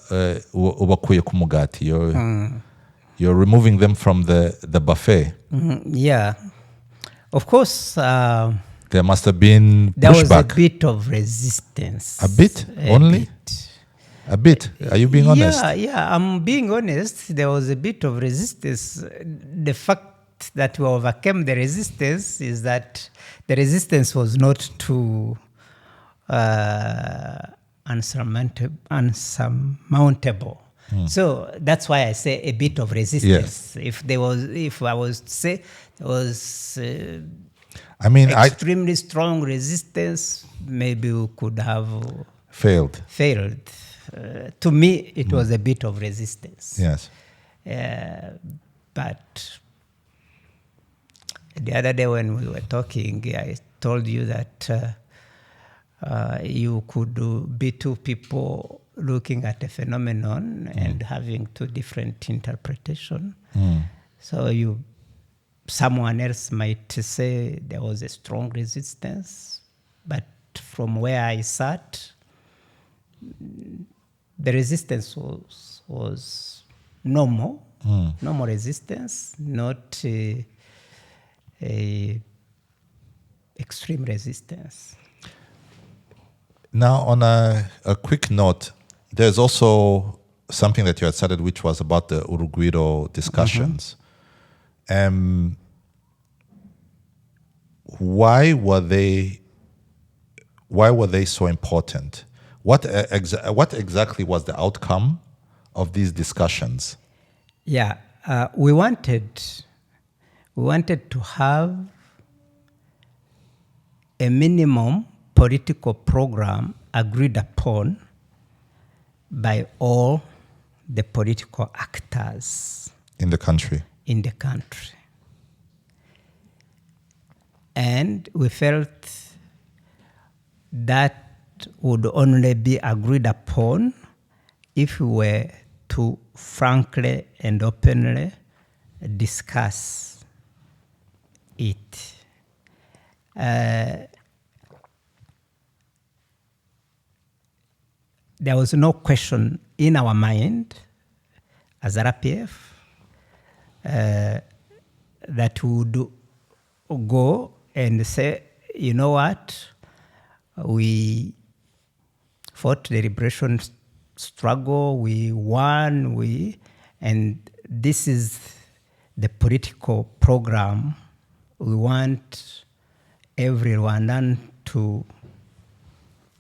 ubakuye ku mugati. You're removing them from the buffet. Yeah. Of course, there must have been pushback. There was a bit of resistance. A bit? Only? A bit? Are you being honest? Yeah, I'm being honest. There was a bit of resistance. The fact that we overcame the resistance is that the resistance was not too unsurmountable. So that's why I say a bit of resistance. Yes. If I was to say there was extremely strong resistance, maybe we could have failed. To me, it was a bit of resistance. Yes. But the other day when we were talking, I told you that you could be two people looking at a phenomenon and having two different interpretations. So someone else might say there was a strong resistance, but from where I sat, the resistance was normal, normal resistance, not a extreme resistance. Now, on a quick note, there's also something that you had started, which was about the Urugwiro discussions. Why were they so important? What exactly was the outcome of these discussions? Yeah, we wanted to have a minimum political program agreed upon by all the political actors in the country. And we felt that would only be agreed upon if we were to frankly and openly discuss it. There was no question in our mind as RPF that we would go and say, you know what, we fought the liberation struggle, we won, and this is the political program we want every Rwandan to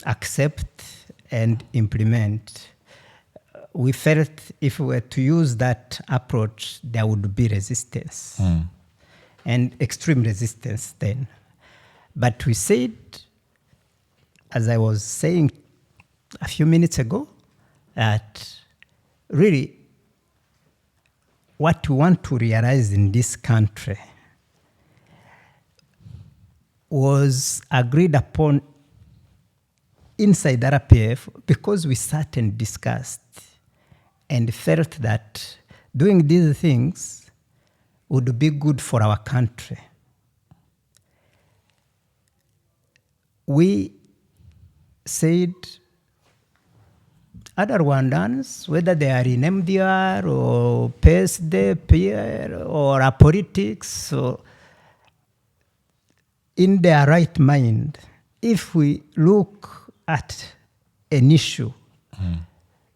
accept and implement. We felt if we were to use that approach, there would be resistance, and extreme resistance then. But we said, as I was saying a few minutes ago, that really what we want to realize in this country was agreed upon inside RPF because we sat and discussed and felt that doing these things would be good for our country. We said other Rwandans, whether they are in MDR or PSD, PR, or our politics, or in their right mind, if we look at an issue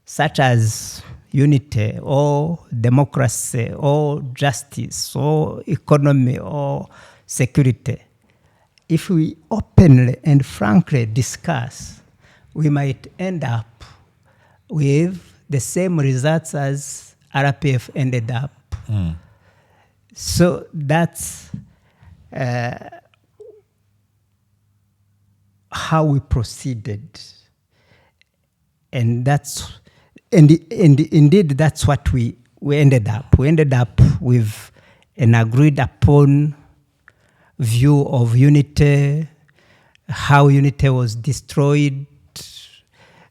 such as unity or democracy or justice or economy or security, if we openly and frankly discuss, we might end up with the same results as RPF ended up. So that's how we proceeded, and indeed that's what we ended up. We ended up with an agreed upon view of unity, how unity was destroyed,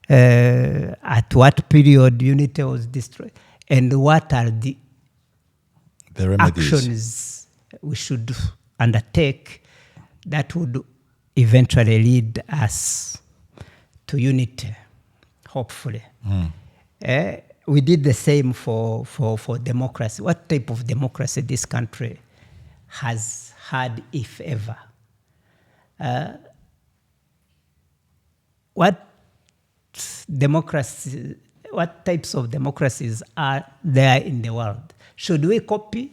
at what period unity was destroyed, and what are the actions we should undertake that would eventually lead us to unity, hopefully. We did the same for democracy. What type of democracy this country has had, if ever? What types of democracies are there in the world? Should we copy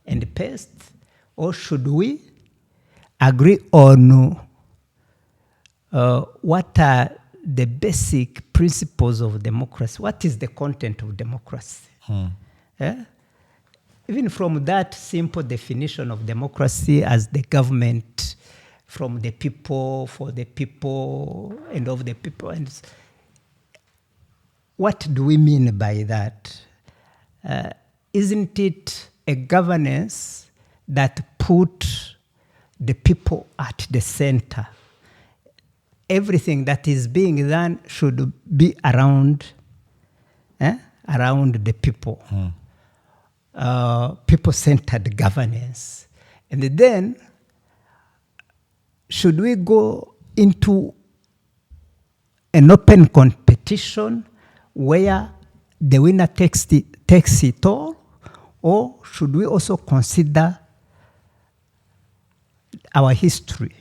and paste, or should we agree on what are the basic principles of democracy? What is the content of democracy? Even from that simple definition of democracy as the government from the people, for the people, and of the people. And what do we mean by that? Isn't it a governance that put the people at the center? Everything that is being done should be around the people. People-centered governance. And then, should we go into an open competition where the winner takes it all? Or should we also consider our history?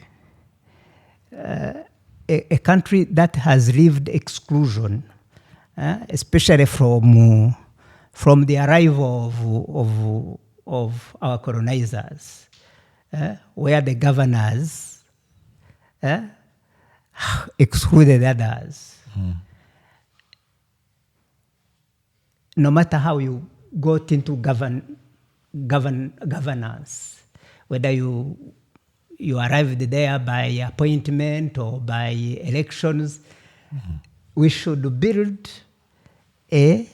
A country that has lived exclusion, especially from the arrival of our colonizers, where the governors excluded others. No matter how you got into governance, whether you you arrived there by appointment or by elections. We should build a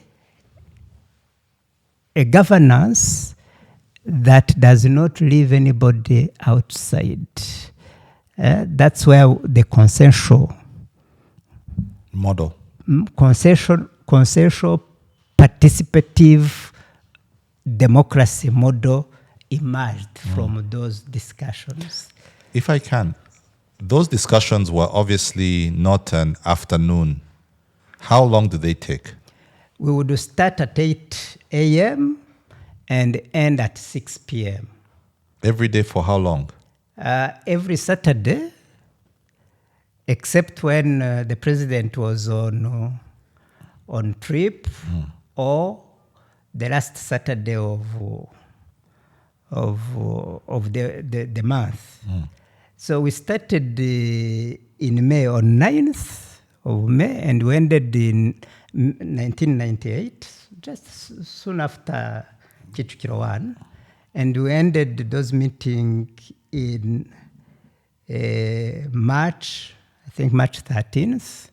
governance that does not leave anybody outside. That's where the consensual model, consensual participative democracy model emerged from those discussions. If I can, those discussions were obviously not an afternoon. How long do they take? We would start at 8 a.m. and end at 6 p.m. Every day for how long? Every Saturday, except when the president was on trip, or the last Saturday of the month. So we started in May, on 9th of May, and we ended in 1998, just soon after Kicukiro 1. And we ended those meetings in March, I think March 13th,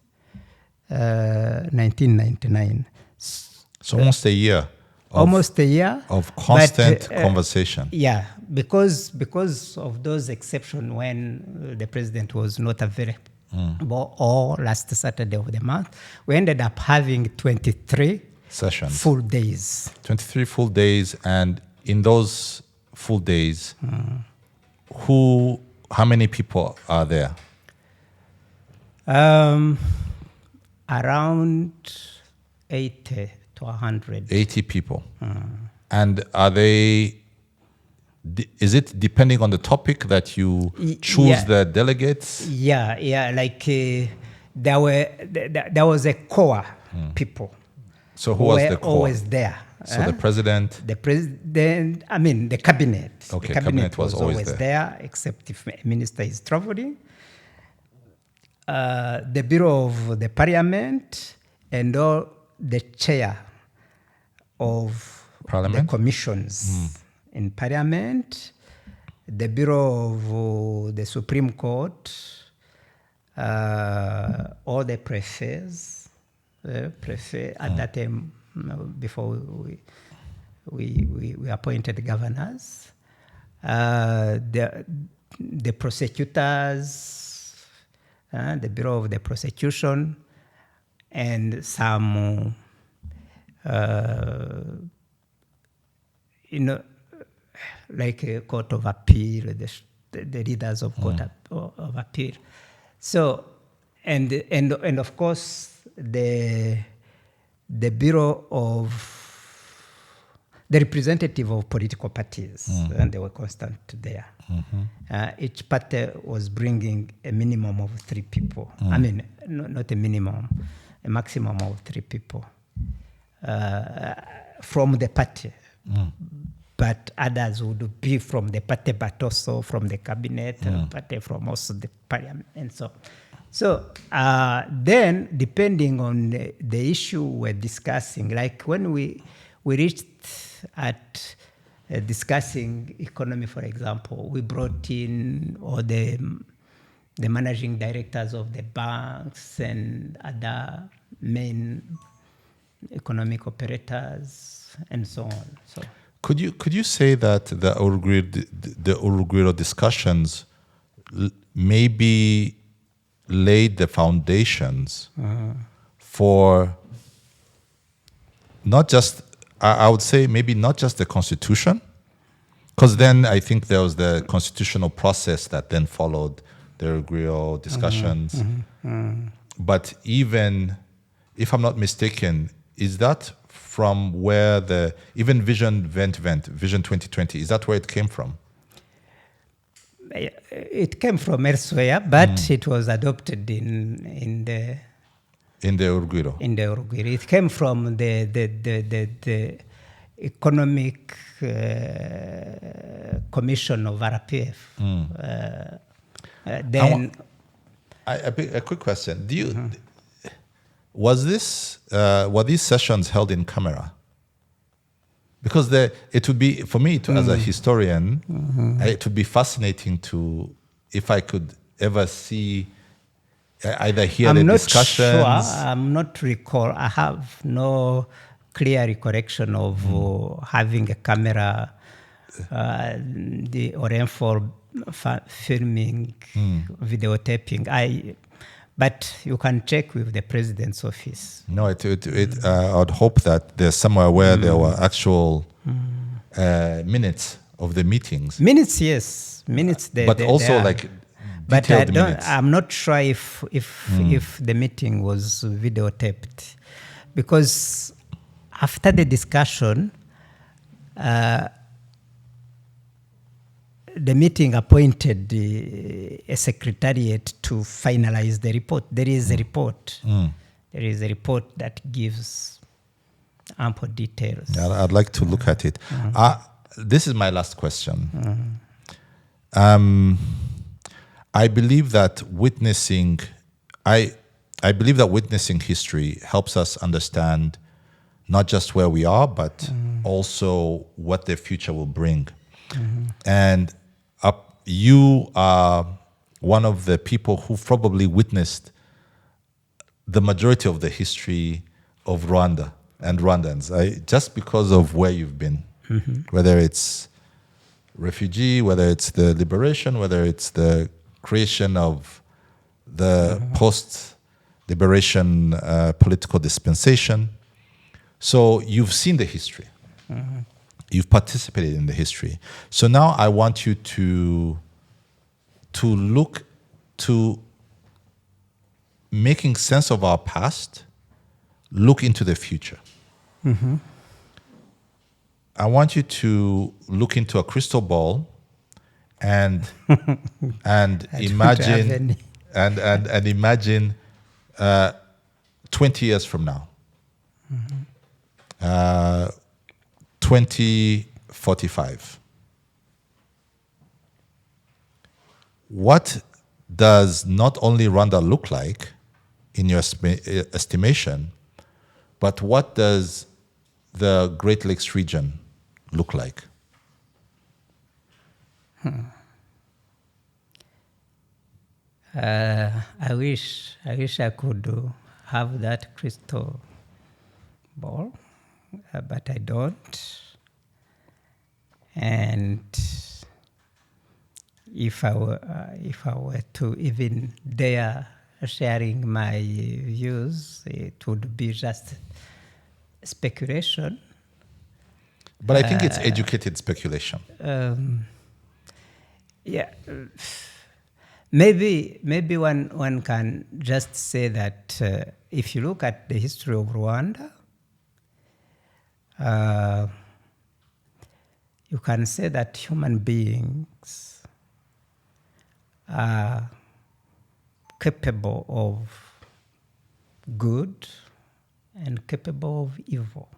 1999. So almost a year. Almost a year. Of constant conversation. Yeah, because of those exceptions when the president was not available, or last Saturday of the month, we ended up having 23 sessions. Full days. 23 full days, and in those full days, how many people are there? Around 80 to 100. 80 people. And is it depending on the topic that you choose the delegates? Yeah, like there was a core people. So who was the core? Always there. So the president? The cabinet. Okay, the cabinet was always there, except if a minister is traveling. The Bureau of the Parliament and all the chair of Parliament? the commissions in Parliament, the Bureau of the Supreme Court, all the prefets, at that time, before we appointed governors, the prosecutors, the Bureau of the Prosecution, and some, like a court of appeal, the leaders of court of appeal. So, and of course, the Bureau of the representative of political parties, and they were constant there. Each party was bringing a minimum of 3 people. I mean, not a minimum, a maximum of 3 people from the party. But others would be from the party, but also from the cabinet, party from also the parliament, and so. So then, depending on the issue we're discussing, like when we reached at discussing economy, for example, we brought in all the managing directors of the banks and other main economic operators and so on. So, could you say that the Urugwiro discussions maybe laid the foundations for not just, I would say maybe not just the Constitution, because then I think there was the constitutional process that then followed the Urugwiro discussions. But even, if I'm not mistaken, is that from where even Vision 2020, is that where it came from? It came from elsewhere, but it was adopted in the Urugwiro. In the Urugwiro, it came from the economic commission of RPF. Then, a quick question: were these sessions held in camera? Because it would be, for me, as a historian, it would be fascinating to if I could ever see, either hear I'm the not discussions. sure. I'm not recall. I have no clear recollection of having a camera, the Orenfor filming, videotaping. But you can check with the president's office. No, I'd hope that there's somewhere where there were actual minutes of the meetings. Minutes, yes, minutes. But also like but detailed minutes. I'm not sure if the meeting was videotaped, because after the discussion, the meeting appointed a secretariat to finalize the report. There is a report. There is a report that gives ample details. Yeah, I'd like to look at it. This is my last question. I believe that witnessing history helps us understand not just where we are, but also what the future will bring. And you are one of the people who probably witnessed the majority of the history of Rwanda and Rwandans, just because of where you've been, whether it's refugee, whether it's the liberation, whether it's the creation of the post-liberation political dispensation. So you've seen the history. You've participated in the history. So now I want you to look to making sense of our past, look into the future. I want you to look into a crystal ball and imagine and imagine 20 years from now. 2045. What does not only Rwanda look like in your estimation, but what does the Great Lakes region look like? I wish I could have that crystal ball, but I don't. And if I were to even dare sharing my views, it would be just speculation. But I think it's educated speculation. Yeah. Maybe one can just say that if you look at the history of Rwanda, you can say that human beings are capable of good and capable of evil.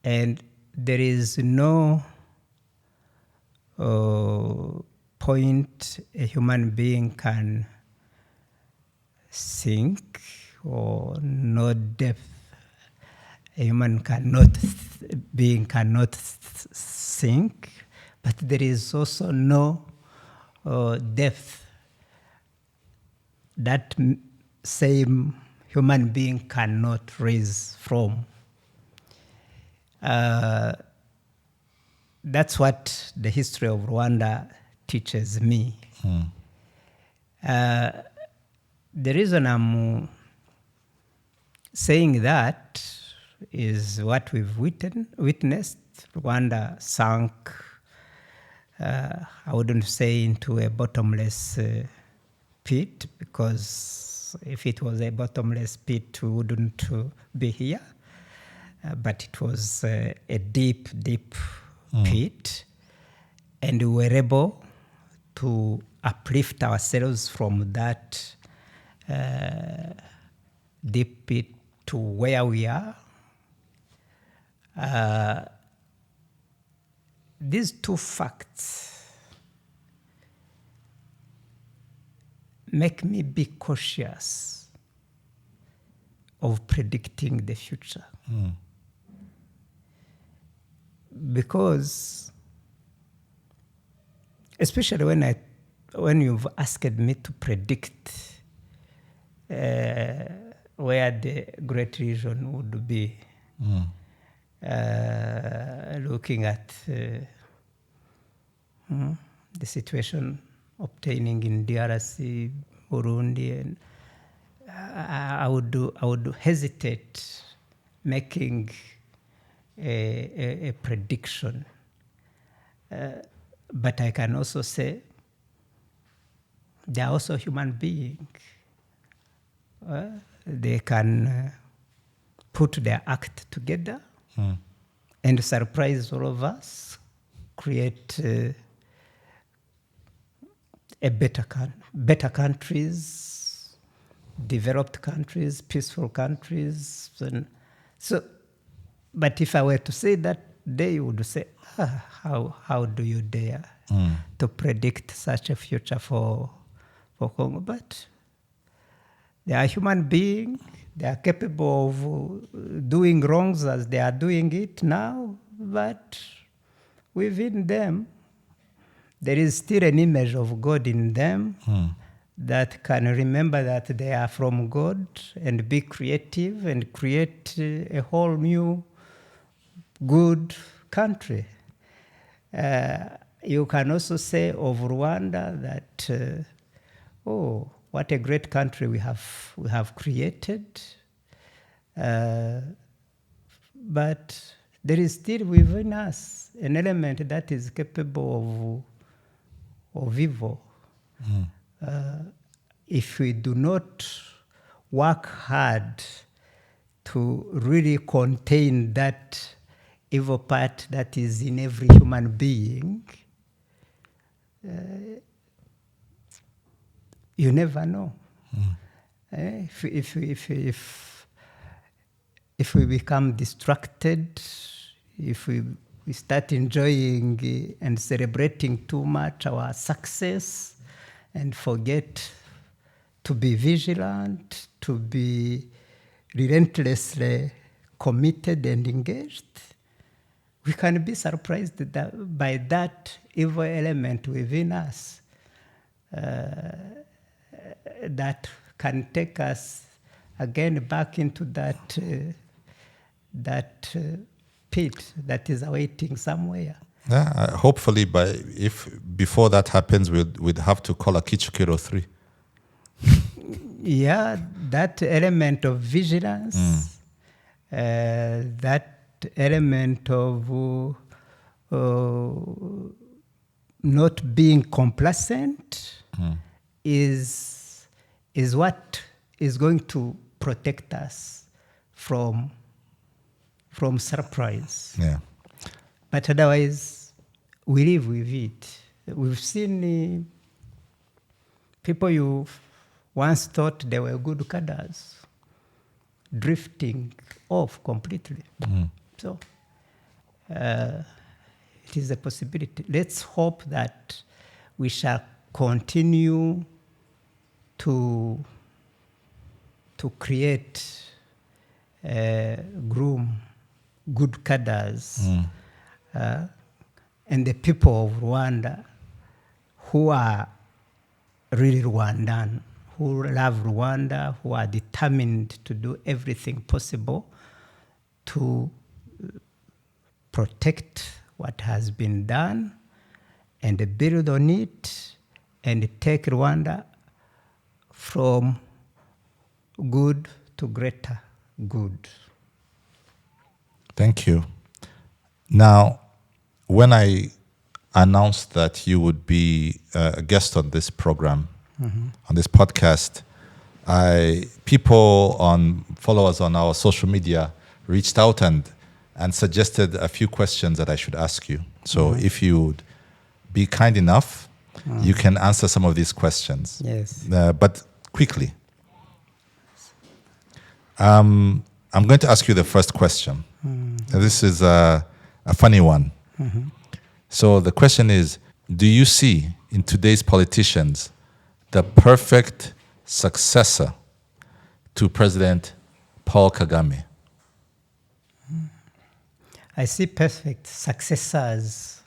And there is no point a human being can sink, or no depth a human being cannot sink, but there is also no depth that same human being cannot raise from. That's what the history of Rwanda teaches me. The reason I'm saying that is what we've witnessed. Rwanda sank, I wouldn't say into a bottomless pit, because if it was a bottomless pit, we wouldn't be here. But it was a deep, deep pit, and we were able to uplift ourselves from that deep pit to where we are. These two facts make me be cautious of predicting the future. Because especially when you've asked me to predict where the great region would be, looking at the situation obtaining in DRC, Burundi, and I would hesitate making a prediction. But I can also say they are also human beings. They can put their act together and surprise all of us, create a better countries, developed countries, peaceful countries. And so, but if I were to say that, they would say, how do you dare to predict such a future for Congo? But they are human beings. They are capable of doing wrongs as they are doing it now. But within them, there is still an image of God in them that can remember that they are from God and be creative and create a whole new good country. You can also say of Rwanda that, what a great country we have created. But there is still within us an element that is capable of evil. If we do not work hard to really contain that evil part that is in every human being, you never know. If we become distracted, if we start enjoying and celebrating too much our success and forget to be vigilant, to be relentlessly committed and engaged, we can be surprised by that evil element within us that can take us again back into that pit that is awaiting somewhere. Yeah, hopefully, before that happens, we'd have to call a Kicukiro 3. Yeah, that element of vigilance, that element of not being complacent is what is going to protect us from surprise. Yeah. But otherwise, we live with it. We've seen people you once thought they were good cadres drifting off completely. So it is a possibility. Let's hope that we shall continue to create groom good cadres and the people of Rwanda who are really Rwandan, who love Rwanda, who are determined to do everything possible to protect what has been done and build on it and take Rwanda from good to greater good. Thank you. Now, when I announced that you would be a guest on this program, on this podcast, followers on our social media reached out and suggested a few questions that I should ask you. So if you would be kind enough, you can answer some of these questions. Yes. But quickly. I'm going to ask you the first question. This is a funny one. So the question is, do you see in today's politicians the perfect successor to President Paul Kagame? I see perfect successors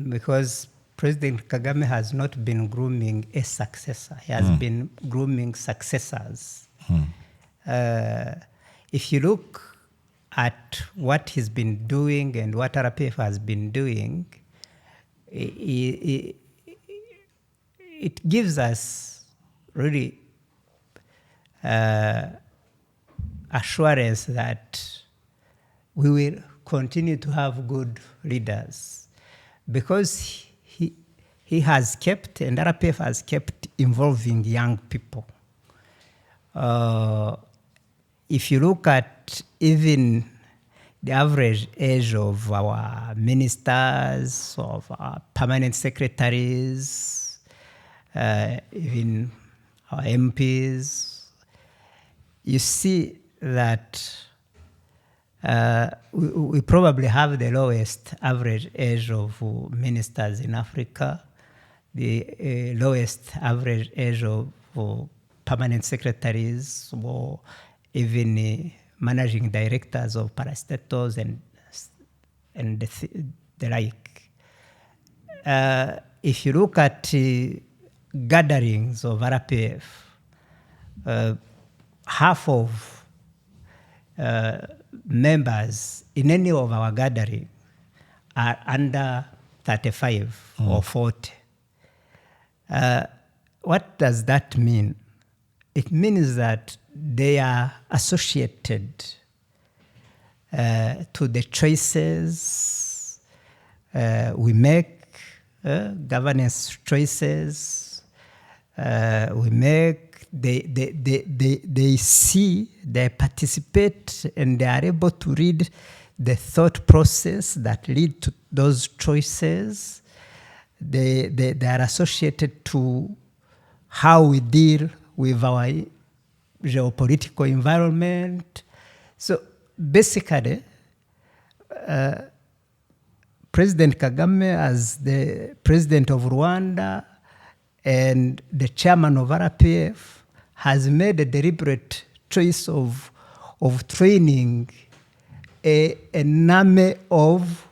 because President Kagame has not been grooming a successor. He has been grooming successors. If you look at what he's been doing and what RPF has been doing, it gives us really assurance that we will continue to have good leaders, because he has kept, and RPF has kept involving young people. If you look at even the average age of our ministers, of our permanent secretaries, even our MPs, you see that we probably have the lowest average age of ministers in Africa, the lowest average age of permanent secretaries, or even managing directors of parastatals and the like. If you look at gatherings of RPF, half of members in any of our gathering are under 35 or 40. What does that mean? It means that they are associated to the choices we make, governance choices we make. They see, they participate, and they are able to read the thought process that lead to those choices. They are associated to how we deal with our geopolitical environment. So basically, President Kagame, as the president of Rwanda and the chairman of RPF, has made a deliberate choice of training an army of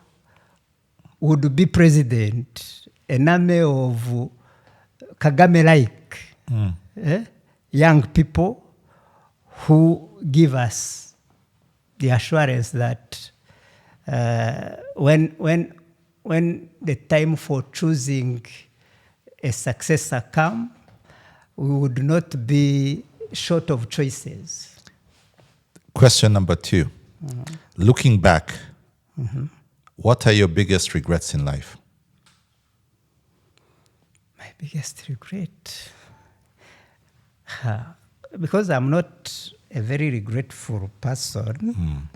would-be president, an army of Kagame-like young people who give us the assurance that when the time for choosing a successor come, we would not be short of choices. Question number 2. Looking back, what are your biggest regrets in life? My biggest regret? Because I'm not a very regretful person.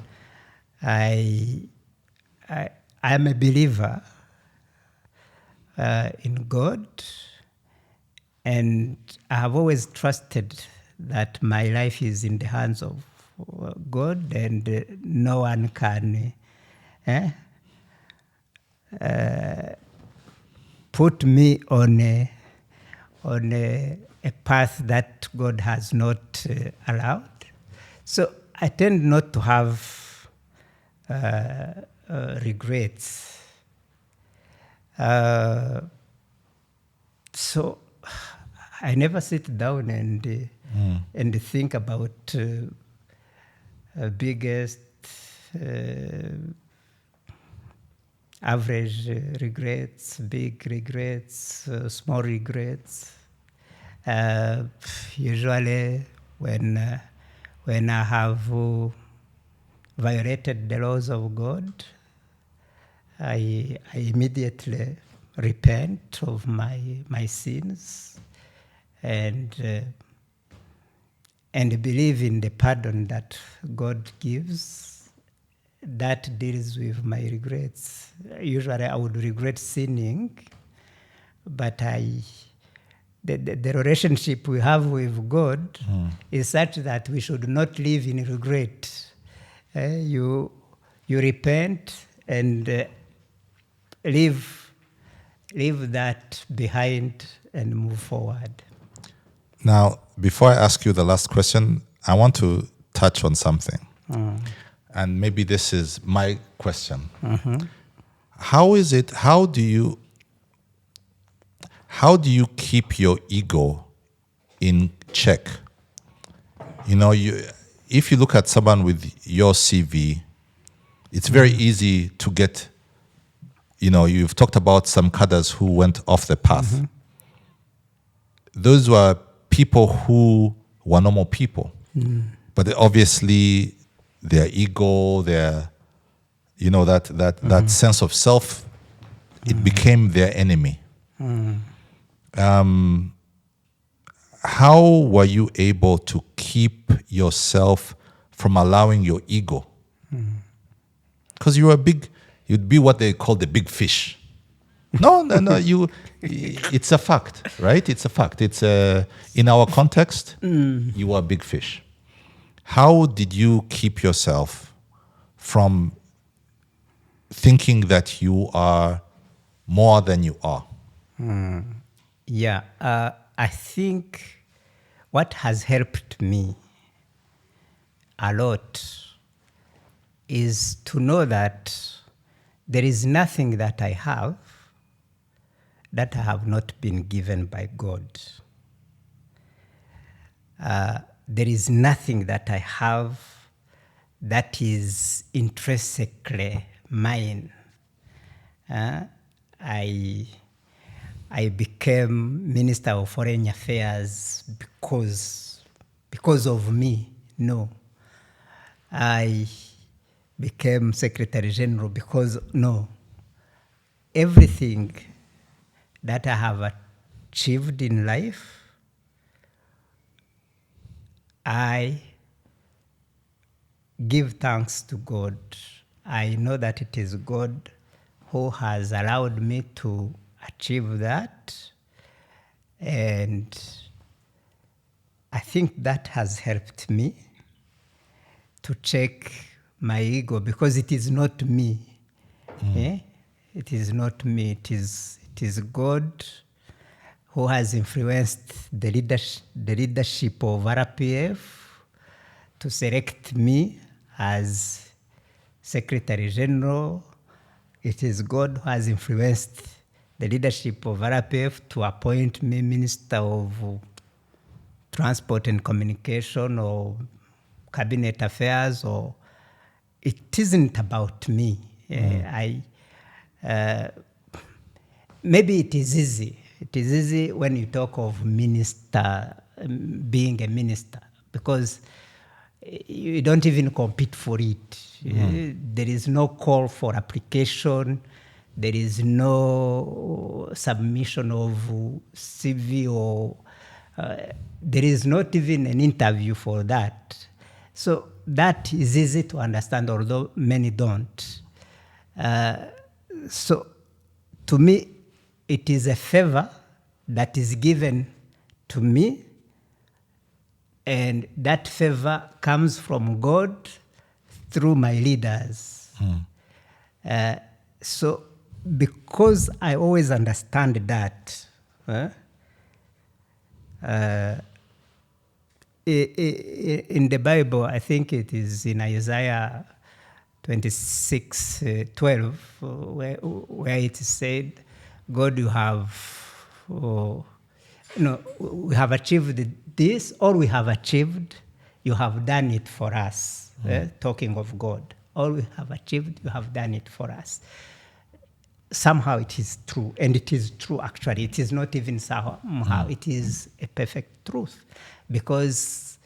I am a believer in God, and I have always trusted that my life is in the hands of God, and no one can put me on a path that God has not allowed. So I tend not to have regrets. So I never sit down and think about biggest, average regrets, big regrets, small regrets. Usually, when I have violated the laws of God, I immediately repent of my sins and believe in the pardon that God gives. That deals with my regrets. Usually, I would regret sinning, but the relationship we have with God is such that we should not live in regret. You repent and leave that behind and move forward. Now, before I ask you the last question, I want to touch on something. And maybe this is my question. How do you how do you keep your ego in check? You know, if you look at someone with your CV, it's very easy to get, you know, you've talked about some cadres who went off the path. Those were people who were normal people. But obviously their ego, their, you know, that sense of self, it became their enemy. How were you able to keep yourself from allowing your ego? Because you were you'd be what they call the big fish. No, it's a fact, right? It's a fact. It's in our context, you are a big fish. How did you keep yourself from thinking that you are more than you are? Yeah, I think what has helped me a lot is to know that there is nothing that I have that I have not been given by God. There is nothing that I have that is intrinsically mine. I became Minister of Foreign Affairs because of me. No. I became Secretary General because, no. Everything that I have achieved in life, I give thanks to God. I know that it is God who has allowed me to achieve that. And I think that has helped me to check my ego, because it is not me. It is not me. It is God who has influenced the leadership of RPF to select me as Secretary General. It is God who has influenced the leadership of RPF to appoint me Minister of Transport and Communication or Cabinet Affairs. Or it isn't about me. Maybe it is easy. It is easy when you talk of minister, being a minister, because you don't even compete for it. There is no call for application. There is no submission of CV, or there is not even an interview for that. So that is easy to understand, although many don't. So to me, it is a favor that is given to me, and that favor comes from God through my leaders. So because I always understand that, in the Bible, I think it is in Isaiah 26:12, where it is said, God, we have achieved this, or we have achieved, you have done it for us. Talking of God, all we have achieved, you have done it for us. Somehow it is true, and it is true actually. It is not even somehow, it is a perfect truth, because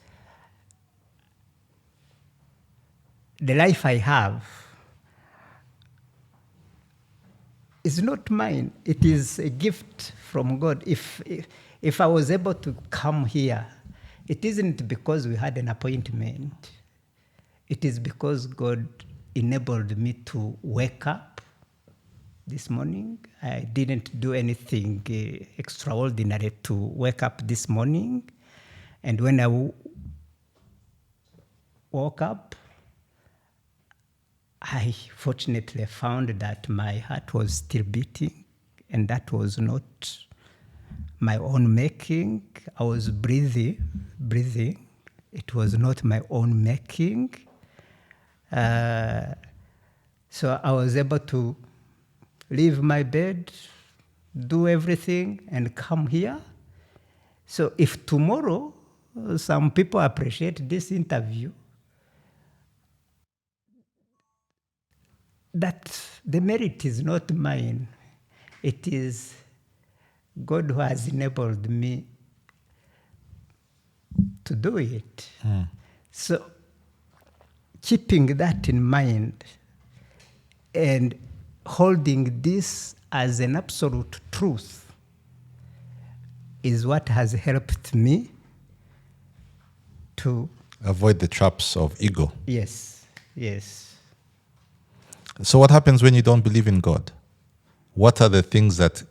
the life I have is not mine. It is a gift from God. If I was able to come here, it isn't because we had an appointment. It is because God enabled me to wake up this morning. I didn't do anything extraordinary to wake up this morning. And when I woke up, I fortunately found that my heart was still beating, and that was not my own making. I was breathing. It was not my own making. So I was able to leave my bed, do everything, and come here. So if tomorrow some people appreciate this interview, that the merit is not mine. It is God who has enabled me to do it. So keeping that in mind and holding this as an absolute truth is what has helped me to avoid the traps of ego. Yes. So what happens when you don't believe in God? What are the things that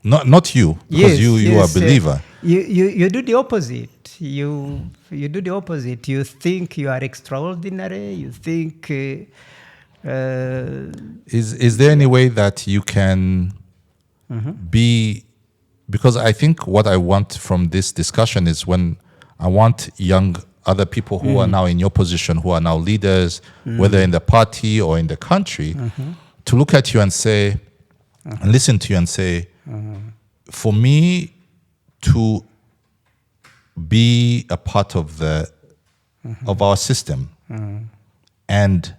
not you, because you are a believer. You do the opposite. You do the opposite. You think you are extraordinary. You think is there any way that you can be, because I think what I want from this discussion is when I want young other people who are now in your position, who are now leaders, whether in the party or in the country, to look at you and say, and listen to you and say, for me to be a part of the of our system and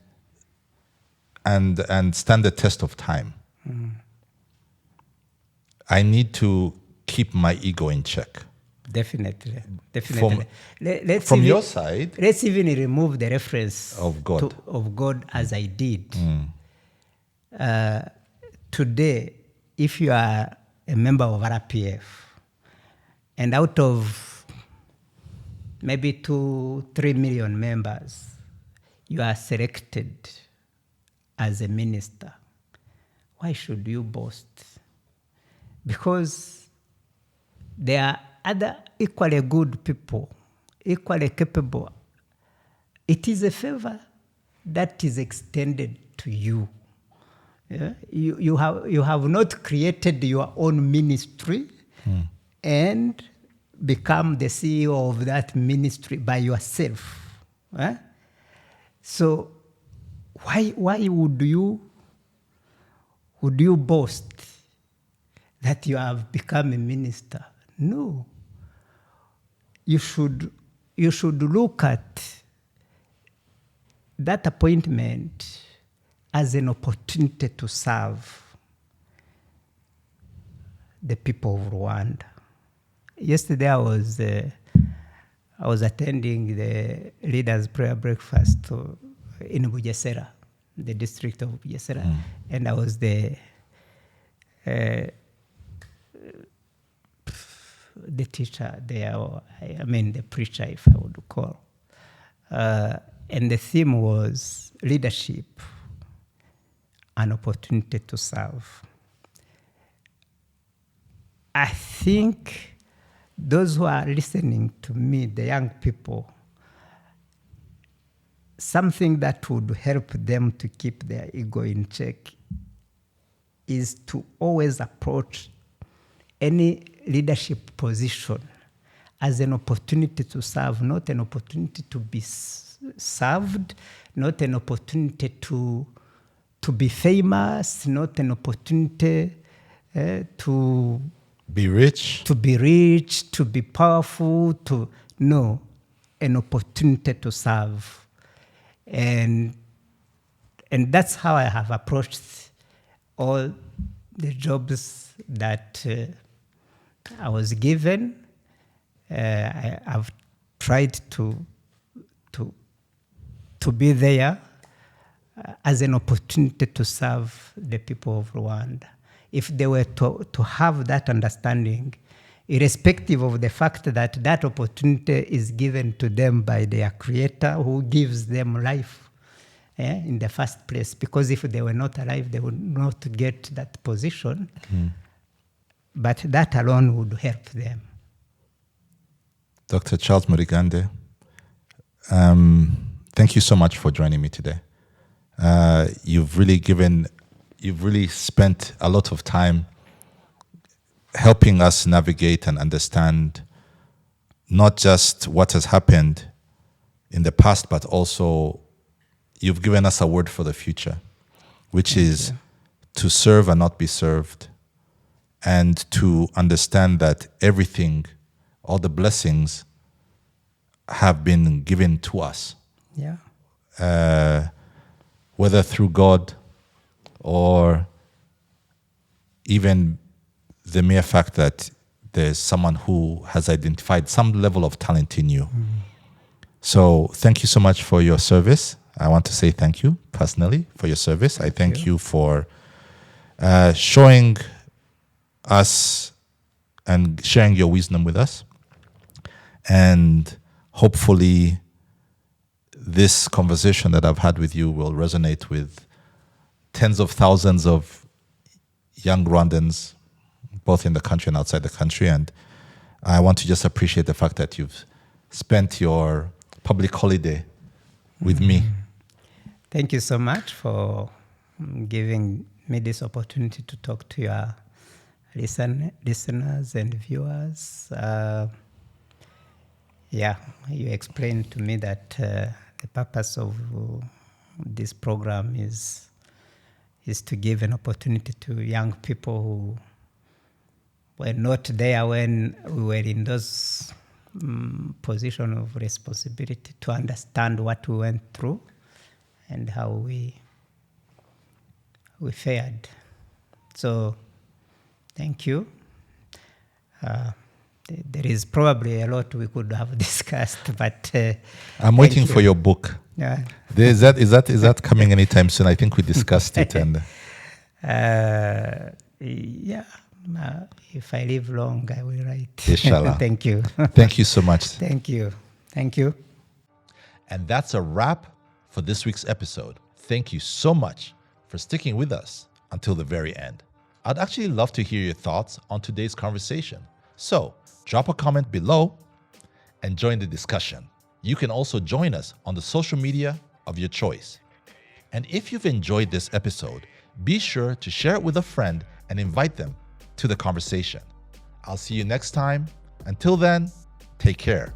stand the test of time, I need to keep my ego in check. Definitely. From your side, let's even remove the reference of God. Of God as I did. Today, if you are a member of RPF, and out of maybe 2-3 million members, you are selected as a minister, why should you boast? Because there are other equally good people, equally capable. It is a favor that is extended to you. Yeah? You have not created your own ministry and become the CEO of that ministry by yourself. So why would you boast that you have become a minister? No. You should look at that appointment as an opportunity to serve the people of Rwanda. Yesterday I was attending the leaders' prayer breakfast in Bugesera, the district of Bugesera, and I was the teacher there, the preacher, if I would call. And the theme was leadership, an opportunity to serve. I think those who are listening to me, the young people, something that would help them to keep their ego in check is to always approach any leadership position as an opportunity to serve, not an opportunity to be served, not an opportunity to be famous, not an opportunity to be rich, to be powerful, an opportunity to serve. And that's how I have approached all the jobs that I was given. I've tried to be there as an opportunity to serve the people of Rwanda. If they were to have that understanding, irrespective of the fact that that opportunity is given to them by their creator who gives them life in the first place. Because if they were not alive, they would not get that position. But that alone would help them. Dr. Charles Murigande, thank you so much for joining me today. You've really spent a lot of time helping us navigate and understand not just what has happened in the past, but also you've given us a word for the future, which is to serve and not be served, and to understand that everything, all the blessings have been given to us. Yeah. Whether through God or even the mere fact that there's someone who has identified some level of talent in you. So thank you so much for your service. I want to say thank you personally for your service. I thank you for showing us and sharing your wisdom with us. And hopefully this conversation that I've had with you will resonate with tens of thousands of young Rwandans, both in the country and outside the country. And I want to just appreciate the fact that you've spent your public holiday with me. Thank you so much for giving me this opportunity to talk to your listeners and viewers. You explained to me that the purpose of this program is to give an opportunity to young people who were not there when we were in those position of responsibility, to understand what we went through and how we fared. So thank you. There is probably a lot we could have discussed, but I'm waiting for your book. Yeah. Is that coming anytime soon? I think we discussed it, and if I live long, I will write. Inshallah. Thank you. Thank you so much. Thank you. Thank you. And that's a wrap for this week's episode. Thank you so much for sticking with us until the very end. I'd actually love to hear your thoughts on today's conversation. So drop a comment below and join the discussion. You can also join us on the social media of your choice. And if you've enjoyed this episode, be sure to share it with a friend and invite them to the conversation. I'll see you next time. Until then, take care.